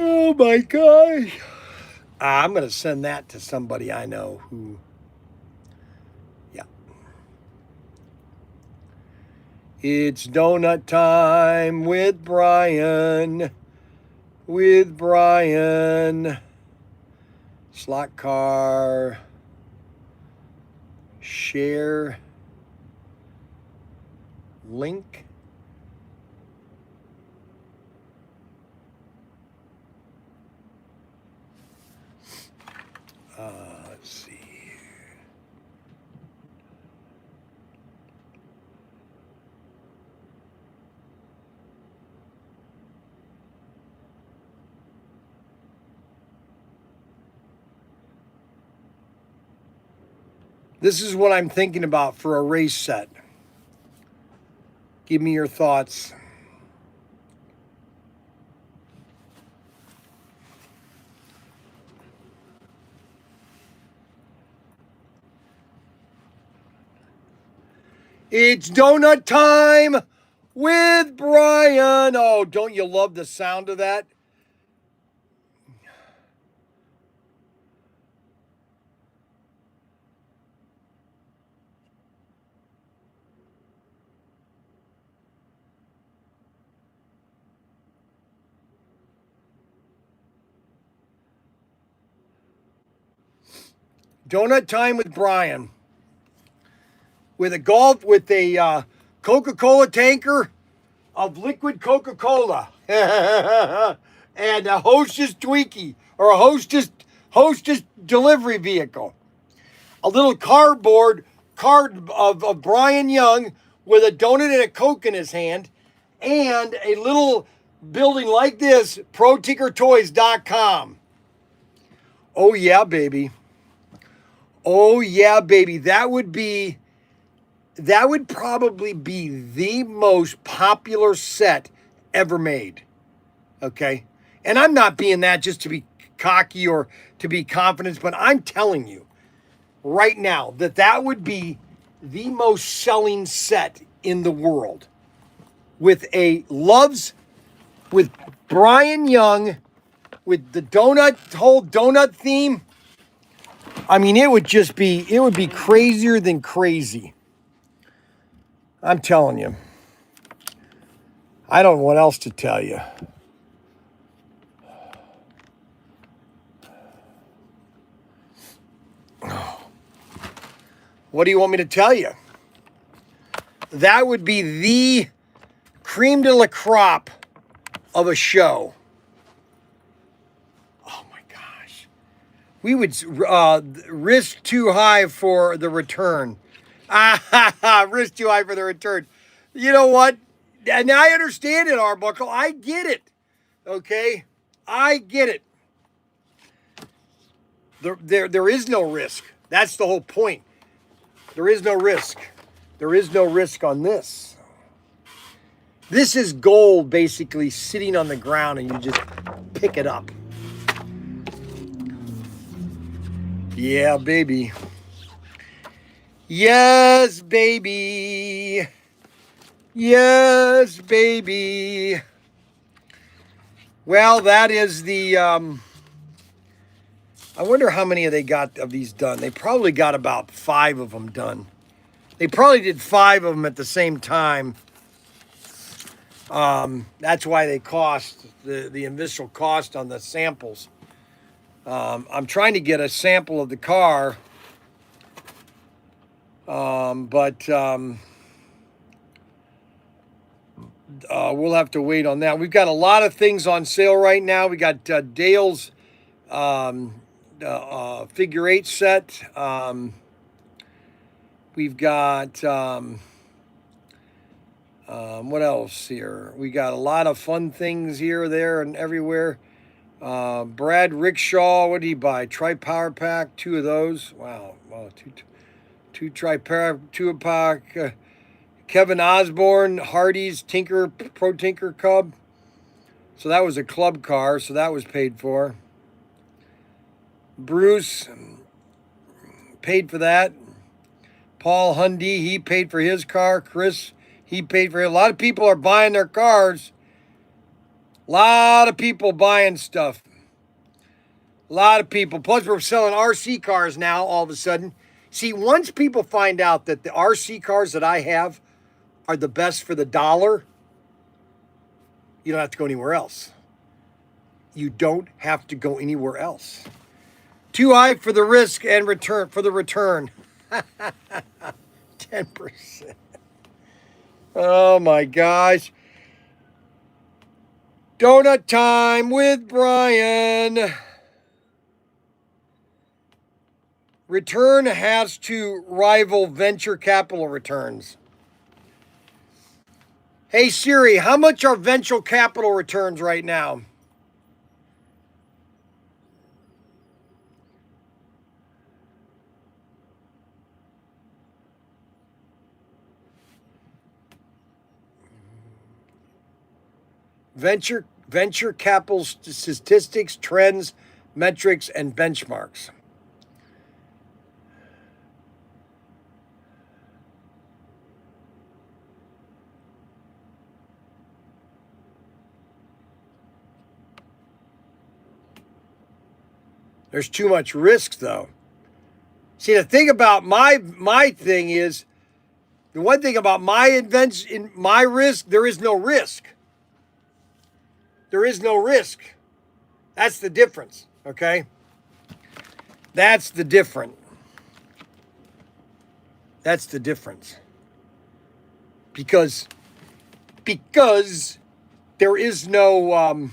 Oh my gosh. I'm going to send that to somebody I know who, yeah. It's donut time with Bryan. With Bryan. Slot car. Share. Link. Let's see. This is what I'm thinking about for a race set. Give me your thoughts. It's donut time with Bryan. Oh, don't you love the sound of that? Donut time with Bryan. With a Coca-Cola tanker of liquid Coca-Cola. and a hostess Twinkie or a hostess delivery vehicle. A little cardboard card of Bryan Young with a donut and a Coke in his hand, and a little building like this, Protinkertoys.com. Oh yeah, baby. Oh yeah, baby. That would probably be the most popular set ever made. Okay? And I'm not being that just to be cocky or to be confident, but I'm telling you right now that would be the most selling set in the world. With Bryan Young, with the whole donut theme. I mean, it would be crazier than crazy. I'm telling you. I don't know what else to tell you. What do you want me to tell you? That would be the cream de la crop of a show. Oh my gosh. We would risk too high for the return. Risk too high for the return. You know what? And I understand it, Arbuckle. I get it. Okay? I get it. There is no risk. That's the whole point. There is no risk. There is no risk on this. This is gold basically sitting on the ground and you just pick it up. Yeah, baby. Yes, baby. Yes, baby. Well, that is the, I wonder how many they got of these done. They probably got about 5 of them done. They probably did 5 of them at the same time. That's why they cost, the initial cost on the samples. I'm trying to get a sample of the car, but we'll have to wait on that. We've got a lot of things on sale right now. We got Dale's figure 8 set. We've got, what else here? We got a lot of fun things here, there, and everywhere. Brad Rickshaw, what did he buy? Tri-Power Pack, 2 of those. Wow, two Tri-Power, 2-pack. Kevin Osborne, Hardy's Pro Tinker Cub. So that was a club car, so that was paid for. Bruce paid for that. Paul Hundy, he paid for his car. Chris, he paid for it. A lot of people are buying their cars. A lot of people buying stuff. A lot of people. Plus, we're selling RC cars now all of a sudden. See, once people find out that the RC cars that I have are the best for the dollar, you don't have to go anywhere else. You don't have to go anywhere else. Too high for the risk and return for the return. 10%. Oh my gosh. Donut time with Bryan. Return has to rival venture capital returns. Hey Siri, how much are venture capital returns right now? Venture capital statistics, trends, metrics, and benchmarks. There's too much risk, though. See, the thing about my thing is, the one thing about my invention, my risk, there is no risk. There is no risk. That's the difference, okay? That's the difference. That's the difference. Because there is no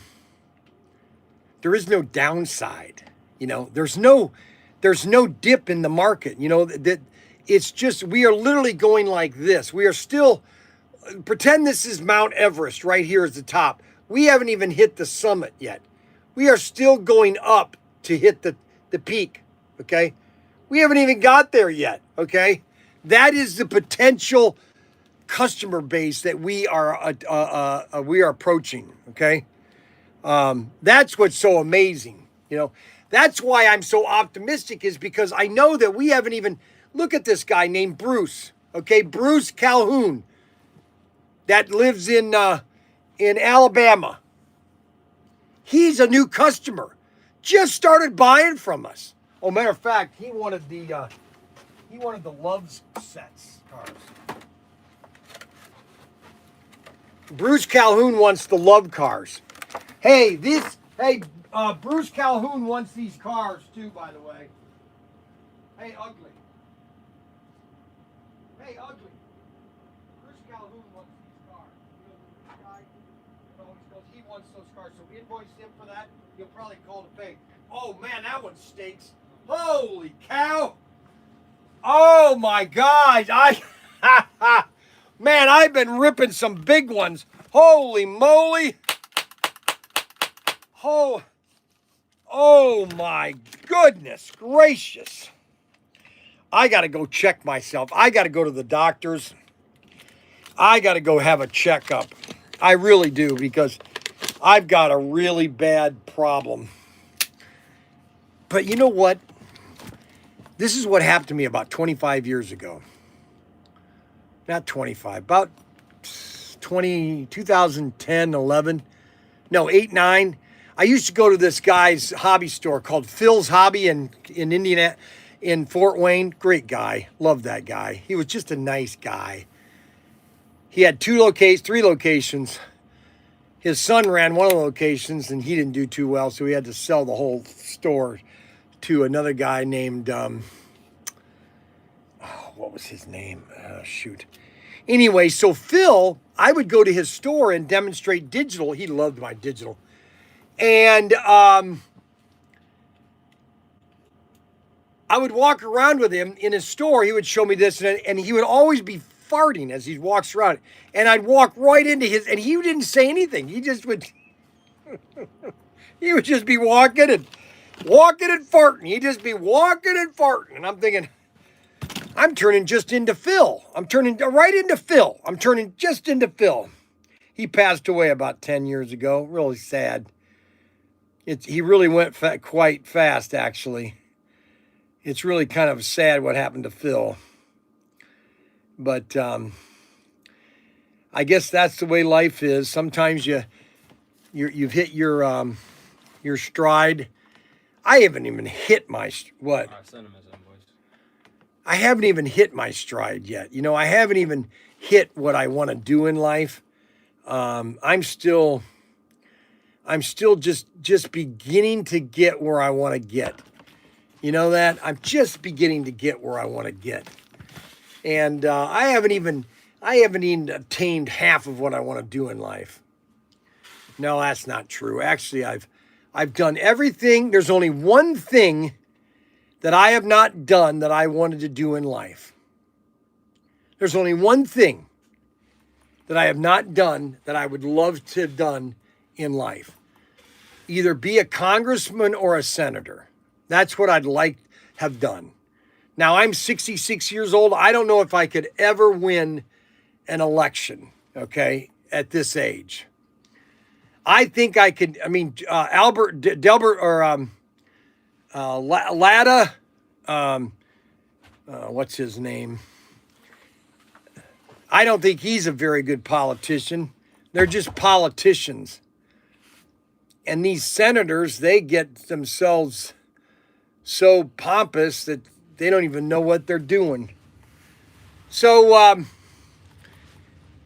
there is no downside. You know, there's no dip in the market. You know, that it's just, we are literally going like this. We are still, pretend this is Mount Everest right here at the top. We haven't even hit the summit yet. We are still going up to hit the peak, okay? We haven't even got there yet, okay? That is the potential customer base that we are approaching, okay? That's what's so amazing, you know? That's why I'm so optimistic, is because I know that we haven't even, look at this guy named Bruce, okay? Bruce Calhoun, that lives in Alabama. He's a new customer, just started buying from us. Oh, matter of fact, he wanted the Love sets cars. Bruce Calhoun wants the Love cars. Hey, Bruce Calhoun wants these cars too, by the way. Hey, Ugly. Hey, Ugly. Bruce Calhoun wants these cars. You know, the guy that always goes, he wants those cars. So invoice him for that. You'll probably call to pay. Oh, man, that one stinks. Holy cow. Oh, my God. Man, I've been ripping some big ones. Holy moly. Oh my goodness gracious. I got to go check myself. I got to go to the doctors. I got to go have a checkup. I really do, because I've got a really bad problem. But you know what? This is what happened to me about 25 years ago. Not 25, about 2010, 11. No, 8, 9. I used to go to this guy's hobby store called Phil's Hobby in Indiana, in Fort Wayne. Great guy. Loved that guy. He was just a nice guy. He had 3 locations. His son ran one of the locations, and he didn't do too well, so he had to sell the whole store to another guy named, what was his name? Shoot. Anyway, so Phil, I would go to his store and demonstrate digital. He loved my digital. And I would walk around with him in his store. He would show me this, and he would always be farting as he walks around. And I'd walk right into his, and he didn't say anything. He just would, he would just be walking and farting. He'd just be walking and farting. And I'm thinking, I'm turning just into Phil. I'm turning right into Phil. I'm turning just into Phil. He passed away about 10 years ago. Really sad. He really went quite fast, actually. It's really kind of sad what happened to Phil. But I guess that's the way life is. Sometimes you've hit your stride. I haven't even hit my what? I haven't even hit my stride yet. You know, I haven't even hit what I want to do in life. I'm still just beginning to get where I want to get. You know that? I'm just beginning to get where I want to get. And I haven't even attained half of what I want to do in life. No, that's not true. Actually, I've done everything. There's only one thing that I have not done that I wanted to do in life. There's only one thing that I have not done that I would love to have done in life. Either be a congressman or a senator. That's what I'd like to have done. Now, I'm 66 years old. I don't know if I could ever win an election, okay, at this age. I think I could, Delbert or Latta, what's his name? I don't think he's a very good politician. They're just politicians. And these senators, they get themselves so pompous that they don't even know what they're doing. So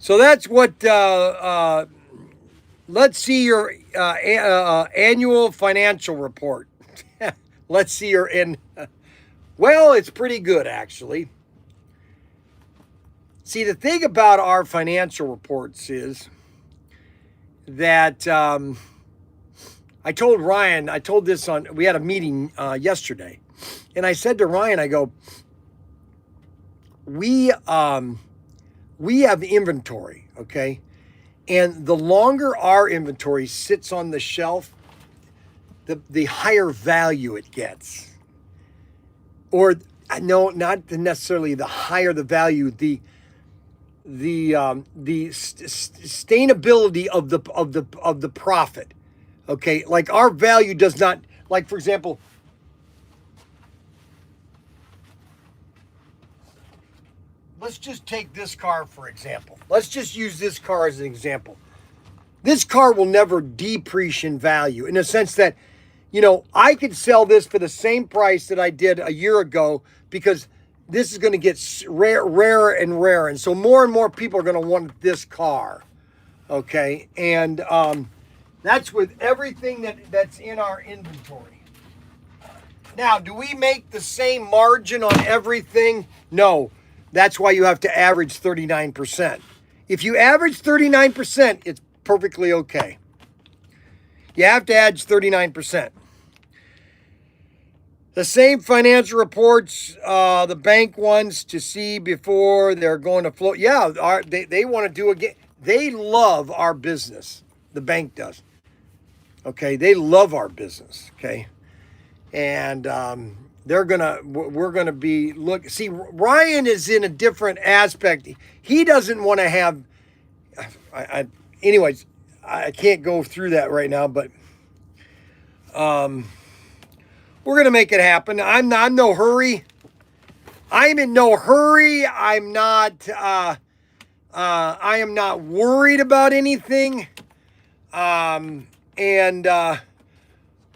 that's what, let's see your annual financial report. Let's see your, well, it's pretty good, actually. See, the thing about our financial reports is that I told Ryan, we had a meeting yesterday, and I said to Ryan, I go, we have inventory, okay? And the longer our inventory sits on the shelf, the higher value it gets. Or no, not necessarily the higher the value, the sustainability of the profit. Okay, like our value does not, like for example, let's just take this car for example. Let's just use this car as an example. This car will never depreciate in value in the sense that, you know, I could sell this for the same price that I did a year ago because this is going to get rarer and rarer. And so more and more people are going to want this car. Okay. And that's with everything that's in our inventory. Now, do we make the same margin on everything? No. That's why you have to average 39%. If you average 39%, it's perfectly okay. You have to average 39%. The same financial reports the bank wants to see before they're going to float. Yeah, they want to do again. They love our business. The bank does. Okay, they love our business. Okay, and we're gonna be look. See, Ryan is in a different aspect. He doesn't want to have. Anyways, I can't go through that right now, but we're going to make it happen. I'm no hurry. I'm in no hurry. I am not worried about anything. And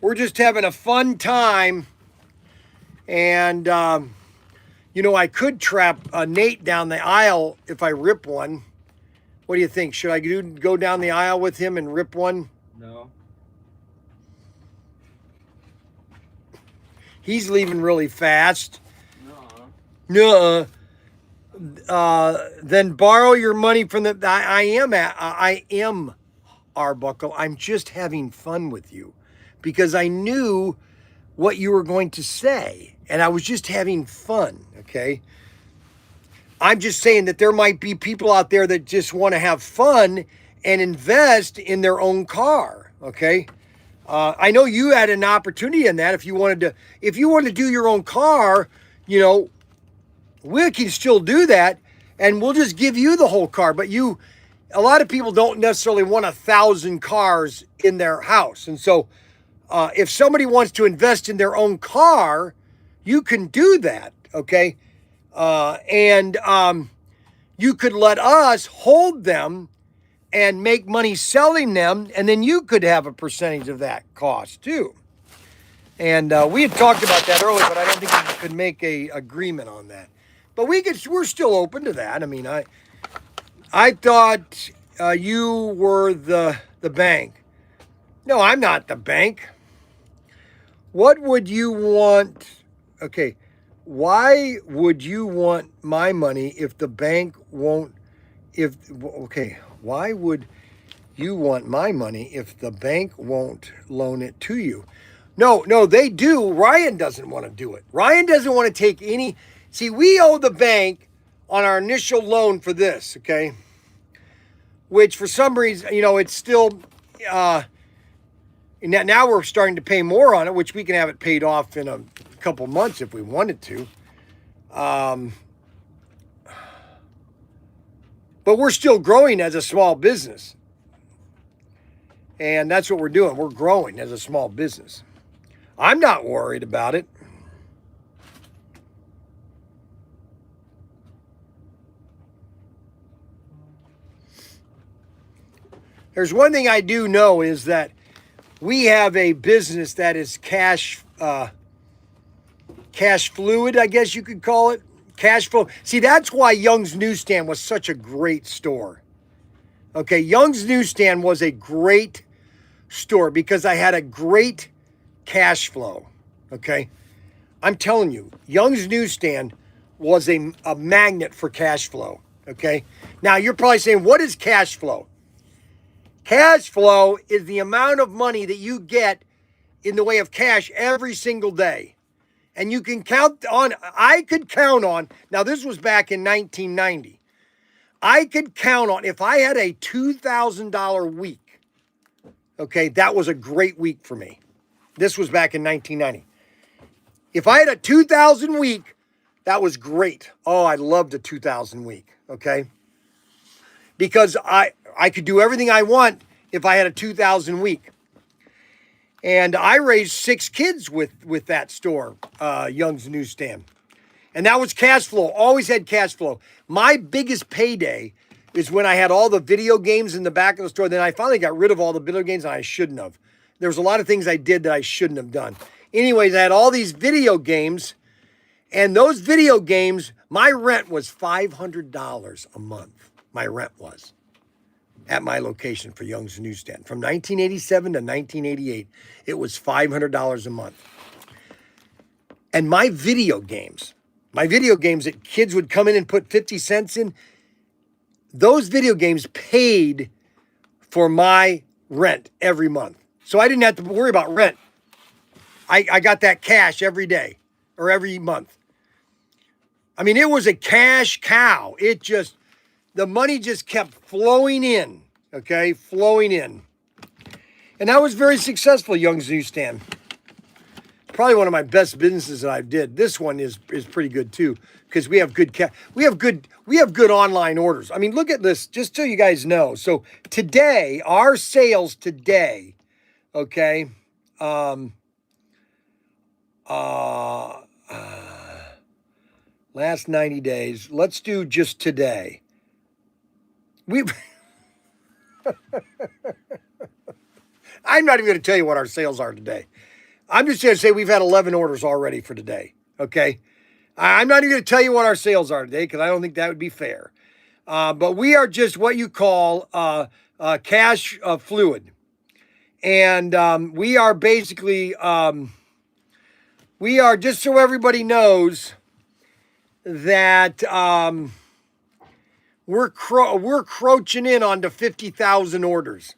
we're just having a fun time. And, you know, I could trap Nate down the aisle if I rip one. What do you think? Should I go down the aisle with him and rip one? No. He's leaving really fast. No. Then borrow your money from the. I am Arbuckle. I'm just having fun with you, because I knew what you were going to say, and I was just having fun. Okay. I'm just saying that there might be people out there that just want to have fun and invest in their own car. Okay. I know you had an opportunity in that. If you wanted to do your own car, you know, we can still do that, and we'll just give you the whole car. But a lot of people don't necessarily want 1,000 cars in their house. And so if somebody wants to invest in their own car, you can do that. Okay. And you could let us hold them and make money selling them, and then you could have a percentage of that cost too. And we had talked about that earlier, but I don't think we could make a agreement on that. But we're still open to that. I mean, I thought you were the bank. No, I'm not the bank. What would you want? Okay, why would you want my money if the bank won't? Why would you want my money if the bank won't loan it to you? No, they do. Ryan doesn't want to do it. Ryan doesn't want to take any. See, we owe the bank on our initial loan for this, okay? Which for some reason, you know, it's still, now we're starting to pay more on it, which we can have it paid off in a couple months if we wanted to. But we're still growing as a small business. And that's what we're doing. We're growing as a small business. I'm not worried about it. There's one thing I do know is that we have a business that is cash fluid, I guess you could call it. Cash flow. See, that's why Young's Newsstand was such a great store. Okay, Young's Newsstand was a great store because I had a great cash flow. Okay, I'm telling you, Young's Newsstand was a magnet for cash flow. Okay, now you're probably saying, what is cash flow? Cash flow is the amount of money that you get in the way of cash every single day. And you can count on, I could count on, now this was back in 1990. I could count on, if I had a $2,000 week, okay, that was a great week for me. This was back in 1990. If I had a 2,000 week, that was great. Oh, I loved a 2,000 week, okay? Because I could do everything I want if I had a 2,000 week. And I raised 6 kids with that store, Young's Newsstand. And that was cash flow, always had cash flow. My biggest payday is when I had all the video games in the back of the store. Then I finally got rid of all the video games and I shouldn't have. There was a lot of things I did that I shouldn't have done. Anyways, I had all these video games, and those video games, my rent was $500 a month. My rent was at my location for Young's Newsstand. From 1987 to 1988, it was $500 a month. And my video games that kids would come in and put 50 cents in, those video games paid for my rent every month. So I didn't have to worry about rent. I got that cash every day or every month. I mean, it was a cash cow. The money just kept flowing in, okay? Flowing in. And that was very successful, Young's Newsstand. Probably one of my best businesses that I did. This one is pretty good too, because we have good online orders. I mean, look at this, just so you guys know. So today, our sales today, okay, last 90 days. Let's do just today. I'm not even going to tell you what our sales are today. I'm just going to say we've had 11 orders already for today, okay? I'm not even going to tell you what our sales are today because I don't think that would be fair. But we are just what you call cash fluid. And we are basically, we are, just so everybody knows, that we're crouching in onto 50,000 orders.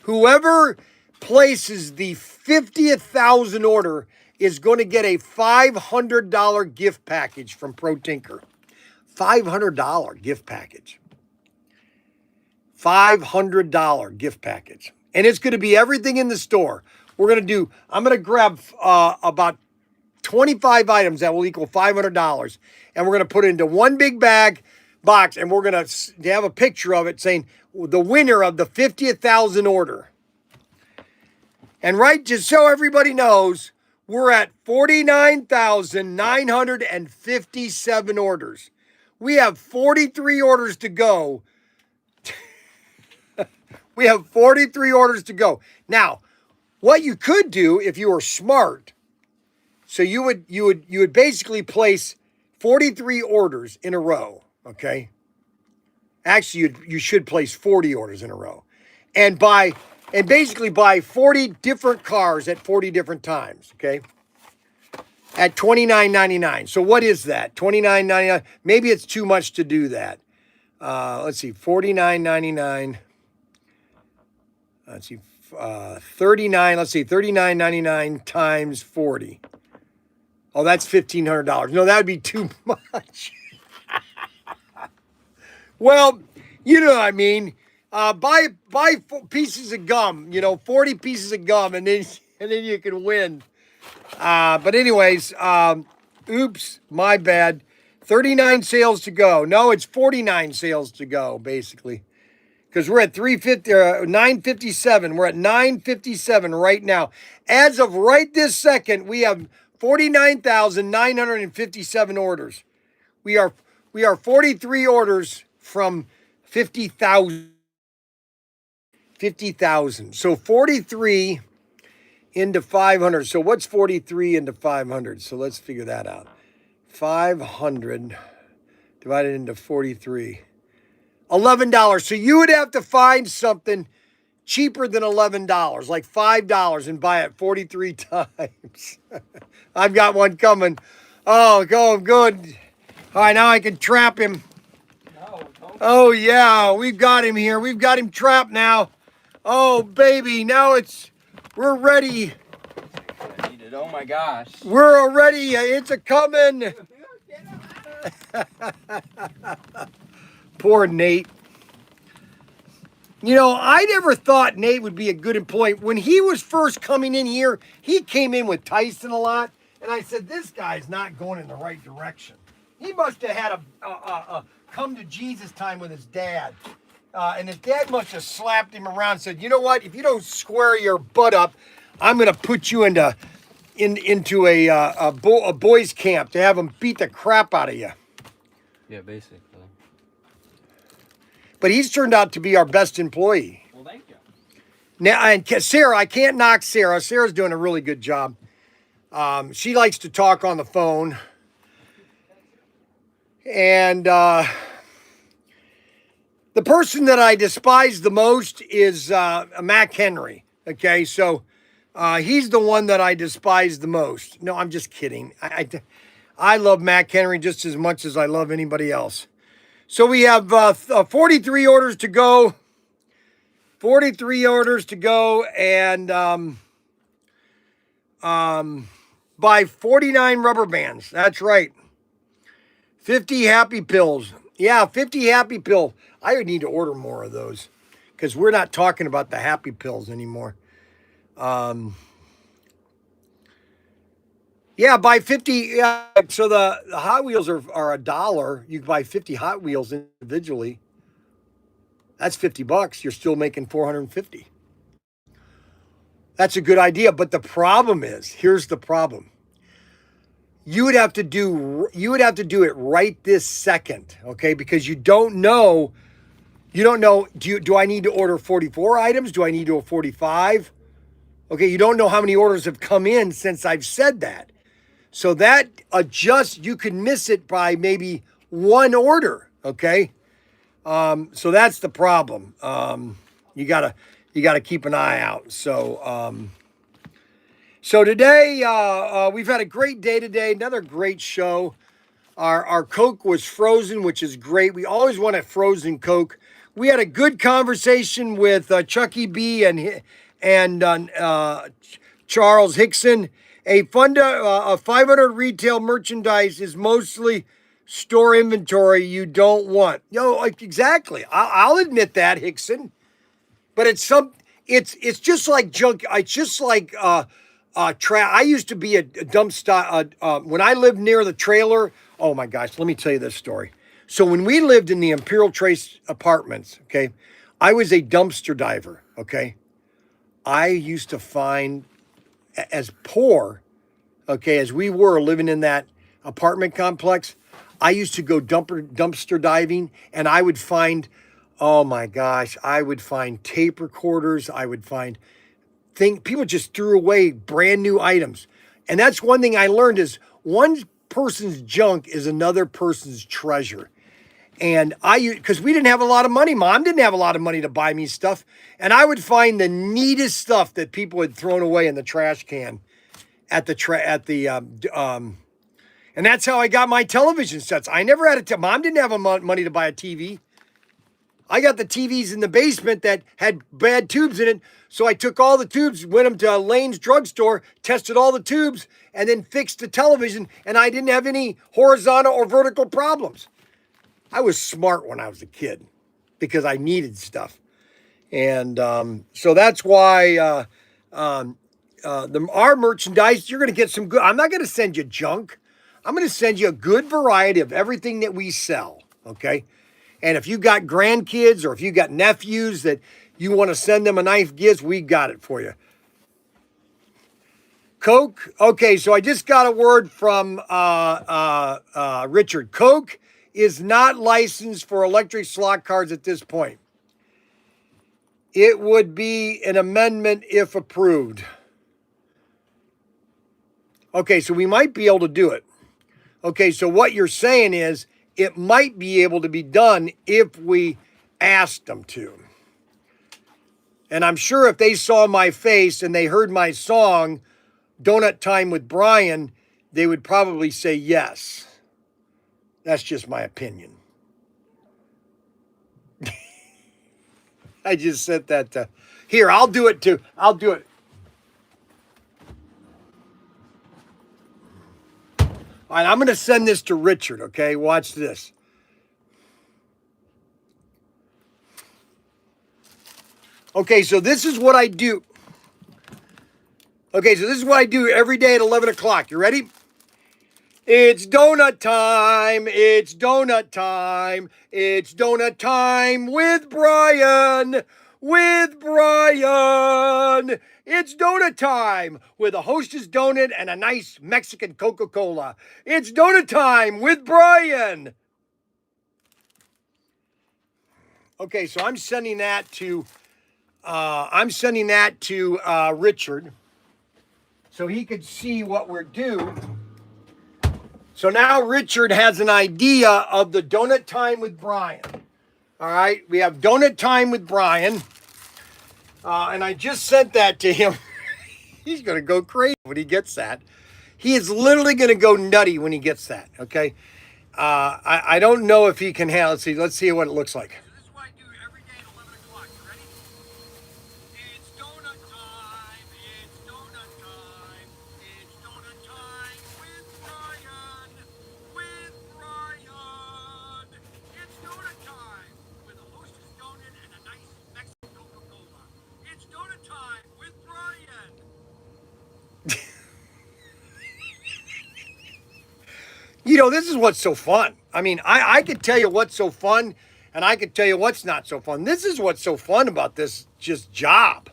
Whoever places the 50,000 order is going to get a $500 gift package from Protinker. $500 gift package. $500 gift package. And it's going to be everything in the store. I'm going to grab about 25 items that will equal $500. And we're going to put it into one big box. And we're going to have a picture of it saying the winner of the 50,000 order. And right, just so everybody knows, we're at 49,957 orders. We have 43 orders to go. We have 43 orders to go. Now, what you could do if you were smart, so you would basically place 43 orders in a row, okay? Actually, you should place 40 orders in a row. And basically buy 40 different cars at 40 different times, okay? At $29.99. So what is that? $29.99. Maybe it's too much to do that. Let's see, $49.99. Let's see, 39. Let's see, $39.99 times 40. Oh, that's $1,500. No, that would be too much. Well, you know what I mean. Buy pieces of gum. 40 pieces of gum, and then you can win. But anyways, oops, my bad. 39 sales to go. No, it's 49 sales to go, basically. Because we're at 957. We're at 957 right now. As of right this second, we have 49,957 orders. We are 43 orders from 50,000. 50,000. So 43 into 500. So what's 43 into 500? So let's figure that out. 500 divided into 43. $11. So you would have to find something cheaper than $11, like $5, and buy it 43 times. I've got one coming. Oh, good. All right, now I can trap him. Oh, yeah, we've got him here. We've got him trapped now. Oh, baby, now we're ready. I need it. Oh my gosh. We're ready. It's a coming. Poor Nate. You know, I never thought Nate would be a good employee. When he was first coming in here, he came in with Tyson a lot. And I said, this guy's not going in the right direction. He must have had a come to Jesus time with his dad. And his dad must have slapped him around and said, you know what? If you don't square your butt up, I'm going to put you into a boys camp to have them beat the crap out of you. Yeah, basically. But he's turned out to be our best employee. Well, thank you. Now, and Sarah, I can't knock Sarah. Sarah's doing a really good job. She likes to talk on the phone. And the person that I despise the most is Mac Henry. Okay, so he's the one that I despise the most. No, I'm just kidding. I love Mac Henry just as much as I love anybody else. So we have 43 orders to go. 43 orders to go, and buy 49 rubber bands. That's right. 50 Happy Pills. Yeah, 50 Happy Pill. I would need to order more of those because we're not talking about the Happy Pills anymore. Yeah, buy 50. So the Hot Wheels are $1. You can buy 50 Hot Wheels individually. That's $50. You're still making 450. That's a good idea, but the problem is, here's the problem. You would have to do it right this second, okay? Because you don't know. Do I need to order 44 items? Do I need to order 45? Okay, you don't know how many orders have come in since I've said that. So that you can miss it by maybe one order, okay? So that's the problem. You gotta keep an eye out. So today, we've had a great day today. Another great show. Our Coke was frozen, which is great. We always want a frozen Coke. We had a good conversation with Chucky B and Charles Hickson. A 500 retail merchandise is mostly store inventory you don't want. Exactly. I'll admit that, Hickson. But it's just like junk. It's just like I used to be a dumpster when I lived near the trailer. Oh my gosh, let me tell you this story. So when we lived in the Imperial Trace apartments, okay, I was a dumpster diver, okay? I used to find, as poor, okay, as we were living in that apartment complex, I used to go dumpster diving, and I would find, oh my gosh, I would find tape recorders. I would find people just threw away brand new items. And that's one thing I learned is one person's junk is another person's treasure. And because we didn't have a lot of money, Mom didn't have a lot of money to buy me stuff. And I would find the neatest stuff that people had thrown away in the trash can and that's how I got my television sets. I never had Mom didn't have money to buy a TV. I got the TVs in the basement that had bad tubes in it. So I took all the tubes, went them to Lane's drugstore, tested all the tubes, and then fixed the television. And I didn't have any horizontal or vertical problems. I was smart when I was a kid because I needed stuff. And so that's why our merchandise, you're going to get some good. I'm not going to send you junk. I'm going to send you a good variety of everything that we sell, okay? And if you got grandkids or if you got nephews that you want to send them a nice gift, we got it for you. Coke. Okay, so I just got a word from Richard. Coke is not licensed for electric slot cards at this point. It would be an amendment if approved. Okay, so we might be able to do it. Okay, so what you're saying is it might be able to be done if we asked them to. And I'm sure if they saw my face and they heard my song, Donut Time with Bryan, they would probably say yes. That's just my opinion. I just said that to Here, I'll do it too. I'll do it. All right, I'm going to send this to Richard, okay? Watch this. Okay, so this is what I do. Okay, so this is what I do every day at 11 o'clock. You ready? It's donut time. It's donut time. It's donut time with Bryan. With Bryan. It's donut time with a Hostess donut and a nice Mexican Coca-Cola. It's donut time with Bryan. Okay, so I'm sending that to Richard so he could see what we're due. So now Richard has an idea of the donut time with Bryan. All right, we have donut time with Bryan. And I just sent that to him. He's going to go crazy when he gets that. He is literally going to go nutty when he gets that, okay? I don't know if he can handle it. Let's see what it looks like. So this is what I do every day at 11 o'clock. You ready? It's donut time. It's donut time. It's donut time with Bryan. With Bryan. It's donut time with a Hostess donut and a nice Mexican Coca-Cola. It's donut time with Bryan. You know, this is what's so fun. I mean, I could tell you what's so fun, and I could tell you what's not so fun. This is what's so fun about this just job.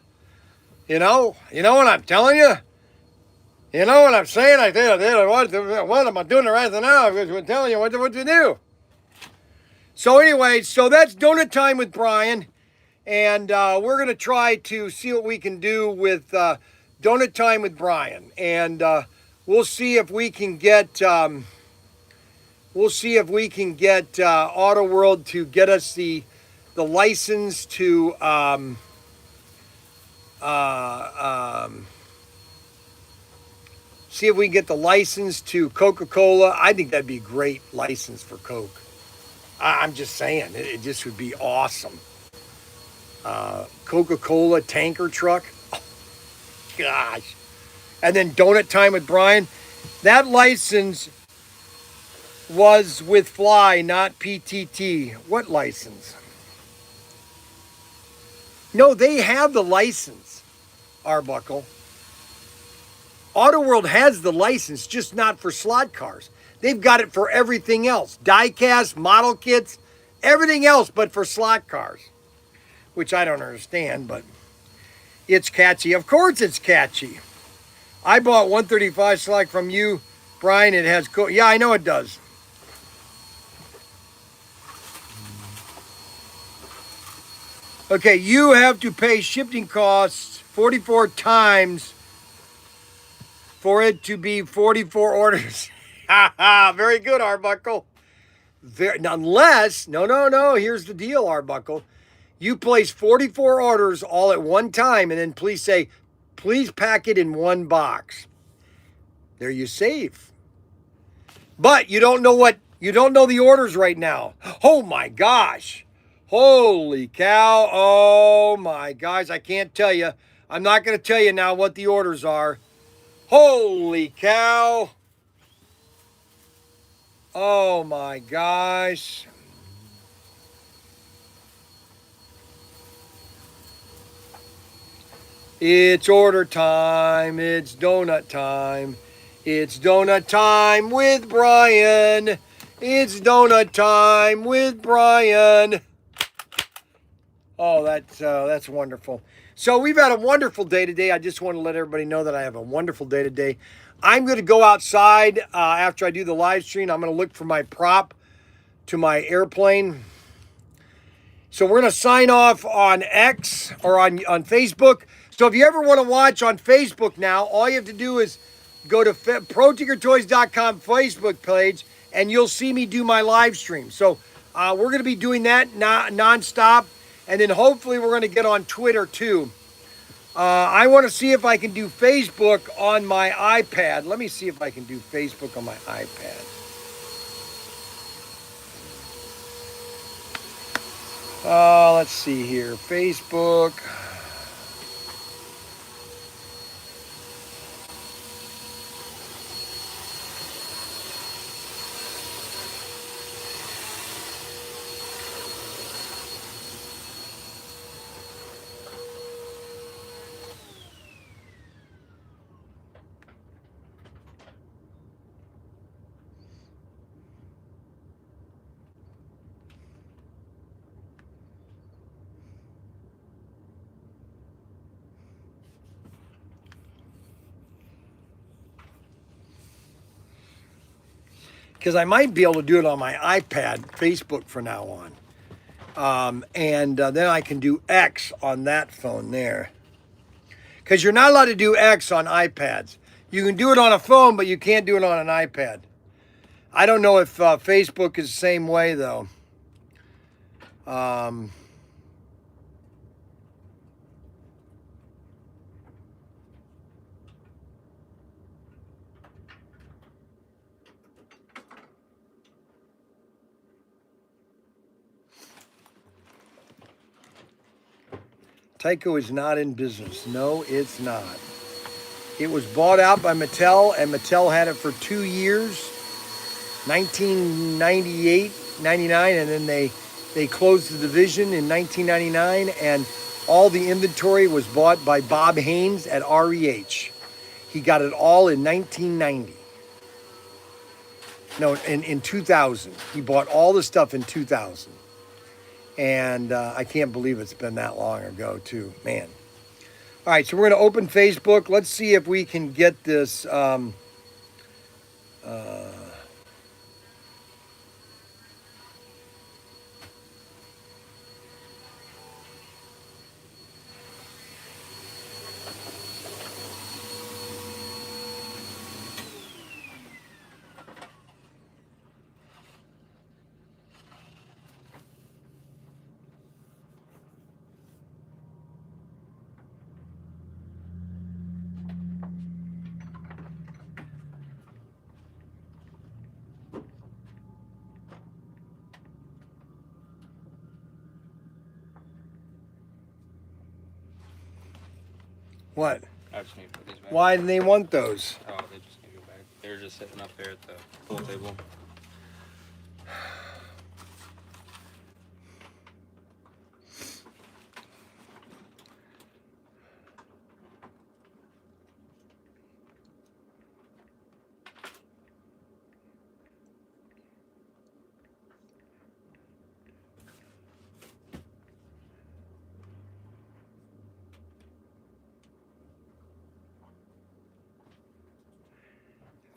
You know what I'm telling you? You know what I'm saying? What am I doing right now? I'm telling you what to do. So anyway, so that's donut time with Bryan. And we're going to try to see what we can do with donut time with Bryan. And we'll see if we can get... Auto World to get us the license to see if we can get the license to Coca-Cola. I think that'd be a great license for Coke. I'm just saying, it just would be awesome. Coca-Cola tanker truck. Oh, gosh. And then donut time with Bryan. That license was with Fly, not PTT. What license? No, they have the license, Arbuckle. Auto World has the license, just not for slot cars. They've got it for everything else. Die-cast, model kits, everything else but for slot cars. Which I don't understand, but it's catchy. Of course it's catchy. I bought 135 slot from you, Bryan. It has... Yeah, I know it does. Okay, you have to pay shipping costs 44 times for it to be 44 orders. Very good, Arbuckle. Unless, no, here's the deal, Arbuckle. You place 44 orders all at one time and then please say, please pack it in one box. There you save. But you don't know the orders right now. Oh my gosh. Holy cow. Oh my gosh. I can't tell you. I'm not going to tell you now what the orders are. Holy cow. Oh my gosh. It's order time. It's donut time. It's donut time with Bryan. It's donut time with Bryan. Oh, that's wonderful. So we've had a wonderful day today. I just want to let everybody know that I have a wonderful day today. I'm going to go outside after I do the live stream. I'm going to look for my prop to my airplane. So we're going to sign off on X or on Facebook. So if you ever want to watch on Facebook now, all you have to do is go to Protinkertoys.com Facebook page, and you'll see me do my live stream. So we're going to be doing that nonstop. And then hopefully we're going to get on Twitter too. I want to see if I can do Facebook on my iPad. Let me see if I can do Facebook on my iPad. Let's see here. Facebook. because I might be able to do it on my iPad, Facebook from now on. And then I can do X on that phone there. Because you're not allowed to do X on iPads. You can do it on a phone, but you can't do it on an iPad. I don't know if Facebook is the same way, though. Tyco is not in business. No, it's not. It was bought out by Mattel, and Mattel had it for 2 years, 1998, 99, and then they closed the division in 1999, and all the inventory was bought by Bob Haynes at REH. He got it all in 1990. No, in 2000. He bought all the stuff in 2000. And I can't believe it's been that long ago, too. Man. All right, so we're going to open Facebook. Let's see if we can get this. What? I just need to put these back. Why didn't they want those? Oh, they just need to go back. They're just sitting up there at the pool table.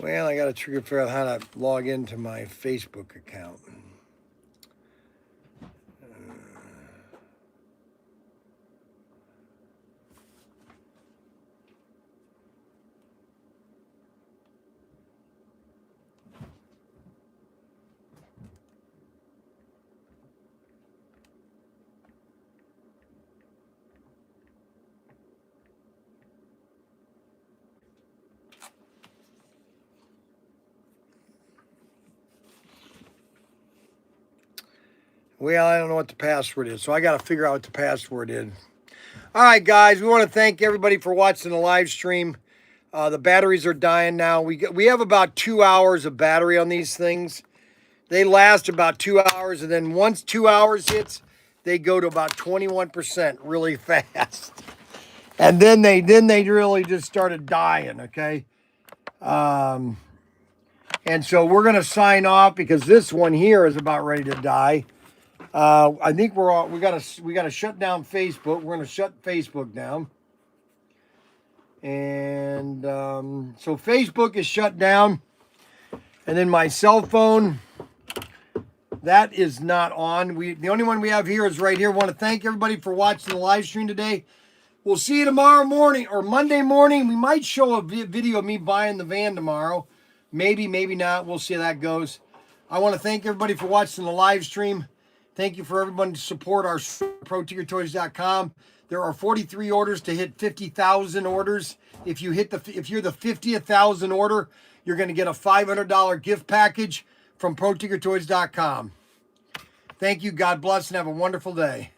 Well, I got to figure out how to log into my Facebook account. Well, I don't know what the password is, so I got to figure out what the password is. All right, guys, we want to thank everybody for watching the live stream. The batteries are dying now. We have about 2 hours of battery on these things. They last about 2 hours, and then once 2 hours hits, they go to about 21% really fast. And then they really just started dying, okay? And so we're going to sign off because this one here is about ready to die. I think we gotta shut down Facebook. We're gonna shut Facebook down. And so Facebook is shut down. And then my cell phone, that is not on. The only one we have here is right here. I want to thank everybody for watching the live stream today. We'll see you tomorrow morning or Monday morning. We might show a video of me buying the van tomorrow. Maybe, maybe not. We'll see how that goes. I want to thank everybody for watching the live stream. Thank you for everyone to support our Protinkertoys.com. There are 43 orders to hit 50,000 orders. If you're the 50,000th order, you're going to get a $500 gift package from Protinkertoys.com. Thank you. God bless and have a wonderful day.